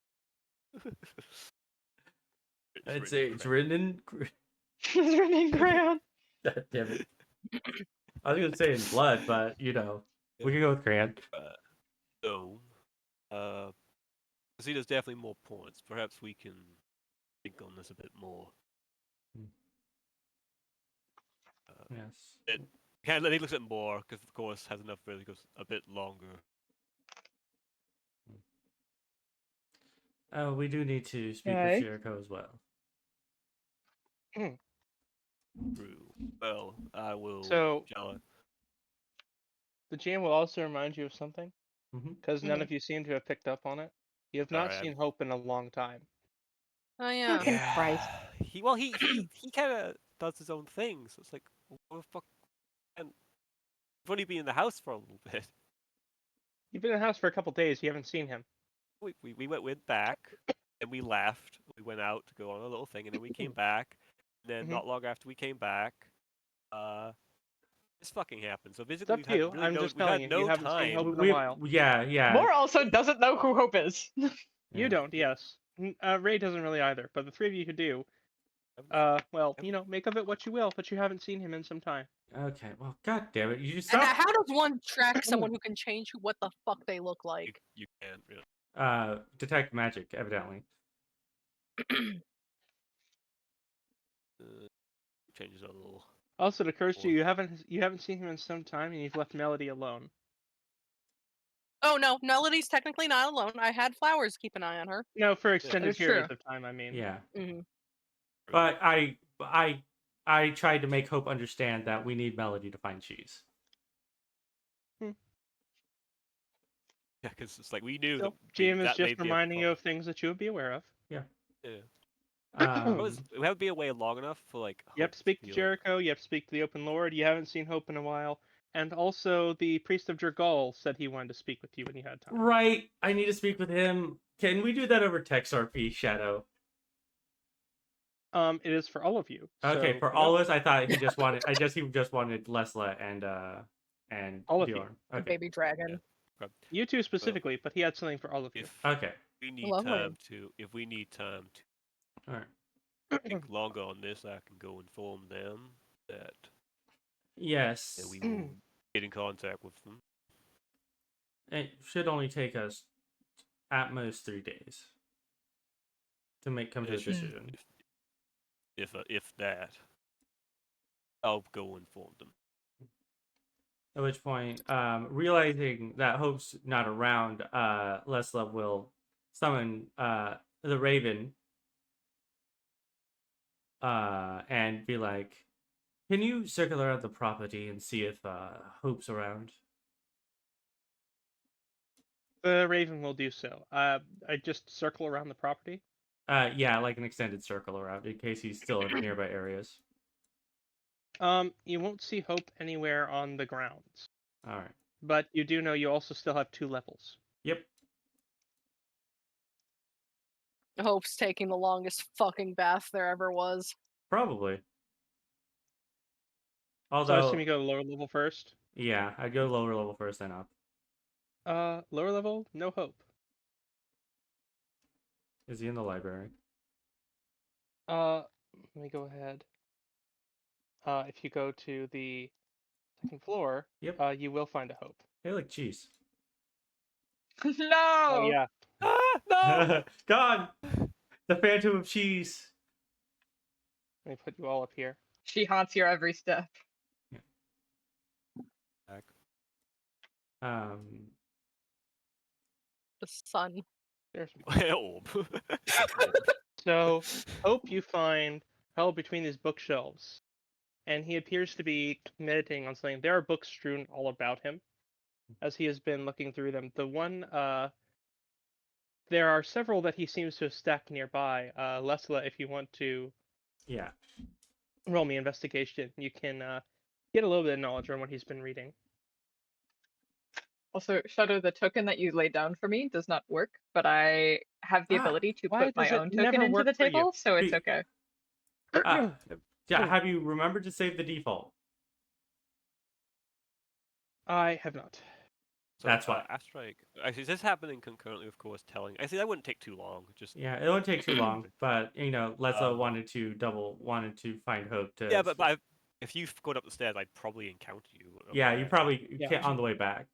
It's written in. It's written in crayon. God damn it! I was gonna say in blood, but we can go with crayon. So, see, there's definitely more points. Perhaps we can think on this a bit more. Yes. Can't let me look at more because, of course, has enough really goes a bit longer. We do need to speak Okay. with Jericho as well. True. Well, I will. So- Shall I? The GM will also remind you of something, because none of you seem to have picked up on it. You have not Alright. seen Hope in a long time. Oh yeah. Fucking Christ. He kind of does his own thing. So it's like, what the fuck? And I've only been in the house for a little bit. You've been in the house for a couple days. You haven't seen him. we went back and we left. We went out to go on a little thing, and then we came back. And then Mhm. not long after we came back, this fucking happened. So It's basically, up we've to had you. really I'm no, just we've telling had you. You no haven't seen time. Hope in a while. Yeah. Moore also doesn't know who Hope is. You Yeah. don't, yes. Ray doesn't really either, but the three of you who do, well, make of it what you will, but you haven't seen him in some time. Okay. Well, god damn it! You just And stop. how does one track someone who can change what the fuck they look like? You can't really. Detect magic, evidently. Changes a little. Also, it occurs to you you haven't seen him in some time, and you've left Melody alone. Oh no, Melody's technically not alone. I had Flowers keep an eye on her. No, for extended That's periods true. of time. I mean. Yeah. Hmm. But I tried to make Hope understand that we need Melody to find cheese. Yeah, because it's like we knew So, that. GM is that may just be a reminding you problem. of things that you would be aware of. Yeah. Yeah. We have to be away long enough for like. You have Hope to speak to be like- Jericho. You have to speak to the Open Lord. You haven't seen Hope in a while. And also, the Priest of Jergal said he wanted to speak with you when you had time. Right. I need to speak with him. Can we do that over text RP, Shadow? It is for all of you. Okay, so for no. all of us, I thought he just wanted. He just wanted Lessla and All of you. Bjorn. A Okay. baby dragon. You two specifically, but he had something for all of you. If Okay. we need Lovely. time to, if we need time All right. to think longer on this, I can go inform them that Yes. we will get in contact with them. It should only take us at most 3 days to come to a It should- decision. If that, I'll go inform them. At which point, realizing that Hope's not around, Lessla will summon the Raven and be like, "Can you circle around the property and see if Hope's around?" The Raven will do so. I just circle around the property. Yeah, like an extended circle around in case he's still in nearby areas. You won't see Hope anywhere on the grounds, All right. but you do know you also still have 2 levels. Yep. Hope's taking the longest fucking bath there ever was. Probably. So I Although, assume you go lower level first. yeah, I'd go lower level first, then up. Lower level, no Hope. Is he in the library? Let me go ahead. If you go to the second floor, Yep. you will find a Hope. Hey, like cheese. No. Oh yeah. Ah, no! Gone. The Phantom of Cheese. Let me put you all up here. She haunts your every step. Um. The sun. There's Orb. So, Hope you find held between these bookshelves, and he appears to be meditating on something. There are books strewn all about him, as he has been looking through them. There are several that he seems to have stacked nearby. Lessla, if you want to Yeah. roll me investigation, you can get a little bit of knowledge on what he's been reading. Also, Shadow, the token that you laid down for me does not work, but I have the Ah, ability to why put my does it own never token into work the for you? table, so it's Be- okay. Yeah. Have you remembered to save the default? I have not. So, That's why. Astrike. Actually, is this happening concurrently, of course, telling? Actually, that wouldn't take too long. Just Yeah, it won't take too long. But Lessla Um, wanted to find Hope to. yeah, but if you got up the stairs, I'd probably encounter you. Yeah, you probably Yeah. can't on the way back.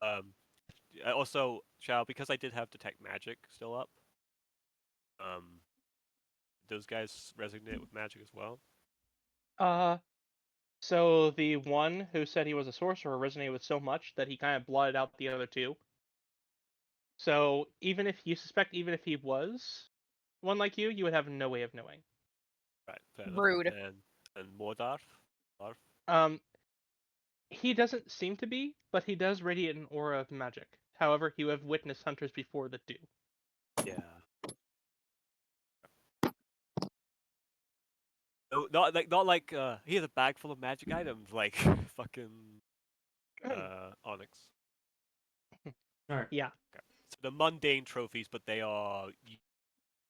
Also, Chow, because I did have detect magic still up. Those guys resonate with magic as well. So the one who said he was a sorcerer resonated with so much that he kind of blotted out the other 2. So even if you suspect, even if he was one like you would have no way of knowing. Right. Fair enough. Rude. And Mordarth. He doesn't seem to be, but he does radiate an aura of magic. However, you have witnessed hunters before that do. Yeah. No, not like he has a bag full of magic items like fucking Onyx. All right. Yeah. the mundane trophies, but they are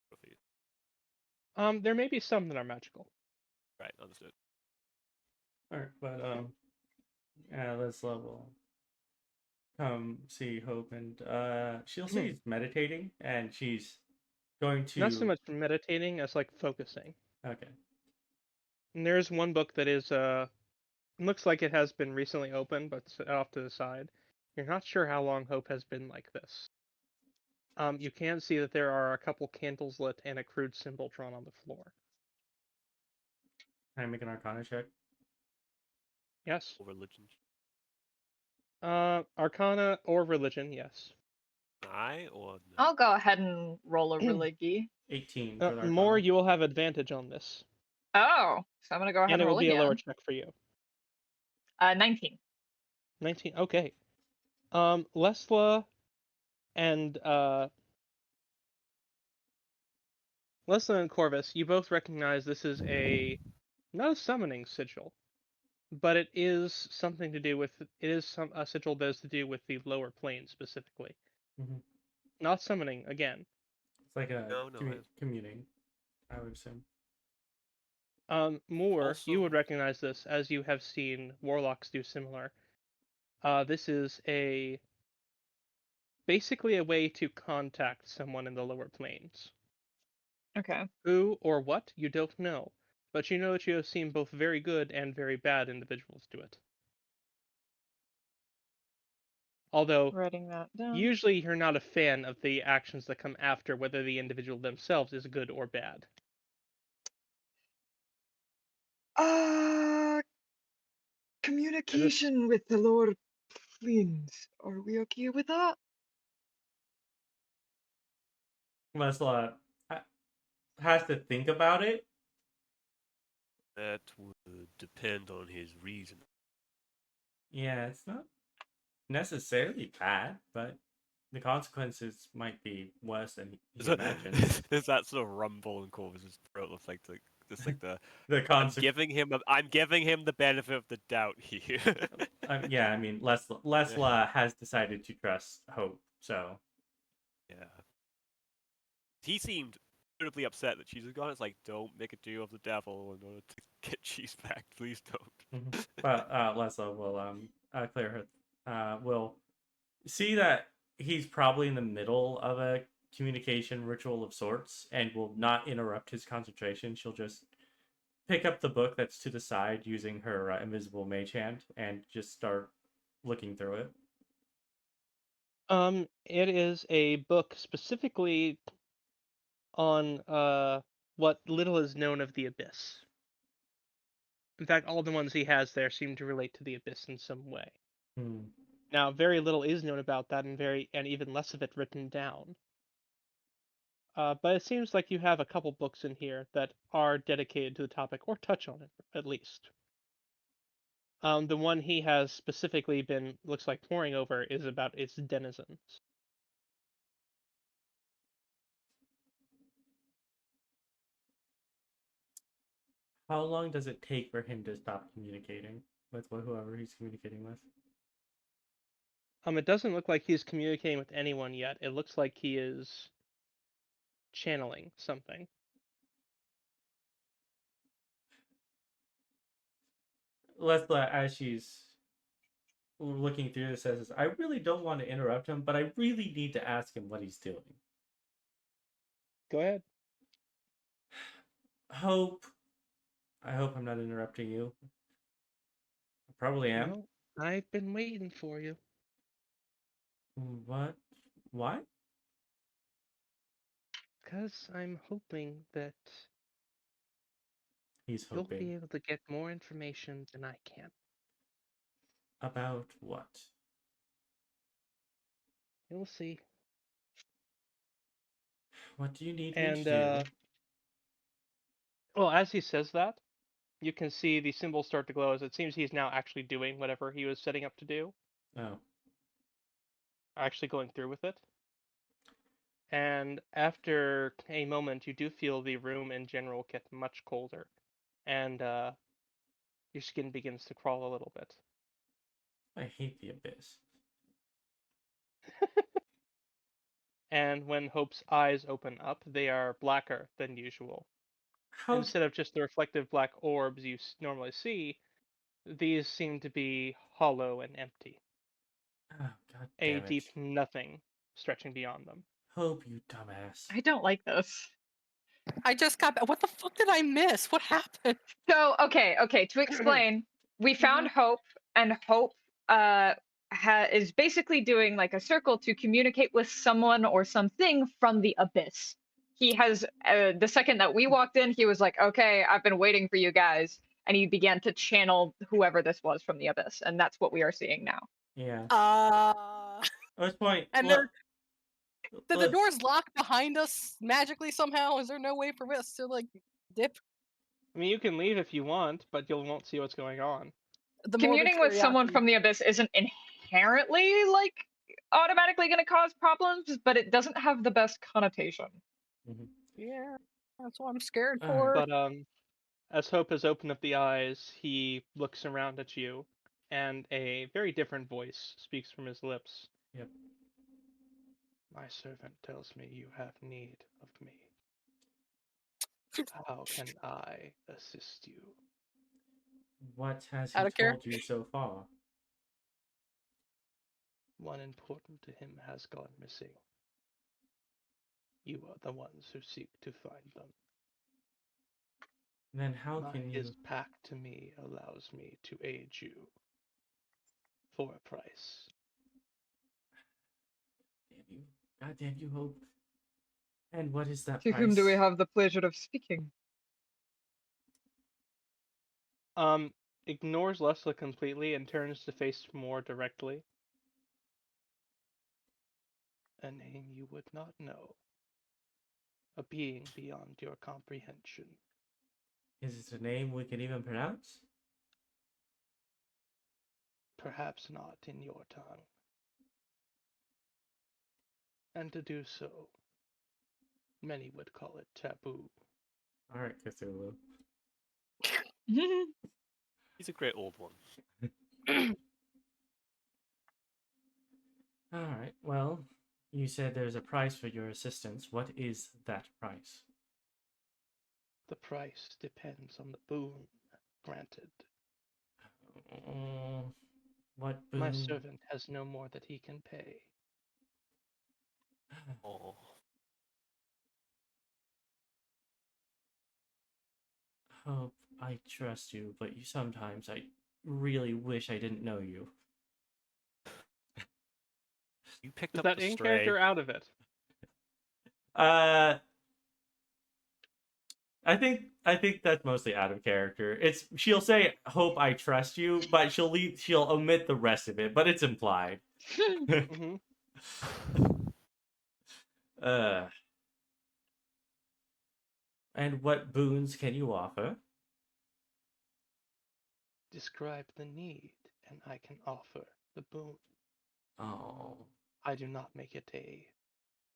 trophies. There may be some that are magical. Right, understood. Alright, but yeah, let's level. Come see Hope, and she'll say she's meditating, and she's going to. Not so much meditating as like focusing. Okay. And there's one book that is looks like it has been recently opened, but it's off to the side. You're not sure how long Hope has been like this. You can see that there are a couple candles lit and a crude symbol drawn on the floor. Can I make an Arcana check? Yes. Or religion. Arcana or religion, yes. I or no? I'll go ahead and roll a religi. 18 for the More, Arcana. you will have advantage on this. Oh, so I'm gonna go ahead And and it will roll be a lower again. check for you. 19. 19, okay. Lessla and Lessla and Corvus, you both recognize this is not a summoning sigil, but it is something to do with a sigil that is to do with the lower plane specifically. Mm-hmm. Not summoning again. It's like a No, communing, I would assume. Moore, Also- you would recognize this as you have seen warlocks do similar. This is basically a way to contact someone in the lower planes. Okay. Who or what, you don't know, but you know that you have seen both very good and very bad individuals do it. Although, Writing that down. usually you're not a fan of the actions that come after whether the individual themselves is good or bad. Communication with the lower planes. Are we okay with that? Lessla has to think about it. That would depend on his reason. Yeah, it's not necessarily bad, but the consequences might be worse than he imagined. There's that sort of rumble in Corvus's throat. Looks like the The I'm giving him the benefit of the doubt here. yeah, I mean, Lessla has decided to trust Hope, so Yeah. He seemed incredibly upset that Cheese was gone. It's like, don't make a deal with the devil in order to get Cheese back. Please don't. Mhm. But Lessla will clear her. Will see that he's probably in the middle of a communication ritual of sorts, and will not interrupt his concentration. She'll just pick up the book that's to the side using her invisible mage hand and just start looking through it. It is a book specifically on what little is known of the Abyss. In fact, all the ones he has there seem to relate to the Abyss in some way. Hmm. Now, very little is known about that, and even less of it written down. But it seems like you have a couple books in here that are dedicated to the topic, or touch on it, at least. The one he has specifically been, looks like, poring over is about its denizens. How long does it take for him to stop communicating with whoever he's communicating with? It doesn't look like he's communicating with anyone yet. It looks like he is channeling something. Lessla, as she's looking through this, says, I really don't want to interrupt him, but I really need to ask him what he's doing. Go ahead. Hope. I hope I'm not interrupting you. I probably am. No, I've been waiting for you. What? Why? Because I'm hoping that He's you'll hoping. be able to get more information than I can. About what? You'll see. What do you need me And, to do? well, as he says that, you can see the symbols start to glow as it seems he's now actually doing whatever he was setting up to do. Oh. Actually going through with it. And after a moment, you do feel the room in general get much colder. And your skin begins to crawl a little bit. I hate the abyss. And when Hope's eyes open up, they are blacker than usual. How? Instead of just the reflective black orbs you normally see, these seem to be hollow and empty. Oh, God A damn it. deep nothing stretching beyond them. Hope, you dumbass. I don't like this. I just got. What the fuck did I miss? What happened? So, okay, to explain, we found Hope, and Hope is basically doing like a circle to communicate with someone or something from the abyss. He has, the second that we walked in, he was like, okay, I've been waiting for you guys. And he began to channel whoever this was from the abyss. And that's what we are seeing now. Yeah. Uh, At this point, and look, did the doors lock behind us magically somehow? Is there no way for us to like dip? I mean, you can leave if you want, but you won't see what's going on. The morbid Communing with someone curiosity. from the abyss isn't inherently like automatically going to cause problems, but it doesn't have the best connotation. Yeah, that's what I'm scared All for. But as Hope has opened up the eyes, he looks around at you, and a very different voice speaks from his lips. Yep. My servant tells me you have need of me. How can I assist you? What has he Out of told you so far? One important to him has gone missing. You are the ones who seek to find them. Then how can you? His pact to me allows me to aid you for a price. Damn you! God damn you, Hope! And what is that To price? whom do we have the pleasure of speaking? Ignores Lessla completely and turns to face more directly. A name you would not know. A being beyond your comprehension. Is it a name we can even pronounce? Perhaps not in your tongue. And to do so, many would call it taboo. All right, Cthulhu. He's a great old one. All right. Well, you said there's a price for your assistance. What is that price? The price depends on the boon granted. What boon? My servant has no more that he can pay. Oh, Hope, I trust you, but sometimes I really wish I didn't know you. you picked Is up that the in stray. character or out of it? I think that's mostly out of character. She'll say "Hope I trust you," but she'll omit the rest of it, but it's implied. Mm-hmm. And what boons can you offer? Describe the need, and I can offer the boon. Oh, I do not make it a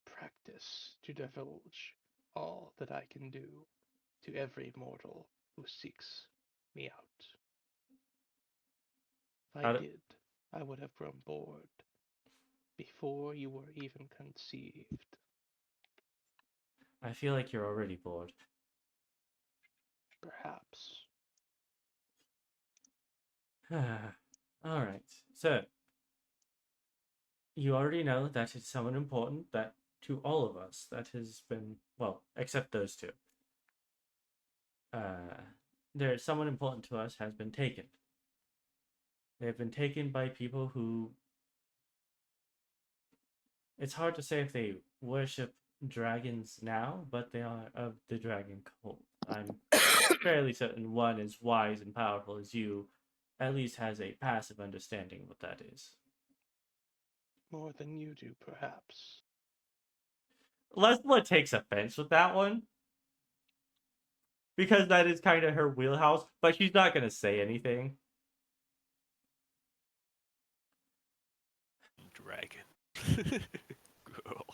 practice to divulge all that I can do to every mortal who seeks me out. If I did, I would have grown bored before you were even conceived. I feel like you're already bored. Perhaps. All right. So, you already know that it's someone important that to all of us that has been, well, except those two. There's someone important to us has been taken. They've been taken by people who, it's hard to say if they worship dragons now, but they are of the dragon cult. I'm fairly certain one as wise and powerful as you at least has a passive understanding of what that is. More than you do, perhaps. Lessla takes offense with that one, because that is kind of her wheelhouse, but she's not going to say anything. Dragon. Girl.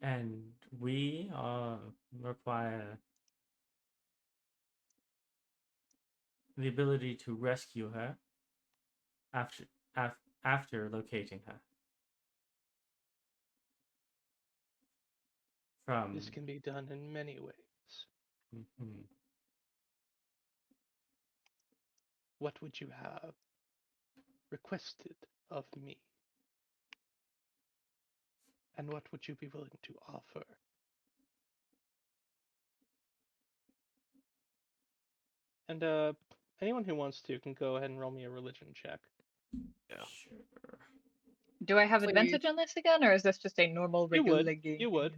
And we require the ability to rescue her after locating her. From This can be done in many ways. Mhm. What would you have requested of me? And what would you be willing to offer? And anyone who wants to can go ahead and roll me a religion check. Yeah. Sure. Do I have Please. advantage on this again, or is this just a normal You would, regular game? you would.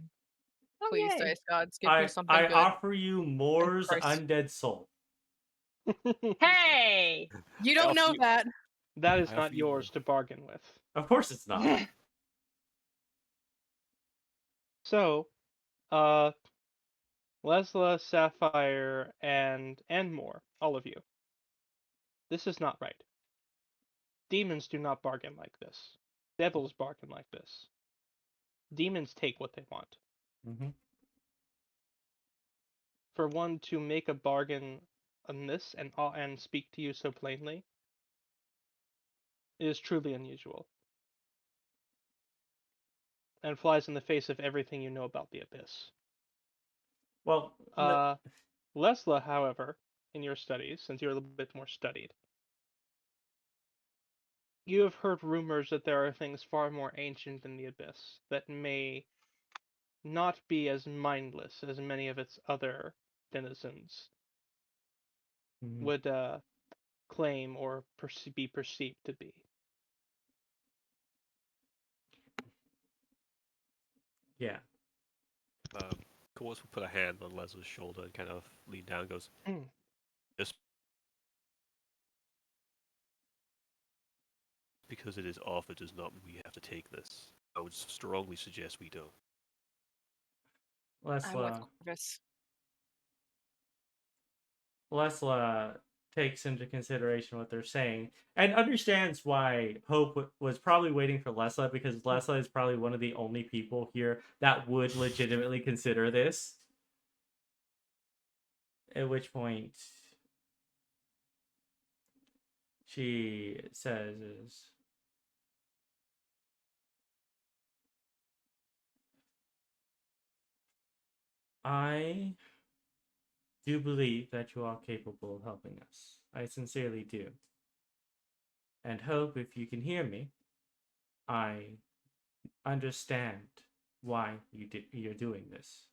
Oh, Please, yay. dice gods, give me something I good. offer you Moore's Christ. undead soul. Hey! You I don't offer know you- that. That is I not offer you yours to bargain with. Of course it's not. So, Lessla, Sapphire, and more, all of you. This is not right. Demons do not bargain like this. Devils bargain like this. Demons take what they want. Mm-hmm. For one to make a bargain on this and speak to you so plainly is truly unusual. And flies in the face of everything you know about the Abyss. Well, Lessla, however, in your studies, since you're a little bit more studied, you have heard rumors that there are things far more ancient in the Abyss that may not be as mindless as many of its other denizens mhm. would claim or be perceived to be. Yeah. Corvus will put a hand on Lesla's shoulder and kind of lean down and goes, Mm. just because it is offered does not mean we have to take this. I would strongly suggest we don't. I'm with Lessla Corvus. takes into consideration what they're saying and understands why Hope was probably waiting for Lessla, because Lessla is probably one of the only people here that would legitimately consider this. At which point she says, I do believe that you are capable of helping us. I sincerely do. And Hope, if you can hear me, I understand why you're doing this.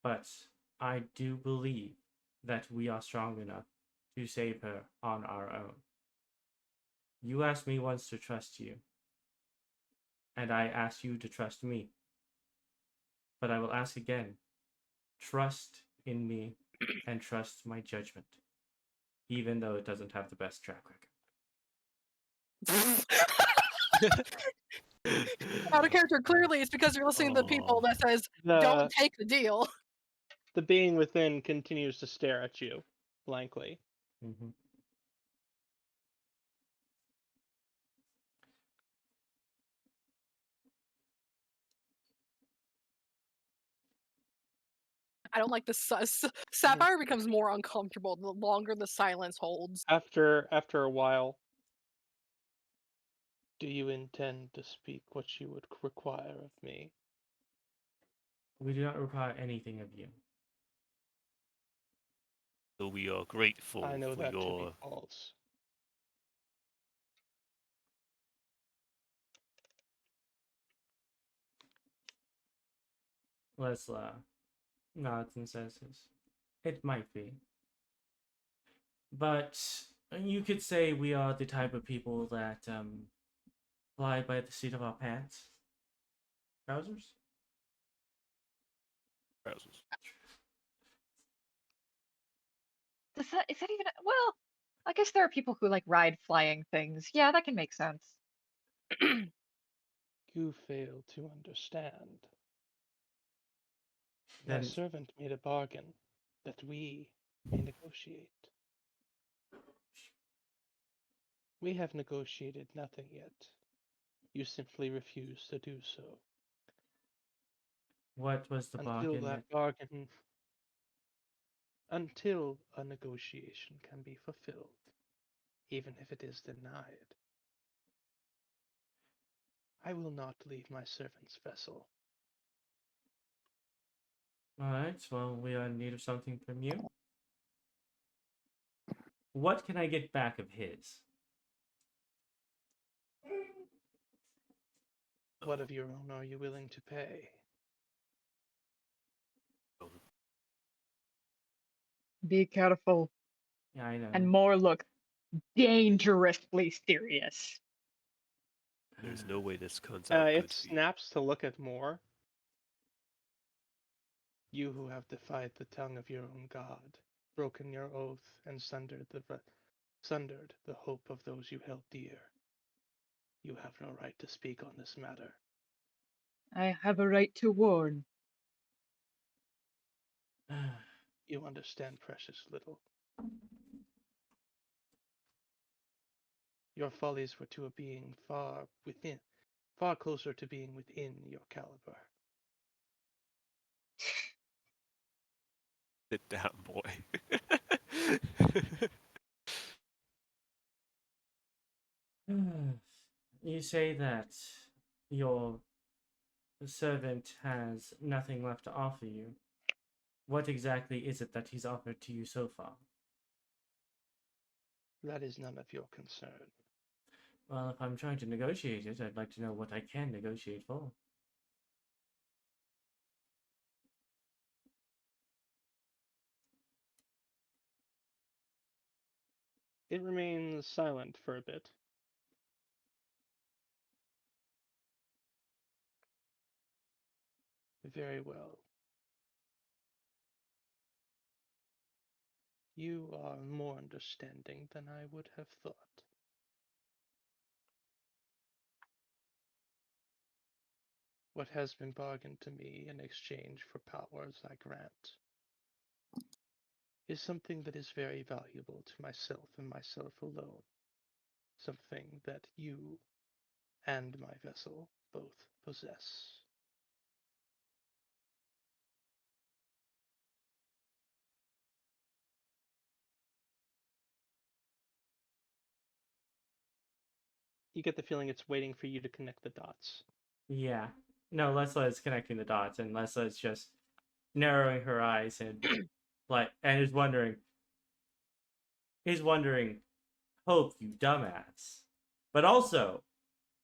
But I do believe that we are strong enough to save her on our own. You asked me once to trust you, and I asked you to trust me. But I will ask again, trust in me and trust my judgment, even though it doesn't have the best track record. Out of character, clearly it's because you're listening to the people that says, don't take the deal. The being within continues to stare at you blankly. Mm-hmm. I don't like this. Sapphire becomes more uncomfortable the longer the silence holds. After a while, do you intend to speak what you would require of me? We do not require anything of you. So we are grateful I know for that to your be false. Lessla nods and says, it might be. But you could say we are the type of people that fly by the seat of our pants. Trousers? trousers. Is that even? Well, I guess there are people who like ride flying things. Yeah, that can make sense. You fail to understand. My Then servant made a bargain that we may negotiate. We have negotiated nothing yet. You simply refuse to do so. what was the bargain? Until a negotiation can be fulfilled. even if it is denied. I will not leave my servant's vessel. Alright, well, we are in need of something from you. What can I get back of his? What of your own are you willing to pay? Be careful. Yeah, I know. And more look dangerously serious. There's no way this comes out It good for you. snaps to look at Moore. You who have defied the tongue of your own god, broken your oath, and sundered the hope of those you held dear. You have no right to speak on this matter. I have a right to warn. You understand precious little. Your follies were to a being far closer to being within your caliber. Sit down, boy. You say that your servant has nothing left to offer you. What exactly is it that he's offered to you so far? That is none of your concern. Well, if I'm trying to negotiate it, I'd like to know what I can negotiate for. It remains silent for a bit. Very well. You are more understanding than I would have thought. What has been bargained to me in exchange for powers I grant is something that is very valuable to myself and myself alone. Something that you and my vessel both possess. You get the feeling it's waiting for you to connect the dots. Yeah. No, Lessla is connecting the dots, and Lessla is just narrowing her eyes and is wondering. He's wondering, Hope, you dumbass. But also,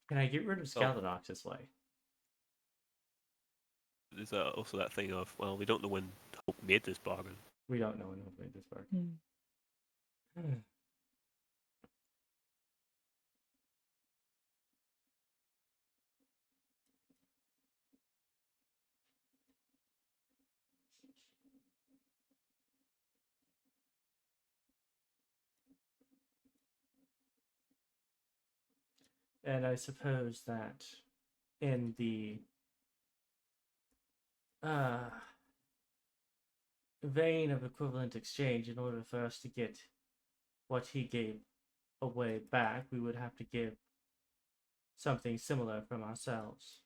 can I get rid of Skeletonox this way? There's also that thing of, well, we don't know when Hope made this bargain. We don't know when Hope made this bargain. And I suppose that in the vein of equivalent exchange, in order for us to get what he gave away back, we would have to give something similar from ourselves.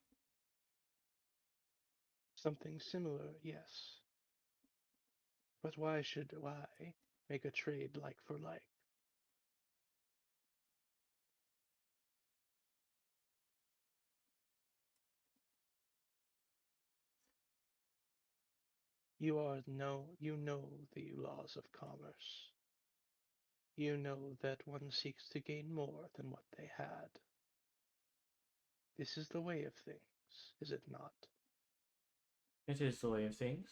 Something similar, yes. But why should I make a trade like for like? You know the laws of commerce. You know that one seeks to gain more than what they had. This is the way of things, is it not? It is the way of things.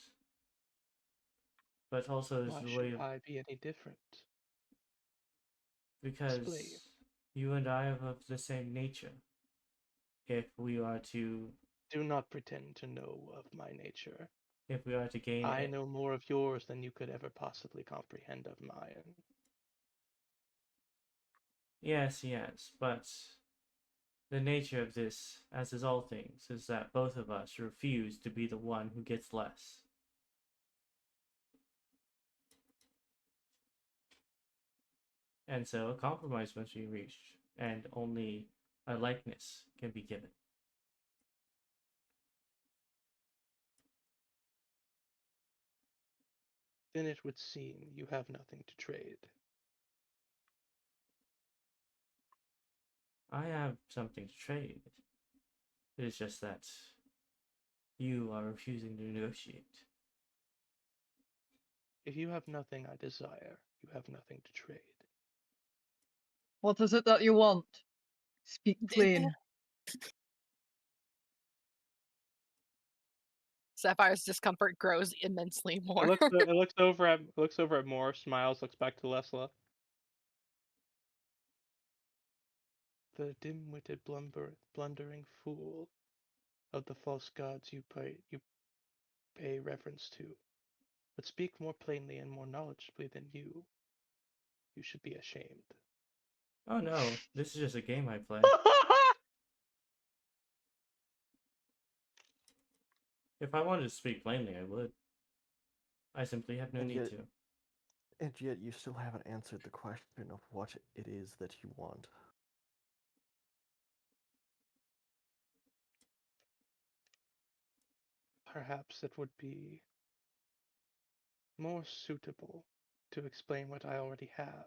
But also it's Why the way should of... I be any different? Because Explain. you and I are of the same nature. If we are to... Do not pretend to know of my nature. If we are to gain I it... know more of yours than you could ever possibly comprehend of mine. Yes, but the nature of this, as is all things, is that both of us refuse to be the one who gets less. And so a compromise must be reached, and only a likeness can be given. Then it would seem you have nothing to trade. I have something to trade. It is just that you are refusing to negotiate. If you have nothing I desire, you have nothing to trade. What is it that you want? Speak plain. Sapphire's discomfort grows immensely It more. looks over at Moore, smiles, looks back to Lessla. The dim-witted, blundering fool of the false gods you pay reverence to, but speak more plainly and more knowledgeably than you. You should be ashamed. Oh no, this is just a game I play. If I wanted to speak plainly, I would. I simply have no And need yet- to. And yet you still haven't answered the question of what it is that you want. Perhaps it would be more suitable to explain what I already have.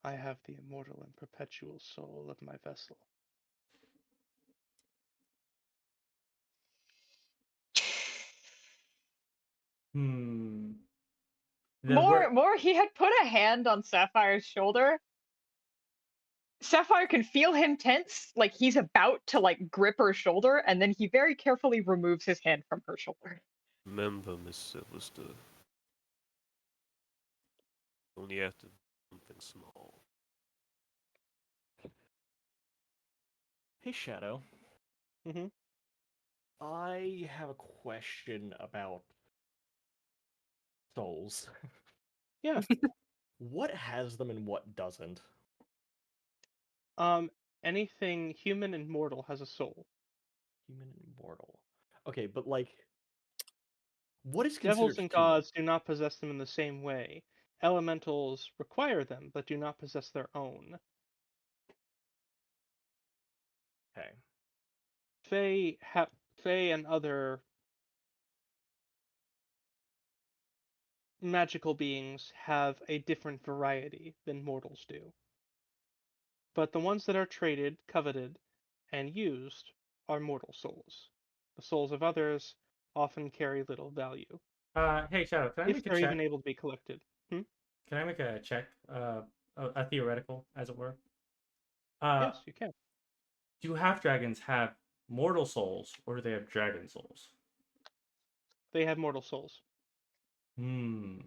I have the immortal and perpetual soul of my vessel. Hmm. More, he had put a hand on Sapphire's shoulder. Sapphire can feel him tense, like he's about to like grip her shoulder, and then he very carefully removes his hand from her shoulder. Remember, Miss Silverster. Only after something small. Hey, Shadow. Mm-hmm. I have a question about souls. Yeah. What has them and what doesn't? Anything human and mortal has a soul. Human and mortal. Okay, but like, what is Devils considered and human? gods do not possess them in the same way. Elementals require them, but do not possess their own. Okay. Fae and other magical beings have a different variety than mortals do. But the ones that are traded, coveted, and used are mortal souls. The souls of others often carry little value, Hey Shadow, can I if make a they're even check? able to be collected. Can I make a check? A theoretical, as it were. Uh, Yes, you can. do half dragons have mortal souls, or do they have dragon souls? They have mortal souls. Hmm.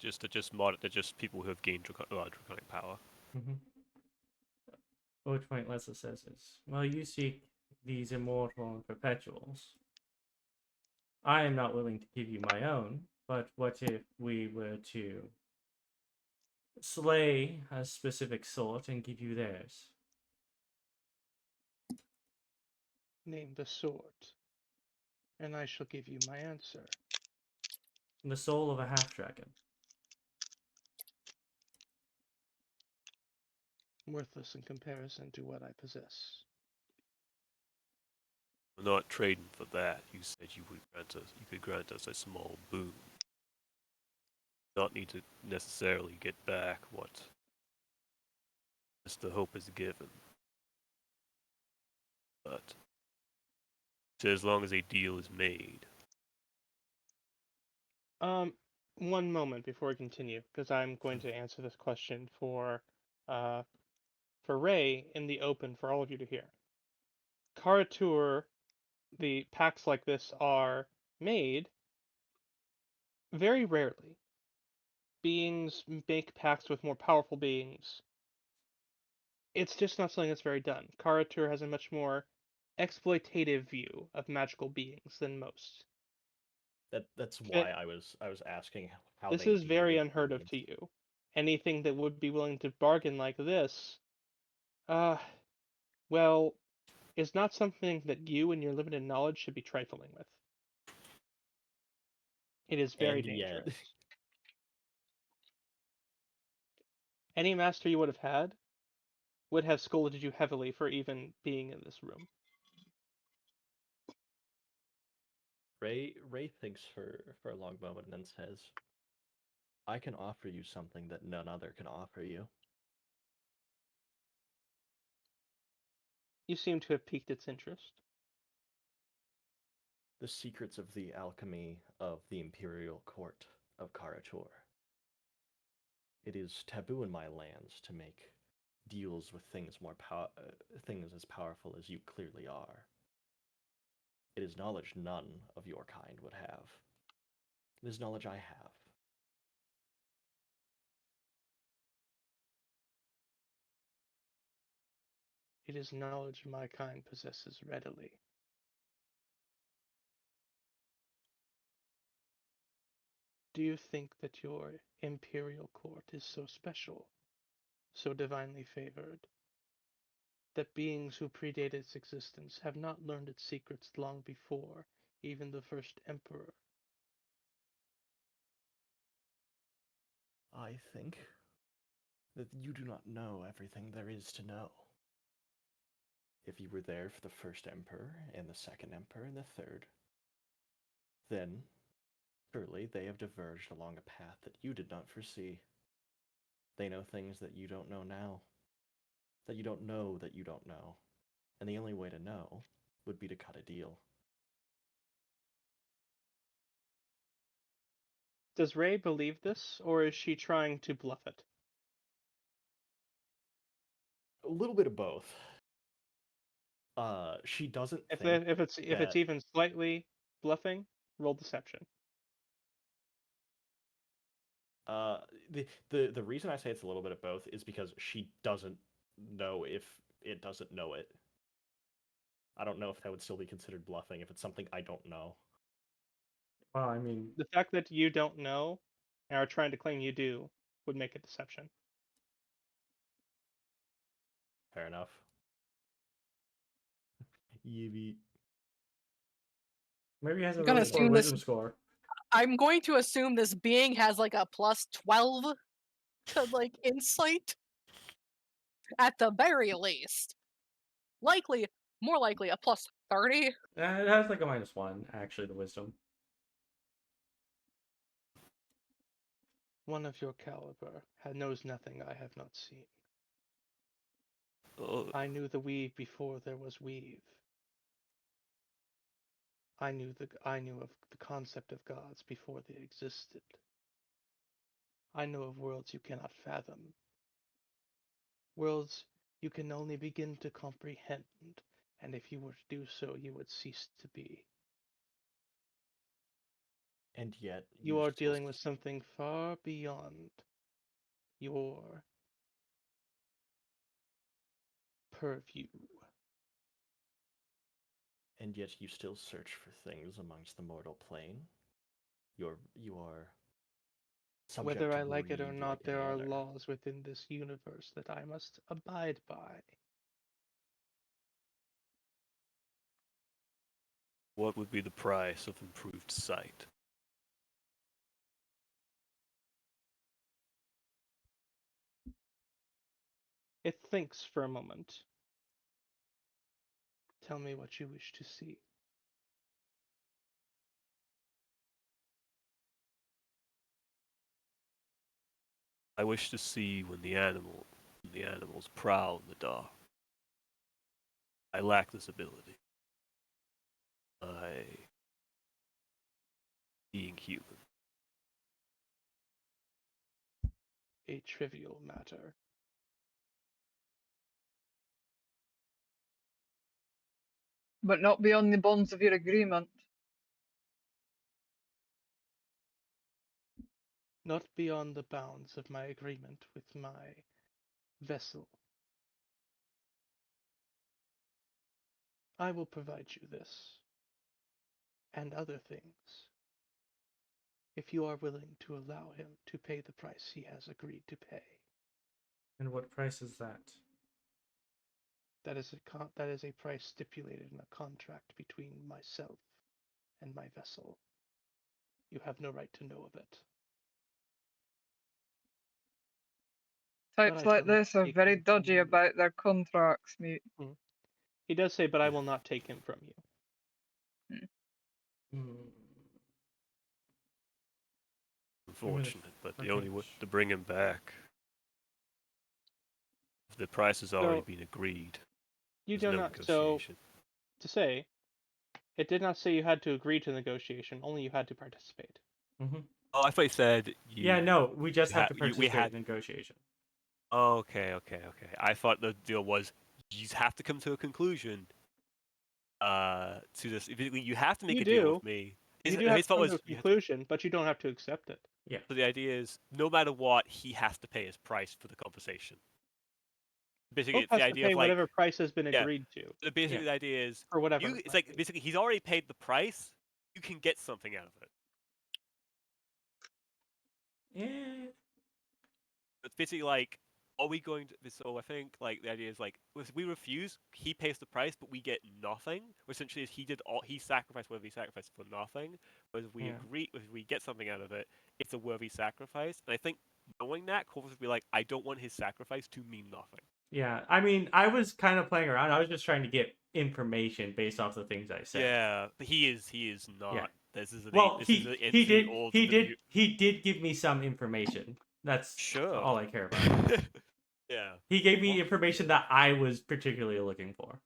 They're just people who have gained draconic power. Mm-hmm. Which point Lessla says is, well, you seek these immortal and perpetuals. I am not willing to give you my own, but what if we were to slay a specific sort and give you theirs? Name the sort, and I shall give you my answer. The soul of a half dragon. Worthless in comparison to what I possess. We're not trading for that. You said you could grant us a small boon. Not need to necessarily get back what Mr. Hope is given. But as long as a deal is made. One moment before we continue, because I'm going to answer this question for Ray in the open for all of you to hear. Karatur, the pacts like this are made very rarely. Beings make pacts with more powerful beings. It's just not something that's very done. Karatur has a much more exploitative view of magical beings than most. That's why I was asking how This they is deal very with unheard of beings. to you. Anything that would be willing to bargain like this, well, is not something that you and your limited knowledge should be trifling with. It is very And yet, dangerous. Any master you would have had would have scolded you heavily for even being in this room. Ray thinks for a long moment and then says, "I can offer you something that none other can offer you." You seem to have piqued its interest. The secrets of the alchemy of the Imperial Court of Karator. It is taboo in my lands to make deals with things things as powerful as you clearly are. It is knowledge none of your kind would have. It is knowledge I have. It is knowledge my kind possesses readily. Do you think that your imperial court is so special, so divinely favored, that beings who predate its existence have not learned its secrets long before even the first emperor? I think that you do not know everything there is to know. If you were there for the first emperor, and the second emperor, and the third, then surely they have diverged along a path that you did not foresee. They know things that you don't know now, that you don't know that you don't know, and the only way to know would be to cut a deal. Does Ray believe this, or is she trying to bluff it? A little bit of both. She doesn't If think it's that even slightly bluffing, roll deception. the reason I say it's a little bit of both is because she doesn't know if it doesn't know it. I don't know if that would still be considered bluffing if it's something I don't know. Well, I mean, The fact that you don't know and are trying to claim you do would make it deception. Fair enough. Yibby. maybe he has a I'm gonna really poor assume this- wisdom score. I'm going to assume this being has like a plus 12 to like insight. At the very least. More likely a plus 30. It has like a -1, actually, the wisdom. One of your caliber knows nothing I have not seen. Oh, I knew the weave before there was weave. I knew of the concept of gods before they existed. I know of worlds you cannot fathom. Worlds you can only begin to comprehend, and if you were to do so, you would cease to be. And yet You are still dealing with something far beyond your purview. And yet you still search for things amongst the mortal plane. You are subject Whether to I like it or greed not, like there any are other. laws within this universe that I must abide by. what would be the price of improved sight? It thinks for a moment. Tell me what you wish to see. I wish to see when the animals prowl in the dark. I lack this ability. Being human. A trivial matter. But not beyond the bonds of your agreement. Not beyond the bounds of my agreement with my vessel. I will provide you this, and other things, if you are willing to allow him to pay the price he has agreed to pay. And what price is that? That is a price stipulated in a contract between myself and my vessel. You have no right to know of it. Types But I like shall not this are take very him from dodgy you. about their contracts, mate. He does say, but I will not take him from you. Unfortunate, but the only way to bring him back, the price has already been agreed. You There's do no not. So negotiation. to say, it did not say you had to agree to negotiation. Only you had to participate. Hmm. Oh, I thought you said you. Yeah, no, we just have to we participate had. in negotiation. Okay. I thought the deal was you have to come to a conclusion. To this, basically, you have to make You a deal do. with me. You do have His to thought come to was a conclusion, but you don't have to accept it. Yeah. so the idea is no matter what, he has to pay his price for the conversation. Basically, Hope it's the has to idea pay of like whatever price has been yeah. agreed to, So basically, the idea is or whatever. you. It's like basically he's already paid the price. You can get something out of it. Yeah. It's basically like, are we going to? So I think like the idea is like, if we refuse, he pays the price, but we get nothing. Which essentially is he sacrificed whatever he sacrificed for nothing. Whereas if we agree, if we get something out of it, it's a worthy sacrifice. And I think knowing that, Corvus would be like, I don't want his sacrifice to mean nothing. Yeah, I mean, I was kind of playing around. I was just trying to get information based off the things I said. Yeah, but he is not. Yeah. This is Well, this he is an he entity did ultimately. he did give me some information. That's Sure. all I care about. Yeah. He gave me information that I was particularly looking for.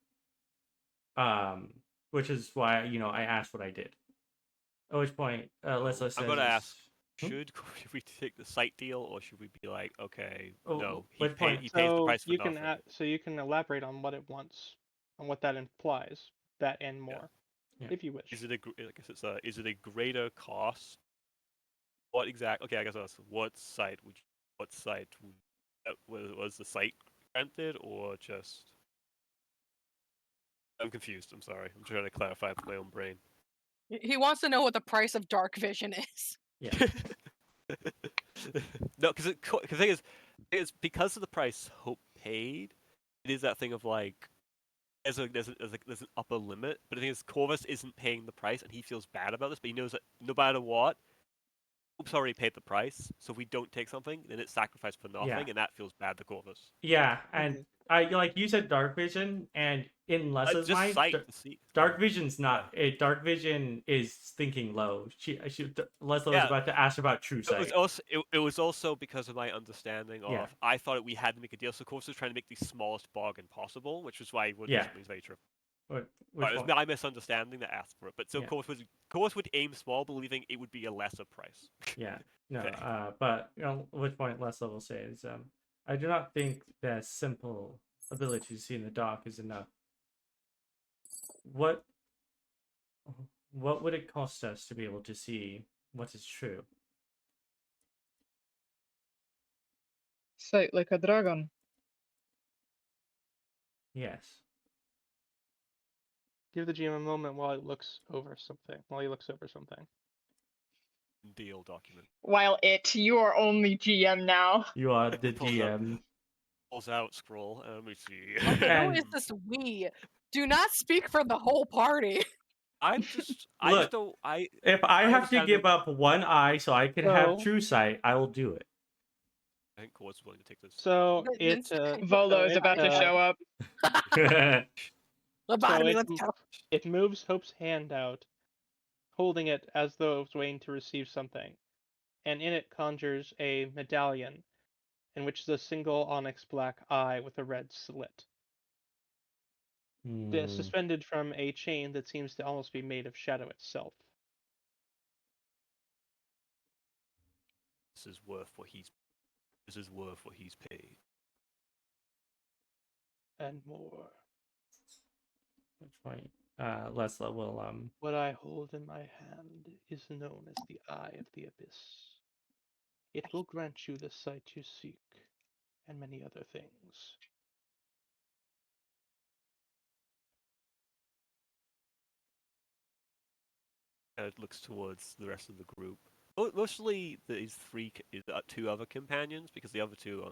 Which is why I asked what I did. At which point, Lessla says, I'm gonna ask: Hmm? should we take the site deal, or should we be like, okay, Oh, no, which point? he pays the price for you nothing. so you can elaborate on what it wants, on what that implies, that and more, Yeah. if you wish. Is it I guess it's is it a greater cost? What exact? Okay, I guess that's what site was the site granted, or just? I'm confused. I'm sorry. I'm trying to clarify with my own brain. He wants to know what the price of dark vision is. Yeah. No, because the thing is because of the price Hope paid, it is that thing of like there's an upper limit. But the thing is, Corvus isn't paying the price, and he feels bad about this. But he knows that no matter what, Hope's already paid the price. So if we don't take something, then it's sacrificed for nothing, Yeah. and that feels bad to Corvus. Yeah, and I like you said dark vision, and in Lessa's Just mind, sight to see. dark vision's not. Dark vision is thinking low. Lessla was Yeah. about to ask about true sight. It was also because of my understanding of Yeah. I thought we had to make a deal. So Corvus was trying to make the smallest bargain possible, which is why what Yeah. was very true. Which It was one? my misunderstanding that asked for it. But so Yeah. Corvus would aim small, believing it would be a lesser price. Yeah, no, Okay. but which point Lessla will say is, I do not think that simple ability to see in the dark is enough. What would it cost us to be able to see what is true? Sight like a dragon. Yes. Give the GM a moment while he looks over something. Deal document. While you are only GM now. You are the Pulls up. GM. Pulls out scroll. Let me see. Who And- is this we? Do not speak for the whole party. I just Look, don't. If I my have to give up one eye so I can have So- true sight, I will do it. I think Corvus is willing to take this. So Then- it Volo is about to show up. Lobotomy, it, let's go. it moves Hope's hand out, holding it as though it was waiting to receive something, and in it conjures a medallion, in which is a single onyx black eye with a red slit, suspended from a chain that seems to almost be made of shadow itself. This is worth what he's. This is worth what he's paid. And more. Which point Lessla will What I hold in my hand is known as the Eye of the Abyss. It will grant you the sight you seek, and many other things. Looks towards the rest of the group. Mostly these two other companions, because the other two are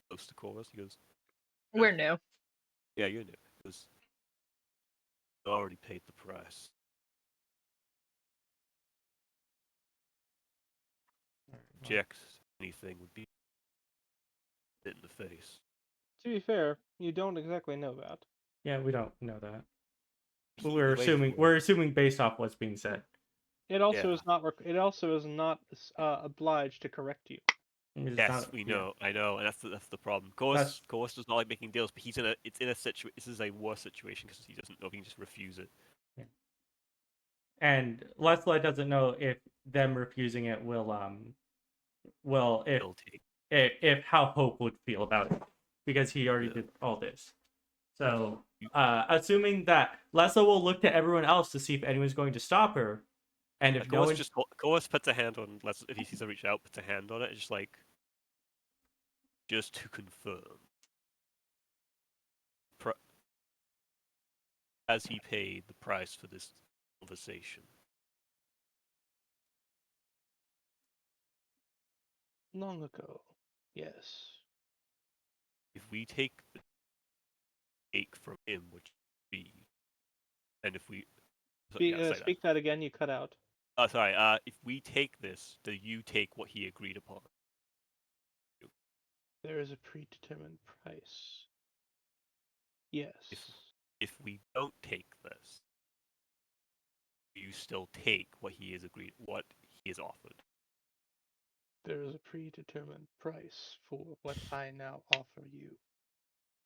close to Corvus. He goes, We're new. yeah, you knew. He goes, I already paid the price. Reject anything would be hit in the face. To be fair, you don't exactly know that. Yeah, we don't know that. But He we're waived assuming it. we're assuming based off what's being said. It also Yeah. is not. It also is not obliged to correct you. It's Yes, not- we yeah. know. I know, and that's the problem. That's- Corvus does not like making deals, but it's in a situation. This is a worse situation because he doesn't know if he can just refuse it. And Lessla doesn't know if them refusing it will if He'll take. if how Hope would feel about it, because he already Yeah. did all this. So assuming that Lessla will look to everyone else to see if anyone's going to stop her, and if no one Corvus puts a hand on if he sees her reach out, puts a hand on it, it's just like just to confirm. Has he paid the price for this conversation? Long ago, yes. If we take the take from him, which be, and if we Speak that again. You cut out. Oh, sorry. If we take this, do you take what he agreed upon? There is a predetermined price. Yes. If we don't take this, do you still take what he has offered? There is a predetermined price for what I now offer you.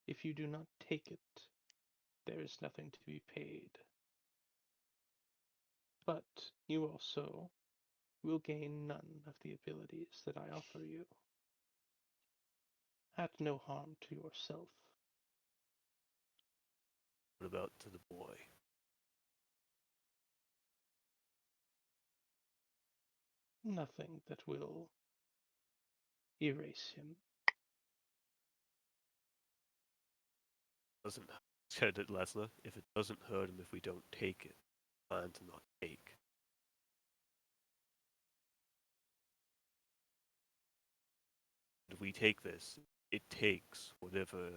If you do not take it, there is nothing to be paid. But you also will gain none of the abilities that I offer you. At no harm to yourself. What about to the boy? Nothing that will erase him. Doesn't said it, Lessla. If it doesn't hurt him if we don't take it, plan to not take. If we take this, it takes whatever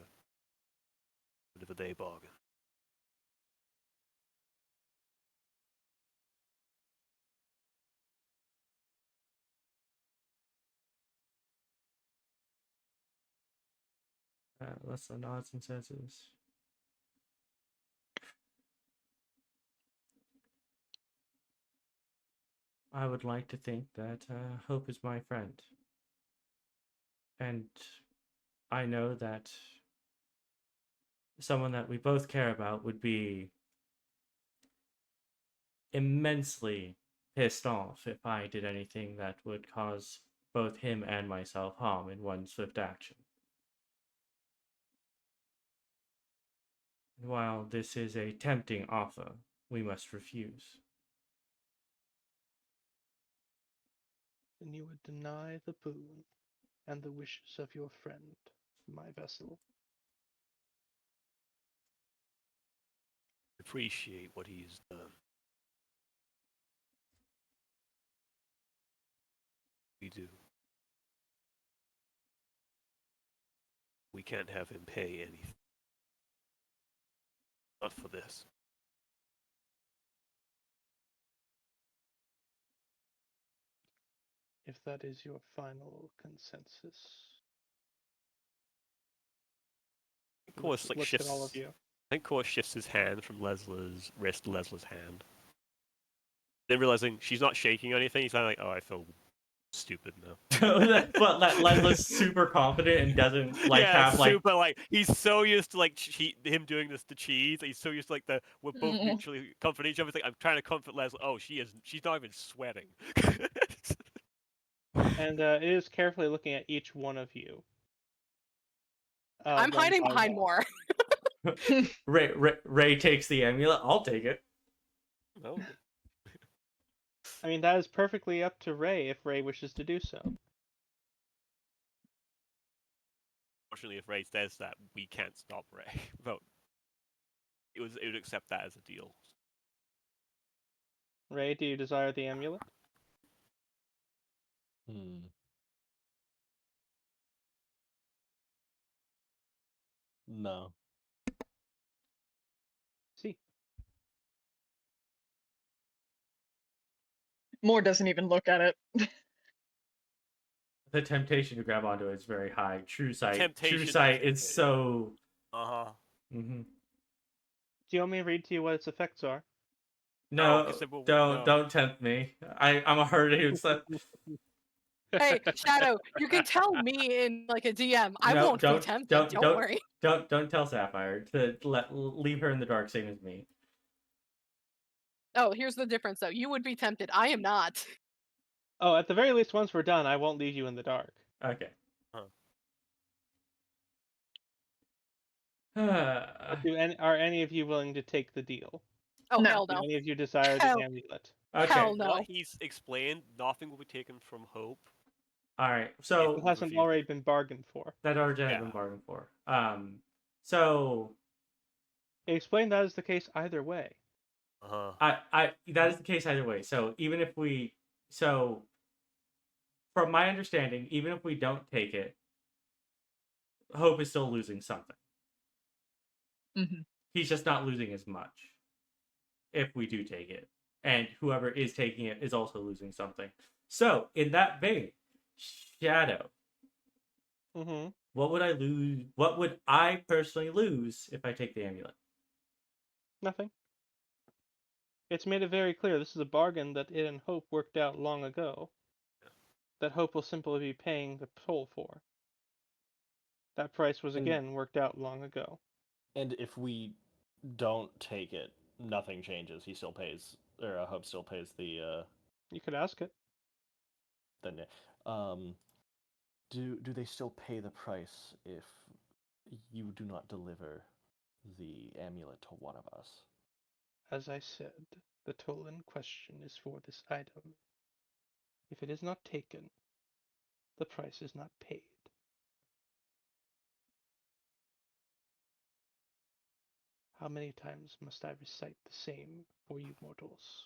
they bargain. Lessla nods and says this. I would like to think that Hope is my friend. And I know that someone that we both care about would be immensely pissed off if I did anything that would cause both him and myself harm in one swift action. While this is a tempting offer, we must refuse. Then you would deny the boon and the wishes of your friend, my vessel. Appreciate what he has done. We do. We can't have him pay anything. Not for this. If that is your final consensus. Of course, like Look shifts. at all of you. I think Cor shifts his hand from Lesla's wrist to Lesla's hand. Then realizing she's not shaking or anything, he's kind of like, "Oh, I feel stupid now." But Lesla's super confident and doesn't have super like he's so used to like him doing this to Cheese. He's so used to like we're both mutually comforting each other. It's like, I'm trying to comfort Lesla. Oh, she's not even sweating. And it is carefully looking at each one of you. I'm one hiding by behind one. more. Ray takes the amulet. I'll take it. No. I mean, that is perfectly up to Ray if Ray wishes to do so. Fortunately, if Ray says that, we can't stop Ray. But it would accept that as a deal. Ray, do you desire the amulet? No. See. Moore doesn't even look at it. The temptation to grab onto it is very high. True sight is is so. Uh-huh. Mm-hmm. Do you want me to read to you what its effects are? No, No, 'cause it will- don't tempt me. I'm a herd who's Hey, Shadow, you can tell me in like a DM. I No, won't be tempted. Don't worry. Don't tell Sapphire to leave her in the dark, same as me. Oh, here's the difference though. You would be tempted. I am not. Oh, at the very least, once we're done, I won't leave you in the dark. Okay. Are any of you willing to take the deal? Oh, No. hell Do no. any of you desire Hell- the amulet? Okay. Hell no. What he's explained, nothing will be taken from Hope. All right. It So hasn't refuse already it. been bargained for. that already had Yeah. been bargained for. So Explain that as the case either way. that is the case either way. So even if from my understanding, even if we don't take it, Hope is still losing something. Mhm. He's just not losing as much if we do take it. And whoever is taking it is also losing something. So, in that vein, Shadow, Mm-hmm. what would I lose? What would I personally lose if I take the amulet? Nothing. It's made it very clear this is a bargain that it and Hope worked out long ago. That Hope will simply be paying the toll for. That price was again worked out long ago. And if we don't take it, nothing changes. He still pays, or Hope still pays the. You could ask it. Then, do they still pay the price if you do not deliver the amulet to one of us? As I said, the toll in question is for this item. If it is not taken, the price is not paid. How many times must I recite the same for you mortals?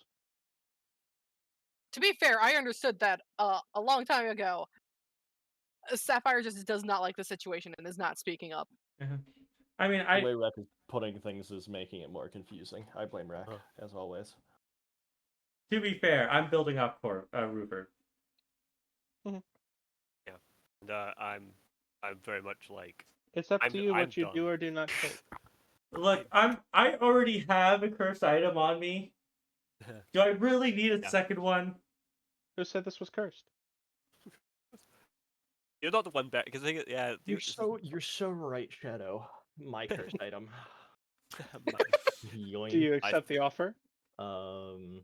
To be fair, I understood that a long time ago. Sapphire just does not like the situation and is not speaking up. I mean, The way Rek is putting things is making it more confusing. I blame Rek, as always. to be fair, I'm building up Rupert. Mm-hmm. Yeah, and I'm very much like. It's up to you I'm what you done. do or do not take. Look, I already have a cursed item on me. Do I really need a second one? Who said this was cursed? You're not the one bet because I think yeah. You're so right, Shadow. My cursed item. Do you accept the offer? I'm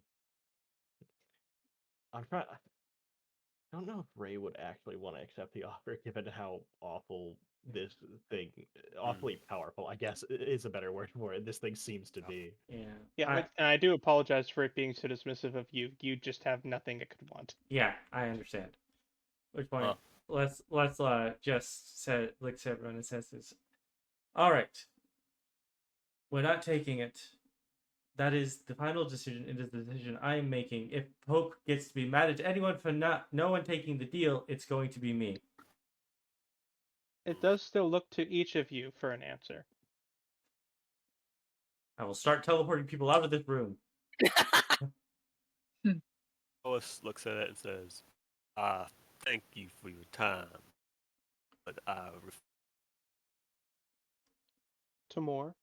trying. I don't know if Ray would actually want to accept the offer, given how awful this thing, awfully powerful, I guess is a better word for it. This thing seems to be. Yeah, and I do apologize for it being so dismissive of you. You just have nothing it could want. Yeah, I understand. Which point? Let's just say looks at everyone and says this. All right, we're not taking it. That is the final decision. It is the decision I am making. If Hope gets to be mad at anyone for no one taking the deal, it's going to be me. It does still look to each of you for an answer. I will start teleporting people out of this room. Lois looks at it and says, thank you for your time, but To more.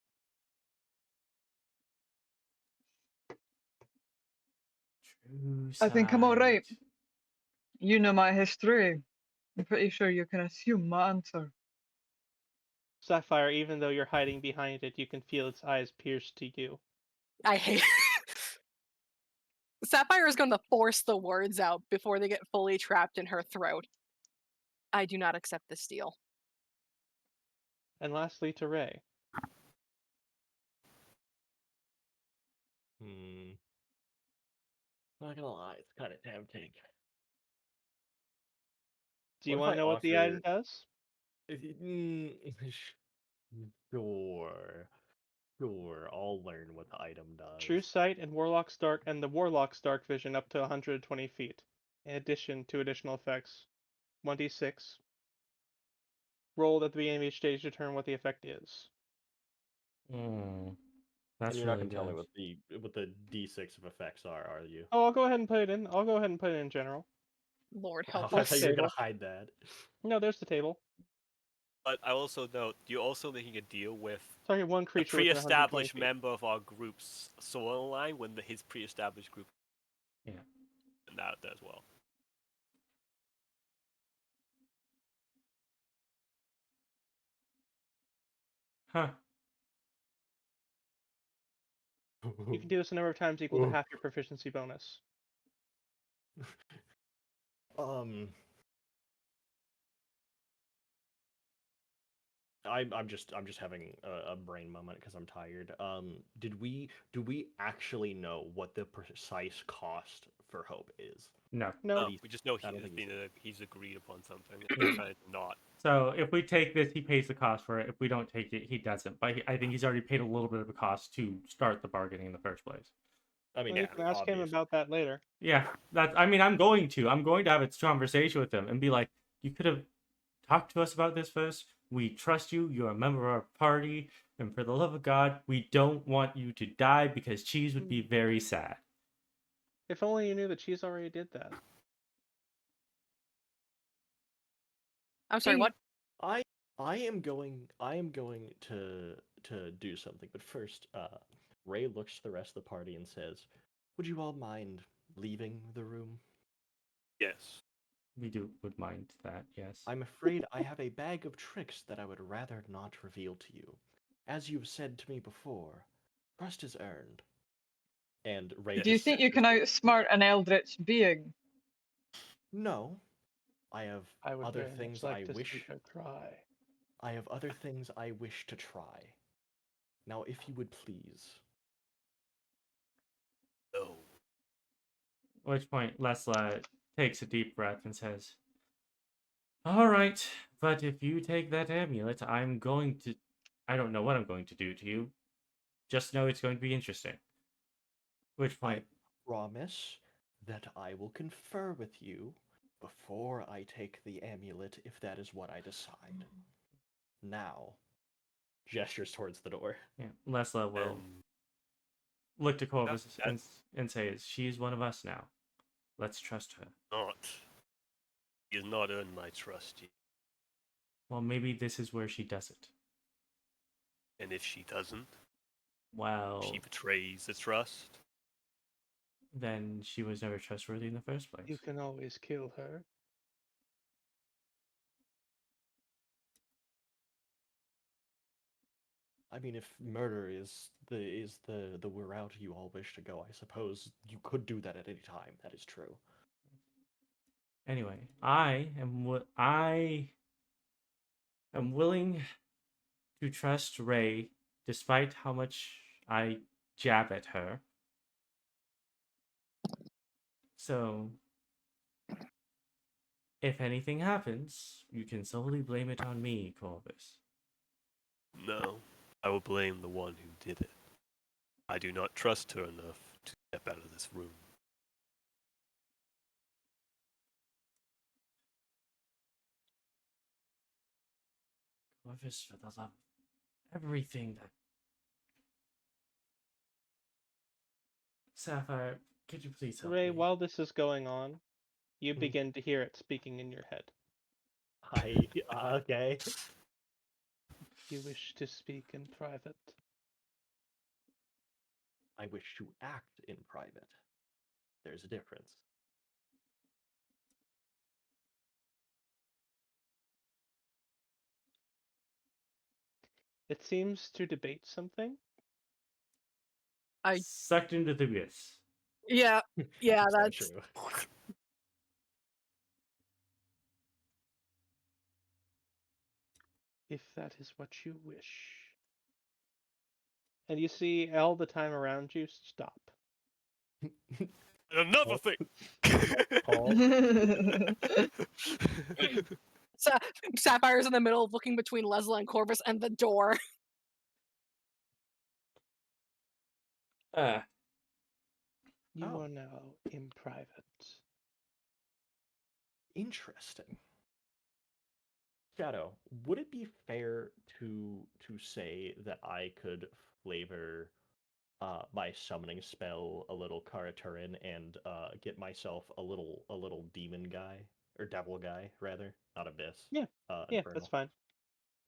I think I'm all right. You know my history. I'm pretty sure you can assume my answer. Sapphire, even though you're hiding behind it, you can feel its eyes pierce to you. I hate Sapphire is going to force the words out before they get fully trapped in her throat. I do not accept this deal. And lastly, to Ray. Not gonna lie, it's kind of tempting. Do you want to know what the item does? Sure, I'll learn what the item does. True Sight and Warlock's Dark and the Warlock's Dark Vision up to 120 feet. In addition to additional effects. 1d6. Rolled at the beginning of each stage to determine what the effect is. That's and you're really not gonna tell good. me what the d6 of effects are you? Oh, I'll go ahead and put it in. I'll go ahead and put it in general. Lord Oh, help I us. thought you were gonna hide that. No, there's the table. But I also note you're also making a deal with Sorry, one a creature within 120 pre-established feet. member of our group's soil line when his pre-established group. Yeah. And that as well. Huh. You can do this a number of times equal to half your proficiency bonus. Um, I'm just having a brain moment because I'm tired. Do we actually know what the precise cost for Hope is? No. No, No, we just know I don't think he's agreed upon something. Yeah. He's trying to not. So if we take this, he pays the cost for it. If we don't take it, he doesn't. But I think he's already paid a little bit of a cost to start the bargaining in the first place. I mean, well, you yeah, can ask him obvious. about that later. Yeah, I mean, I'm going to have a conversation with him and be like, you could have talked to us about this first. We trust you. You're a member of our party. And for the love of God, we don't want you to die because Cheese would be very sad. If only you knew that Cheese already did that. I'm sorry, what? I am going to do something, but first, Ray looks to the rest of the party and says, "Would you all mind leaving the room? Yes. We would mind that, yes. I'm afraid I have a bag of tricks that I would rather not reveal to you. As you've said to me before, trust is earned." And Ray Do you just think sits you can there. outsmart an eldritch being? No, I have I would other very things much like I to wish. see her try. I have other things I wish to try. Now, if you would please. No. At which point, Lessla takes a deep breath and says, all right, but if you take that amulet, I don't know what I'm going to do to you. Just know it's going to be interesting. Which I point, promise that I will confer with you before I take the amulet if that is what I decide. Now, gestures towards the door. yeah, Lessla will And look to Corvus that- and say, she's one of us now. Let's trust her. not. He has not earned my trust yet. Well, maybe this is where she does it. And if she doesn't, Well, she betrays the trust. then she was never trustworthy in the first place. You can always kill her. I mean, if murder is the route you all wish to go, I suppose you could do that at any time. That is true. Anyway, I am willing to trust Ray despite how much I jab at her. So, if anything happens, you can solely blame it on me, Corvus. No, I will blame the one who did it. I do not trust her enough to step out of this room. Corvus, for the love of everything that... Sapphire, could you please help Ray, me? while this is going on, you Mhm. begin to hear it speaking in your head. Okay. You wish to speak in private. I wish to act in private. There's a difference. It seems to debate something. Sucked into the abyss. Yeah, yeah, So that's true. If that is what you wish. And you see all the time around you stop. Another Oh. thing! Paul, Sapphire's in the middle, looking between Lessla and Corvus and the door. You Oh. are now in private. Interesting. Shadow, would it be fair to say that I could flavor my summoning spell a little Karaturin and get myself a little demon guy or devil guy rather, not abyss. Yeah, yeah, Infernal. that's fine.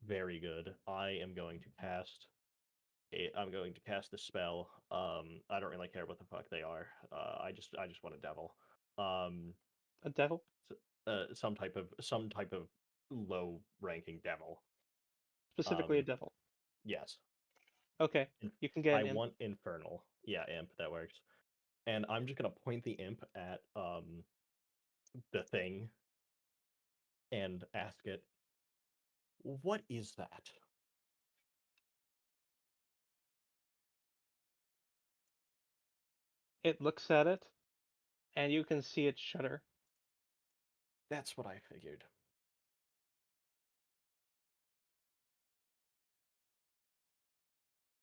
Very good. I'm going to cast the spell. I don't really care what the fuck they are. I just want a devil. A devil? Some type of low ranking devil. Specifically a devil. Yes. Okay, you can get I an imp. want infernal. Yeah, imp, that works. And I'm just gonna point the imp at the thing and ask it, what is that? It looks at it, and you can see it shudder. That's what I figured.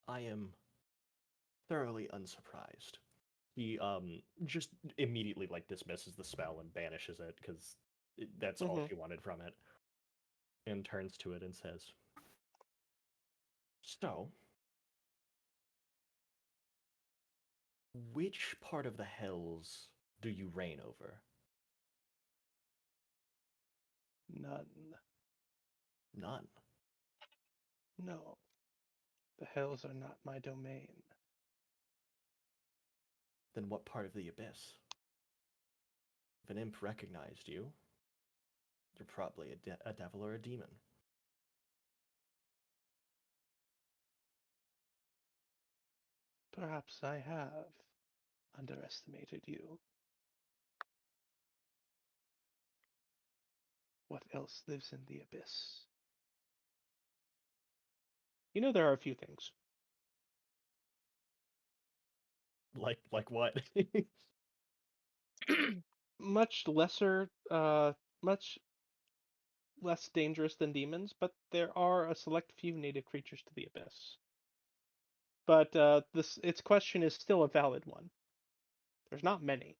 I am thoroughly unsurprised. He just immediately like dismisses the spell and banishes it because that's all Mhm. she wanted from it, and turns to it and says, "So, which part of the hells do you reign over?" None. None. No. The hells are not my domain. Then what part of the abyss? If an imp recognized you, you're probably a devil or a demon. Perhaps I have underestimated you. What else lives in the abyss? You know, there are a few things. Like what? Much less dangerous than demons, but there are a select few native creatures to the abyss. But its question is still a valid one. There's not many.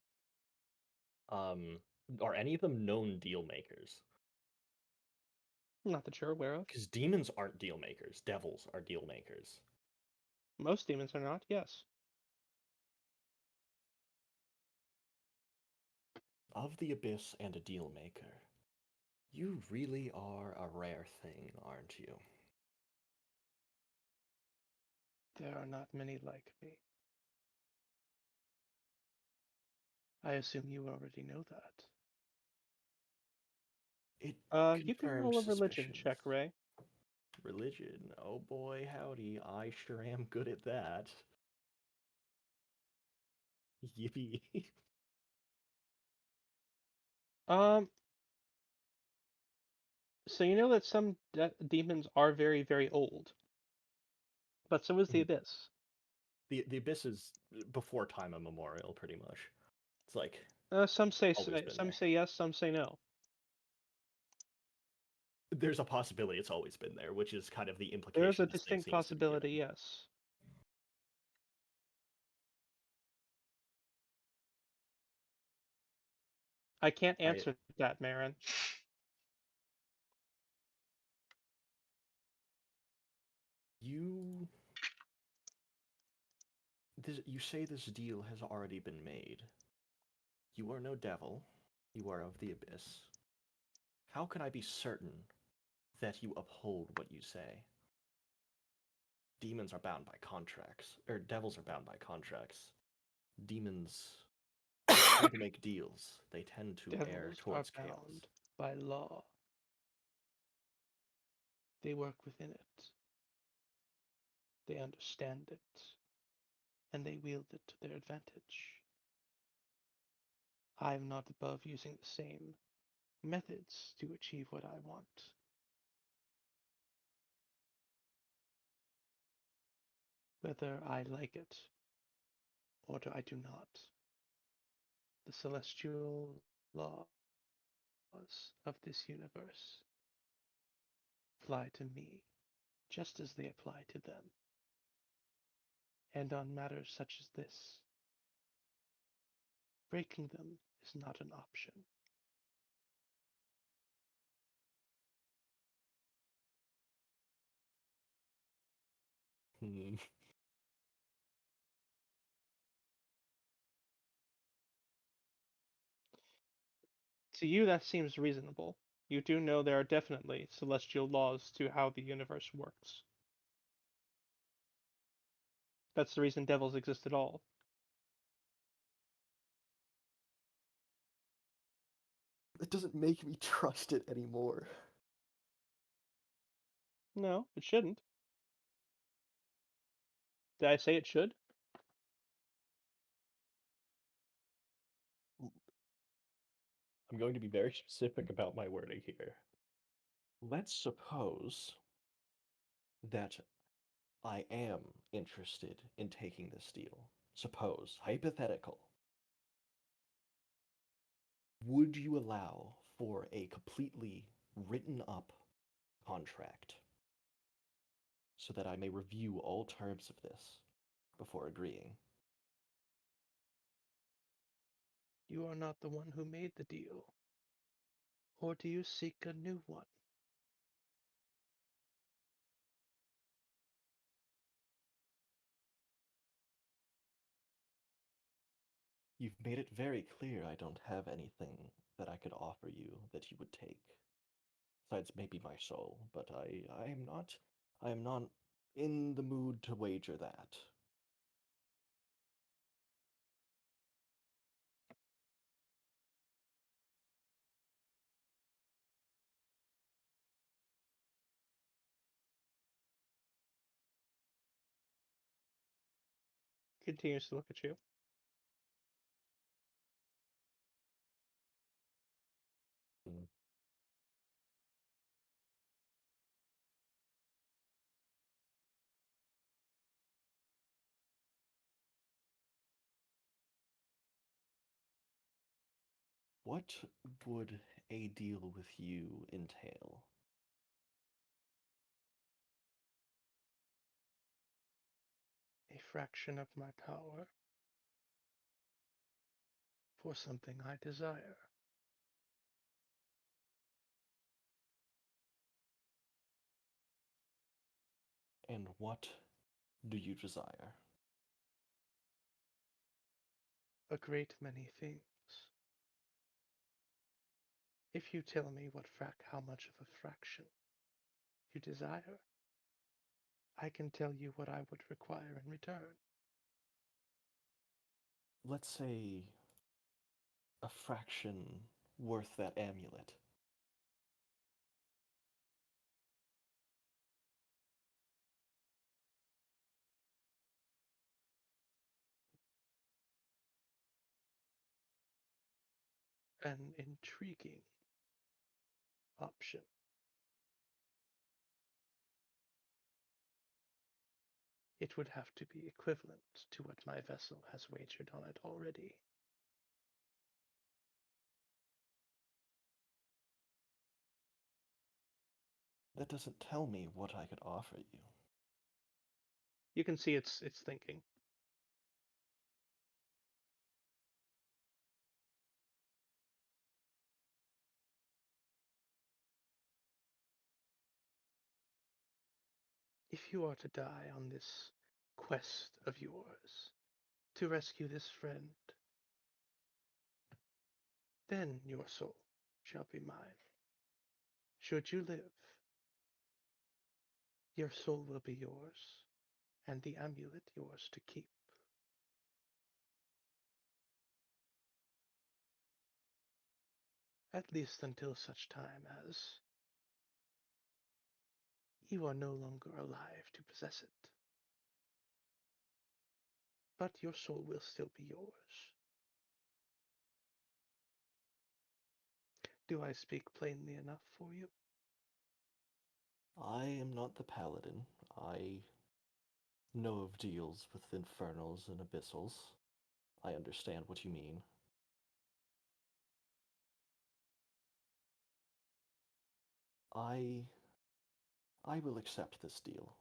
Are any of them known deal makers? Not that you're aware of. Because demons aren't deal makers. Devils are deal makers. Most demons are not, yes. Of the abyss and a deal maker, you really are a rare thing, aren't you? There are not many like me. I assume you already know that. It You can roll confirms a religion suspicions. check, Ray. Religion. Oh boy, howdy. I sure am good at that. Yippee. Um, so you know that some demons are very, very old, but so is the Mhm. abyss. The abyss is before time immemorial, pretty much. It's like Some always been some there. say yes, some say no. There's a possibility it's always been there, which is kind of the There is implication a this thing distinct seems to be possibility, giving. yes. I can't answer that, Marin. You you say this deal has already been made. You are no devil. You are of the abyss. How can I be certain that you uphold what you say? Demons are bound by contracts, or devils are bound by contracts. Demons tend to make deals. They tend to err Devils are towards chaos. bound by law. They work within it. They understand it. And they wield it to their advantage. I am not above using the same methods to achieve what I want. Whether I like it or I do not, the celestial laws of this universe apply to me just as they apply to them. And on matters such as this, breaking them is not an option. Hmm. To you, that seems reasonable. You do know there are definitely celestial laws to how the universe works. That's the reason devils exist at all. It doesn't make me trust it anymore. No, it shouldn't. Did I say it should? I'm going to be very specific about my wording here. Let's suppose that I am interested in taking this deal. Suppose, hypothetical. Would you allow for a completely written up contract so that I may review all terms of this before agreeing? You are not the one who made the deal. Or do you seek a new one? You've made it very clear I don't have anything that I could offer you that you would take. Besides maybe my soul, but I am not in the mood to wager that. Continues to look at you. Mm. What would a deal with you entail? A fraction of my power for something I desire. And what do you desire? A great many things. If you tell me how much of a fraction you desire, I can tell you what I would require in return. Let's say a fraction worth that amulet. An intriguing option. It would have to be equivalent to what my vessel has wagered on it already. That doesn't tell me what I could offer you. You can see it's thinking. If you are to die on this quest of yours to rescue this friend, then your soul shall be mine. Should you live, your soul will be yours, and the amulet yours to keep. At least until such time as you are no longer alive to possess it. But your soul will still be yours. Do I speak plainly enough for you? I am not the paladin. I know of deals with infernals and abyssals. I understand what you mean. I will accept this deal.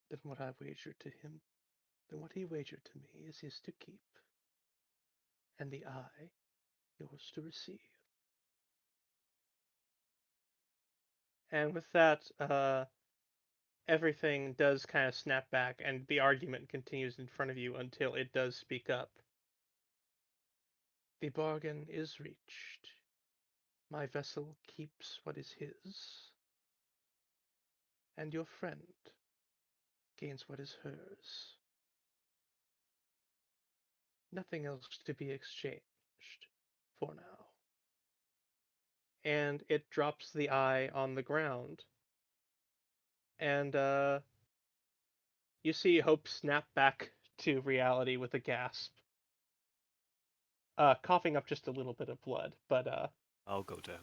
Then what I wagered to him, then what he wagered to me is his to keep, and the eye yours to receive. And with that, everything does kind of snap back, and the argument continues in front of you until it does speak up. The bargain is reached. My vessel keeps what is his, and your friend gains what is hers. Nothing else to be exchanged for now. And it drops the eye on the ground, and you see Hope snap back to reality with a gasp, coughing up just a little bit of blood. But I'll go down.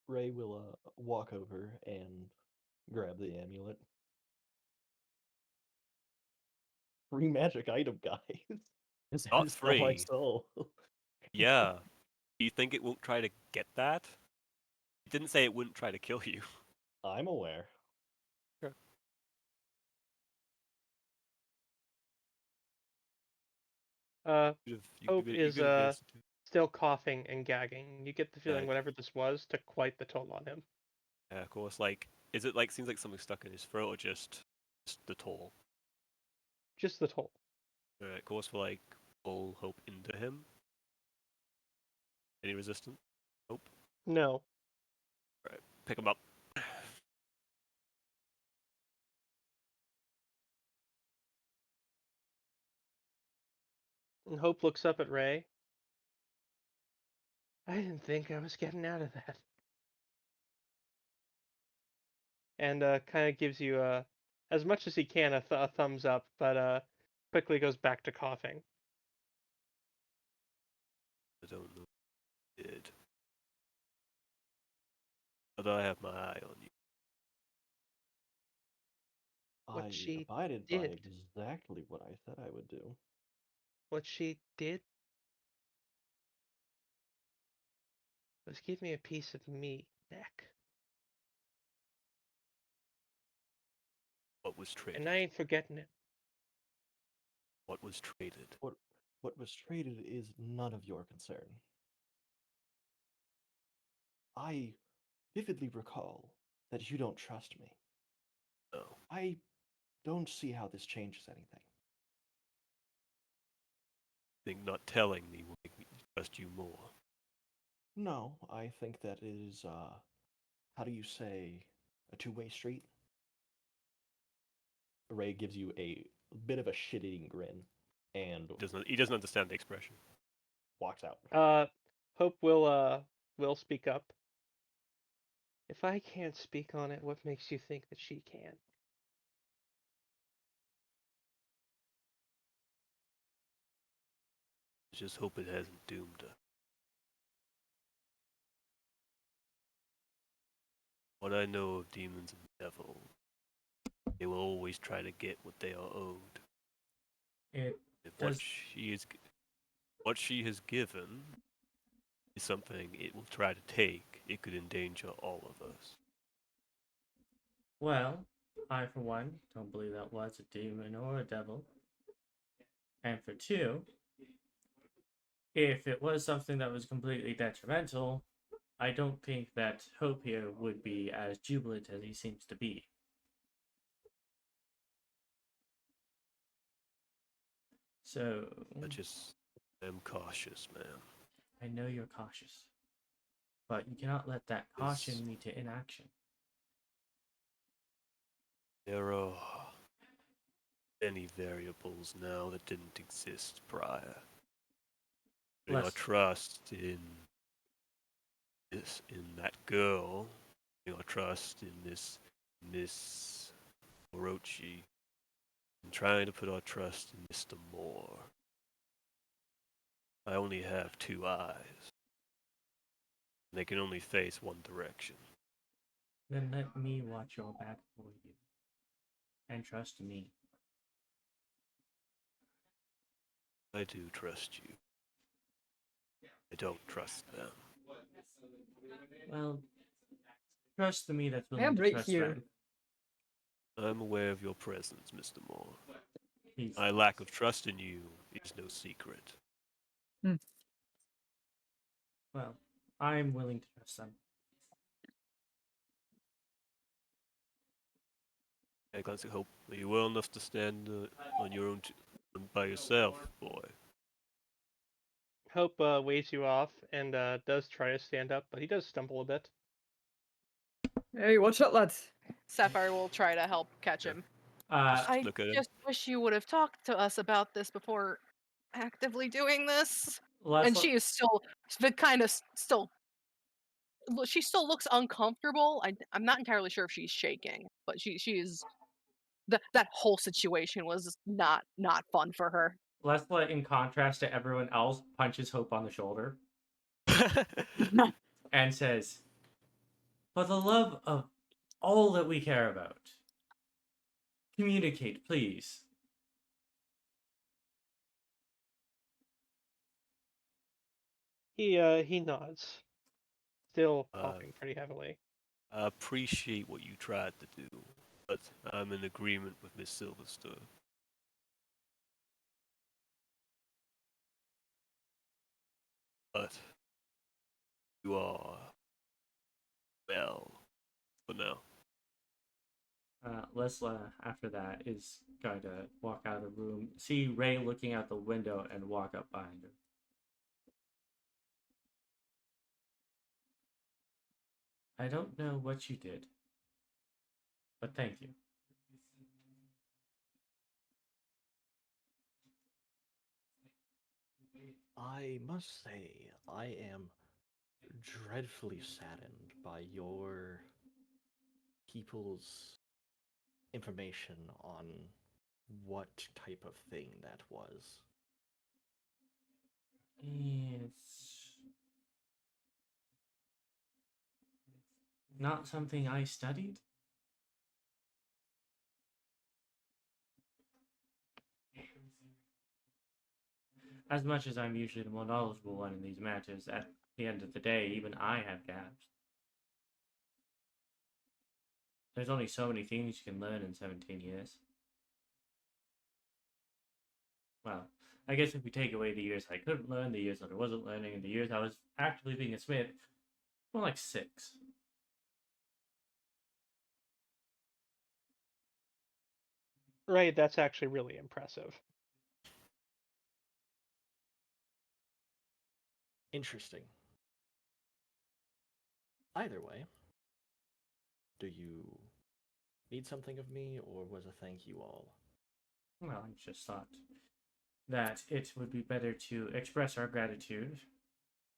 Ray will walk over and grab the amulet. Free magic item, guys. Not That's all I free. saw. Yeah. Do you think it won't try to get that? It didn't say it wouldn't try to kill you. I'm aware. Hope is still coughing and gagging. You get the feeling Gag. whatever this was took quite the toll on him. Yeah, of course. Like, is it like seems like something stuck in his throat or just the toll? Just the toll. Of course, for like pull Hope into him. Any resistance? Hope. No. Right, pick him up. And Hope looks up at Ray. I didn't think I was getting out of that. And kind of gives you as much as he can a thumbs up, but quickly goes back to coughing. I don't know what it did. But I have my eye on you. What I she abided did. by exactly what I said I would do. What she did was give me a piece of me back. What was traded? And I ain't forgetting it. What was traded? What was traded is none of your concern. I vividly recall that you don't trust me. No. I don't see how this changes anything. I think not telling me will make me trust you more. No, I think that is, how do you say, a two-way street? Ray gives you a bit of a shit-eating grin and He doesn't understand the expression. walks out. Hope will speak up. If I can't speak on it, what makes you think that she can? I just hope it hasn't doomed her. What I know of demons and devils, they will always try to get what they are owed. It If does. what she has given is something it will try to take, it could endanger all of us. Well, I for one don't believe that was a demon or a devil. And for two, if it was something that was completely detrimental, I don't think that Hope here would be as jubilant as he seems to be. So, I just am cautious, man. I know you're cautious, but you cannot let that caution lead to inaction. There are many variables now that didn't exist prior. Putting our trust in that girl, putting our trust in this Miss Orochi, and trying to put our trust in Mr. Moore. I only have two eyes. They can only face one direction. Then let me watch your back for you. And trust me. I do trust you. I don't trust them. Well, trust the me that's I willing am to right trust here. them. I'm aware of your presence, Mr. Moore. He's, My lack of trust in you is no secret. well, I'm willing to trust them. I glance at Hope. Are you well enough to stand on your own by yourself, boy? Hope waves you off and does try to stand up, but he does stumble a bit. Hey, watch out, lads. Sapphire will try to help catch Yeah. him. Just I look at him. just wish you would have talked to us about this before actively doing this. And Lessla, she is still kind of still she still looks uncomfortable. I'm not entirely sure if she's shaking, but she's that whole situation was not fun for her. Lessla, in contrast to everyone else, punches Hope on the shoulder and says, "For the love of all that we care about, communicate, please." He nods, still Uh, coughing pretty heavily. I appreciate what you tried to do, but I'm in agreement with Miss Silverster. But you are well for now. Lessla, after that, is going to walk out of the room, see Ray looking out the window, and walk up behind her. I don't know what you did, but thank you. I must say, I am dreadfully saddened by your people's information on what type of thing that was. It's not something I studied. As much as I'm usually the more knowledgeable one in these matters, at the end of the day, even I have gaps. There's only so many things you can learn in 17 years. Well, I guess if we take away the years I couldn't learn, the years that I wasn't learning, and the years I was actively being a smith, more like 6. Right, that's actually really impressive. Interesting. Either way, do you need something of me, or was a thank you all? Well, I just thought that it would be better to express our gratitude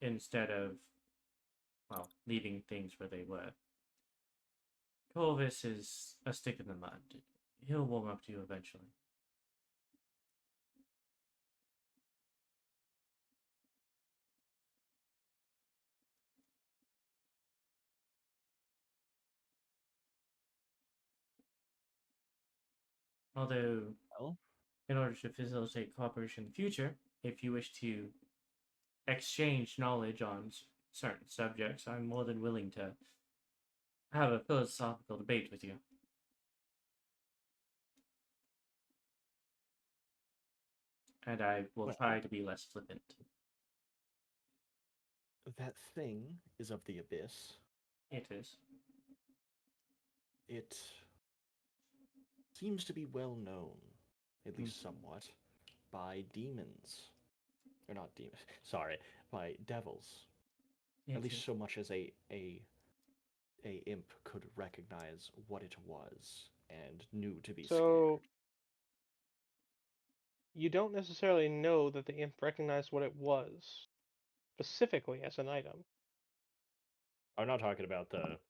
instead of, well, leaving things where they were. Corvus is a stick in the mud. He'll warm up to you eventually. Although, Well, in order to facilitate cooperation in the future, if you wish to exchange knowledge on certain subjects, I'm more than willing to have a philosophical debate with you. And I will try well, to be less flippant. that thing is of the abyss. It is. It seems to be well known, at least Mhm. somewhat, by demons. Or not demons, sorry, by devils. At It least is. so much as a imp could recognize what it was and knew to be So scared. you don't necessarily know that the imp recognized what it was specifically as an item. I'm not talking about the.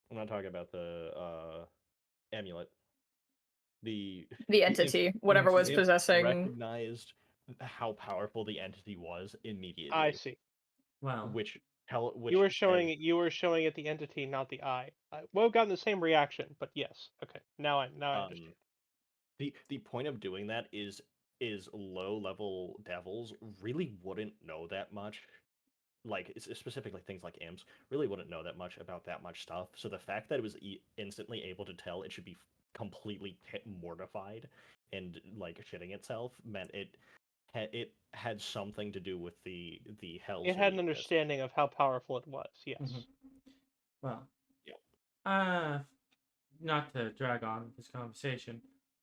I'm not talking about the amulet. The The the imp entity, The whatever was entity. imp possessing. recognized how powerful the entity was I immediately, see. Well, which said, You were showing it the entity, not the eye. I would have gotten the same reaction, but yes. Okay. Now I understand. the point of doing that is low level devils really wouldn't know that much, like specifically things like imps really wouldn't know that much about that much stuff. So the fact that it was instantly able to tell it should be completely mortified and like shitting itself meant it had something to do with the hells It had beneath an this. understanding of how powerful it was. mhm. Yes. Well, Yep. uh, not to drag on this conversation.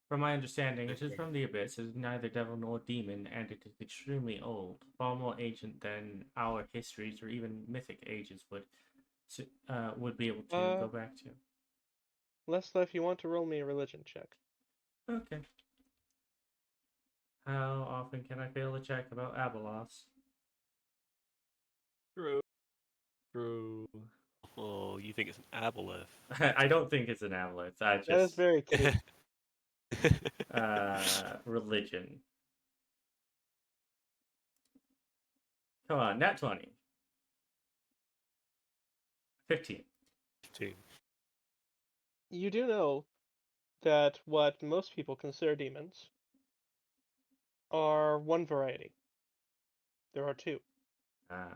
From my understanding, it is Okay. from the abyss. It is neither devil nor demon, and it is extremely old, far more ancient than our histories or even mythic ages would be able to Uh, go back to. Lessla, if you want to roll me a religion check. Okay. How often can I fail a check about Abelos? True. True. Oh, you think it's an aboleth? I don't think it's an aboleth. I That is just very cute. religion. Come on, nat 20. 15. You do know that what most people consider demons are one variety. There are two. Ah,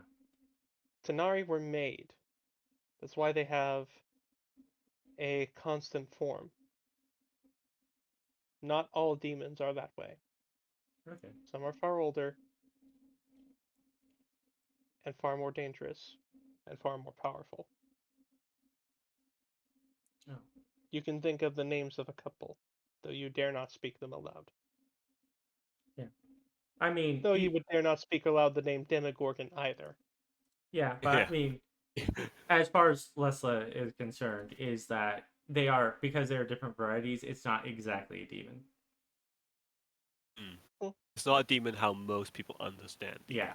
Tanari were made. That's why they have a constant form. Not all demons are that way. okay. Some are far older and far more dangerous and far more powerful. Oh. You can think of the names of a couple, though you dare not speak them aloud. I mean, Though you would dare not speak aloud the name Demogorgon either. yeah, but Yeah. I mean, as far as Lessla is concerned, is that they are, because they are different varieties, it's not exactly a demon. It's not a demon how most people understand. Yeah.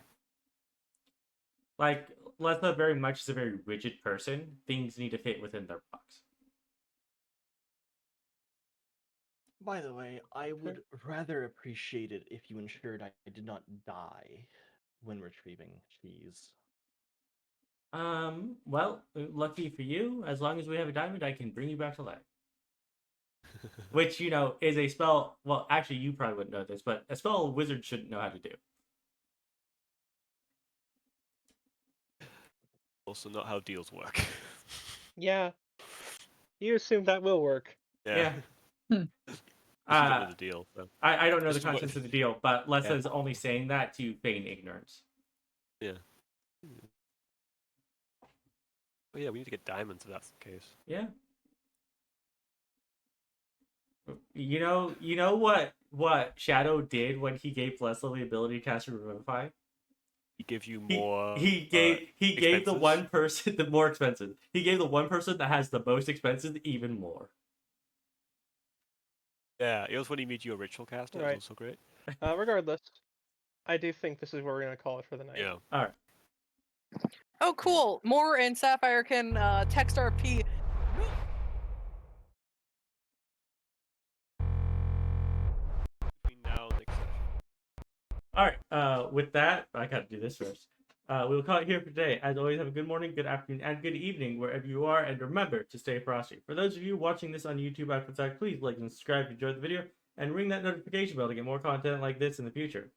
Like, Lessla very much is a very rigid person. Things need to fit within their box. By the way, I would rather appreciate it if you ensured I did not die when retrieving cheese. Well, lucky for you, as long as we have a diamond, I can bring you back to life. Which, you know, is a spell. Well, actually, you probably wouldn't know this, but a spell a wizard shouldn't know how to do. Also, not how deals work. Yeah. You assume that will work. Yeah. You don't know the deal. So. I don't know the This is what- contents of the deal, but Lessa Yeah. is only saying that to feign ignorance. Yeah. Oh yeah, we need to get diamonds if that's the case. Yeah. You know what Shadow did when he gave Leslie the ability to cast Revivify? He gives you more. He gave the expenses? one person the more expensive. He gave the one person that has the most expensive even more. Yeah, it was when he made you a ritual caster. Right. It was also great. Regardless, I do think this is where we're going to call it for the night. Yeah. All right. Oh, cool. Moore and Sapphire can text RP. Between now and next session. All right. With that, I got to do this first. We'll call it here for today. As always, have a good morning, good afternoon, and good evening wherever you are, and remember to stay frosty. For those of you watching this on YouTube after the fact, please like and subscribe if you enjoyed the video, and ring that notification bell to get more content like this in the future.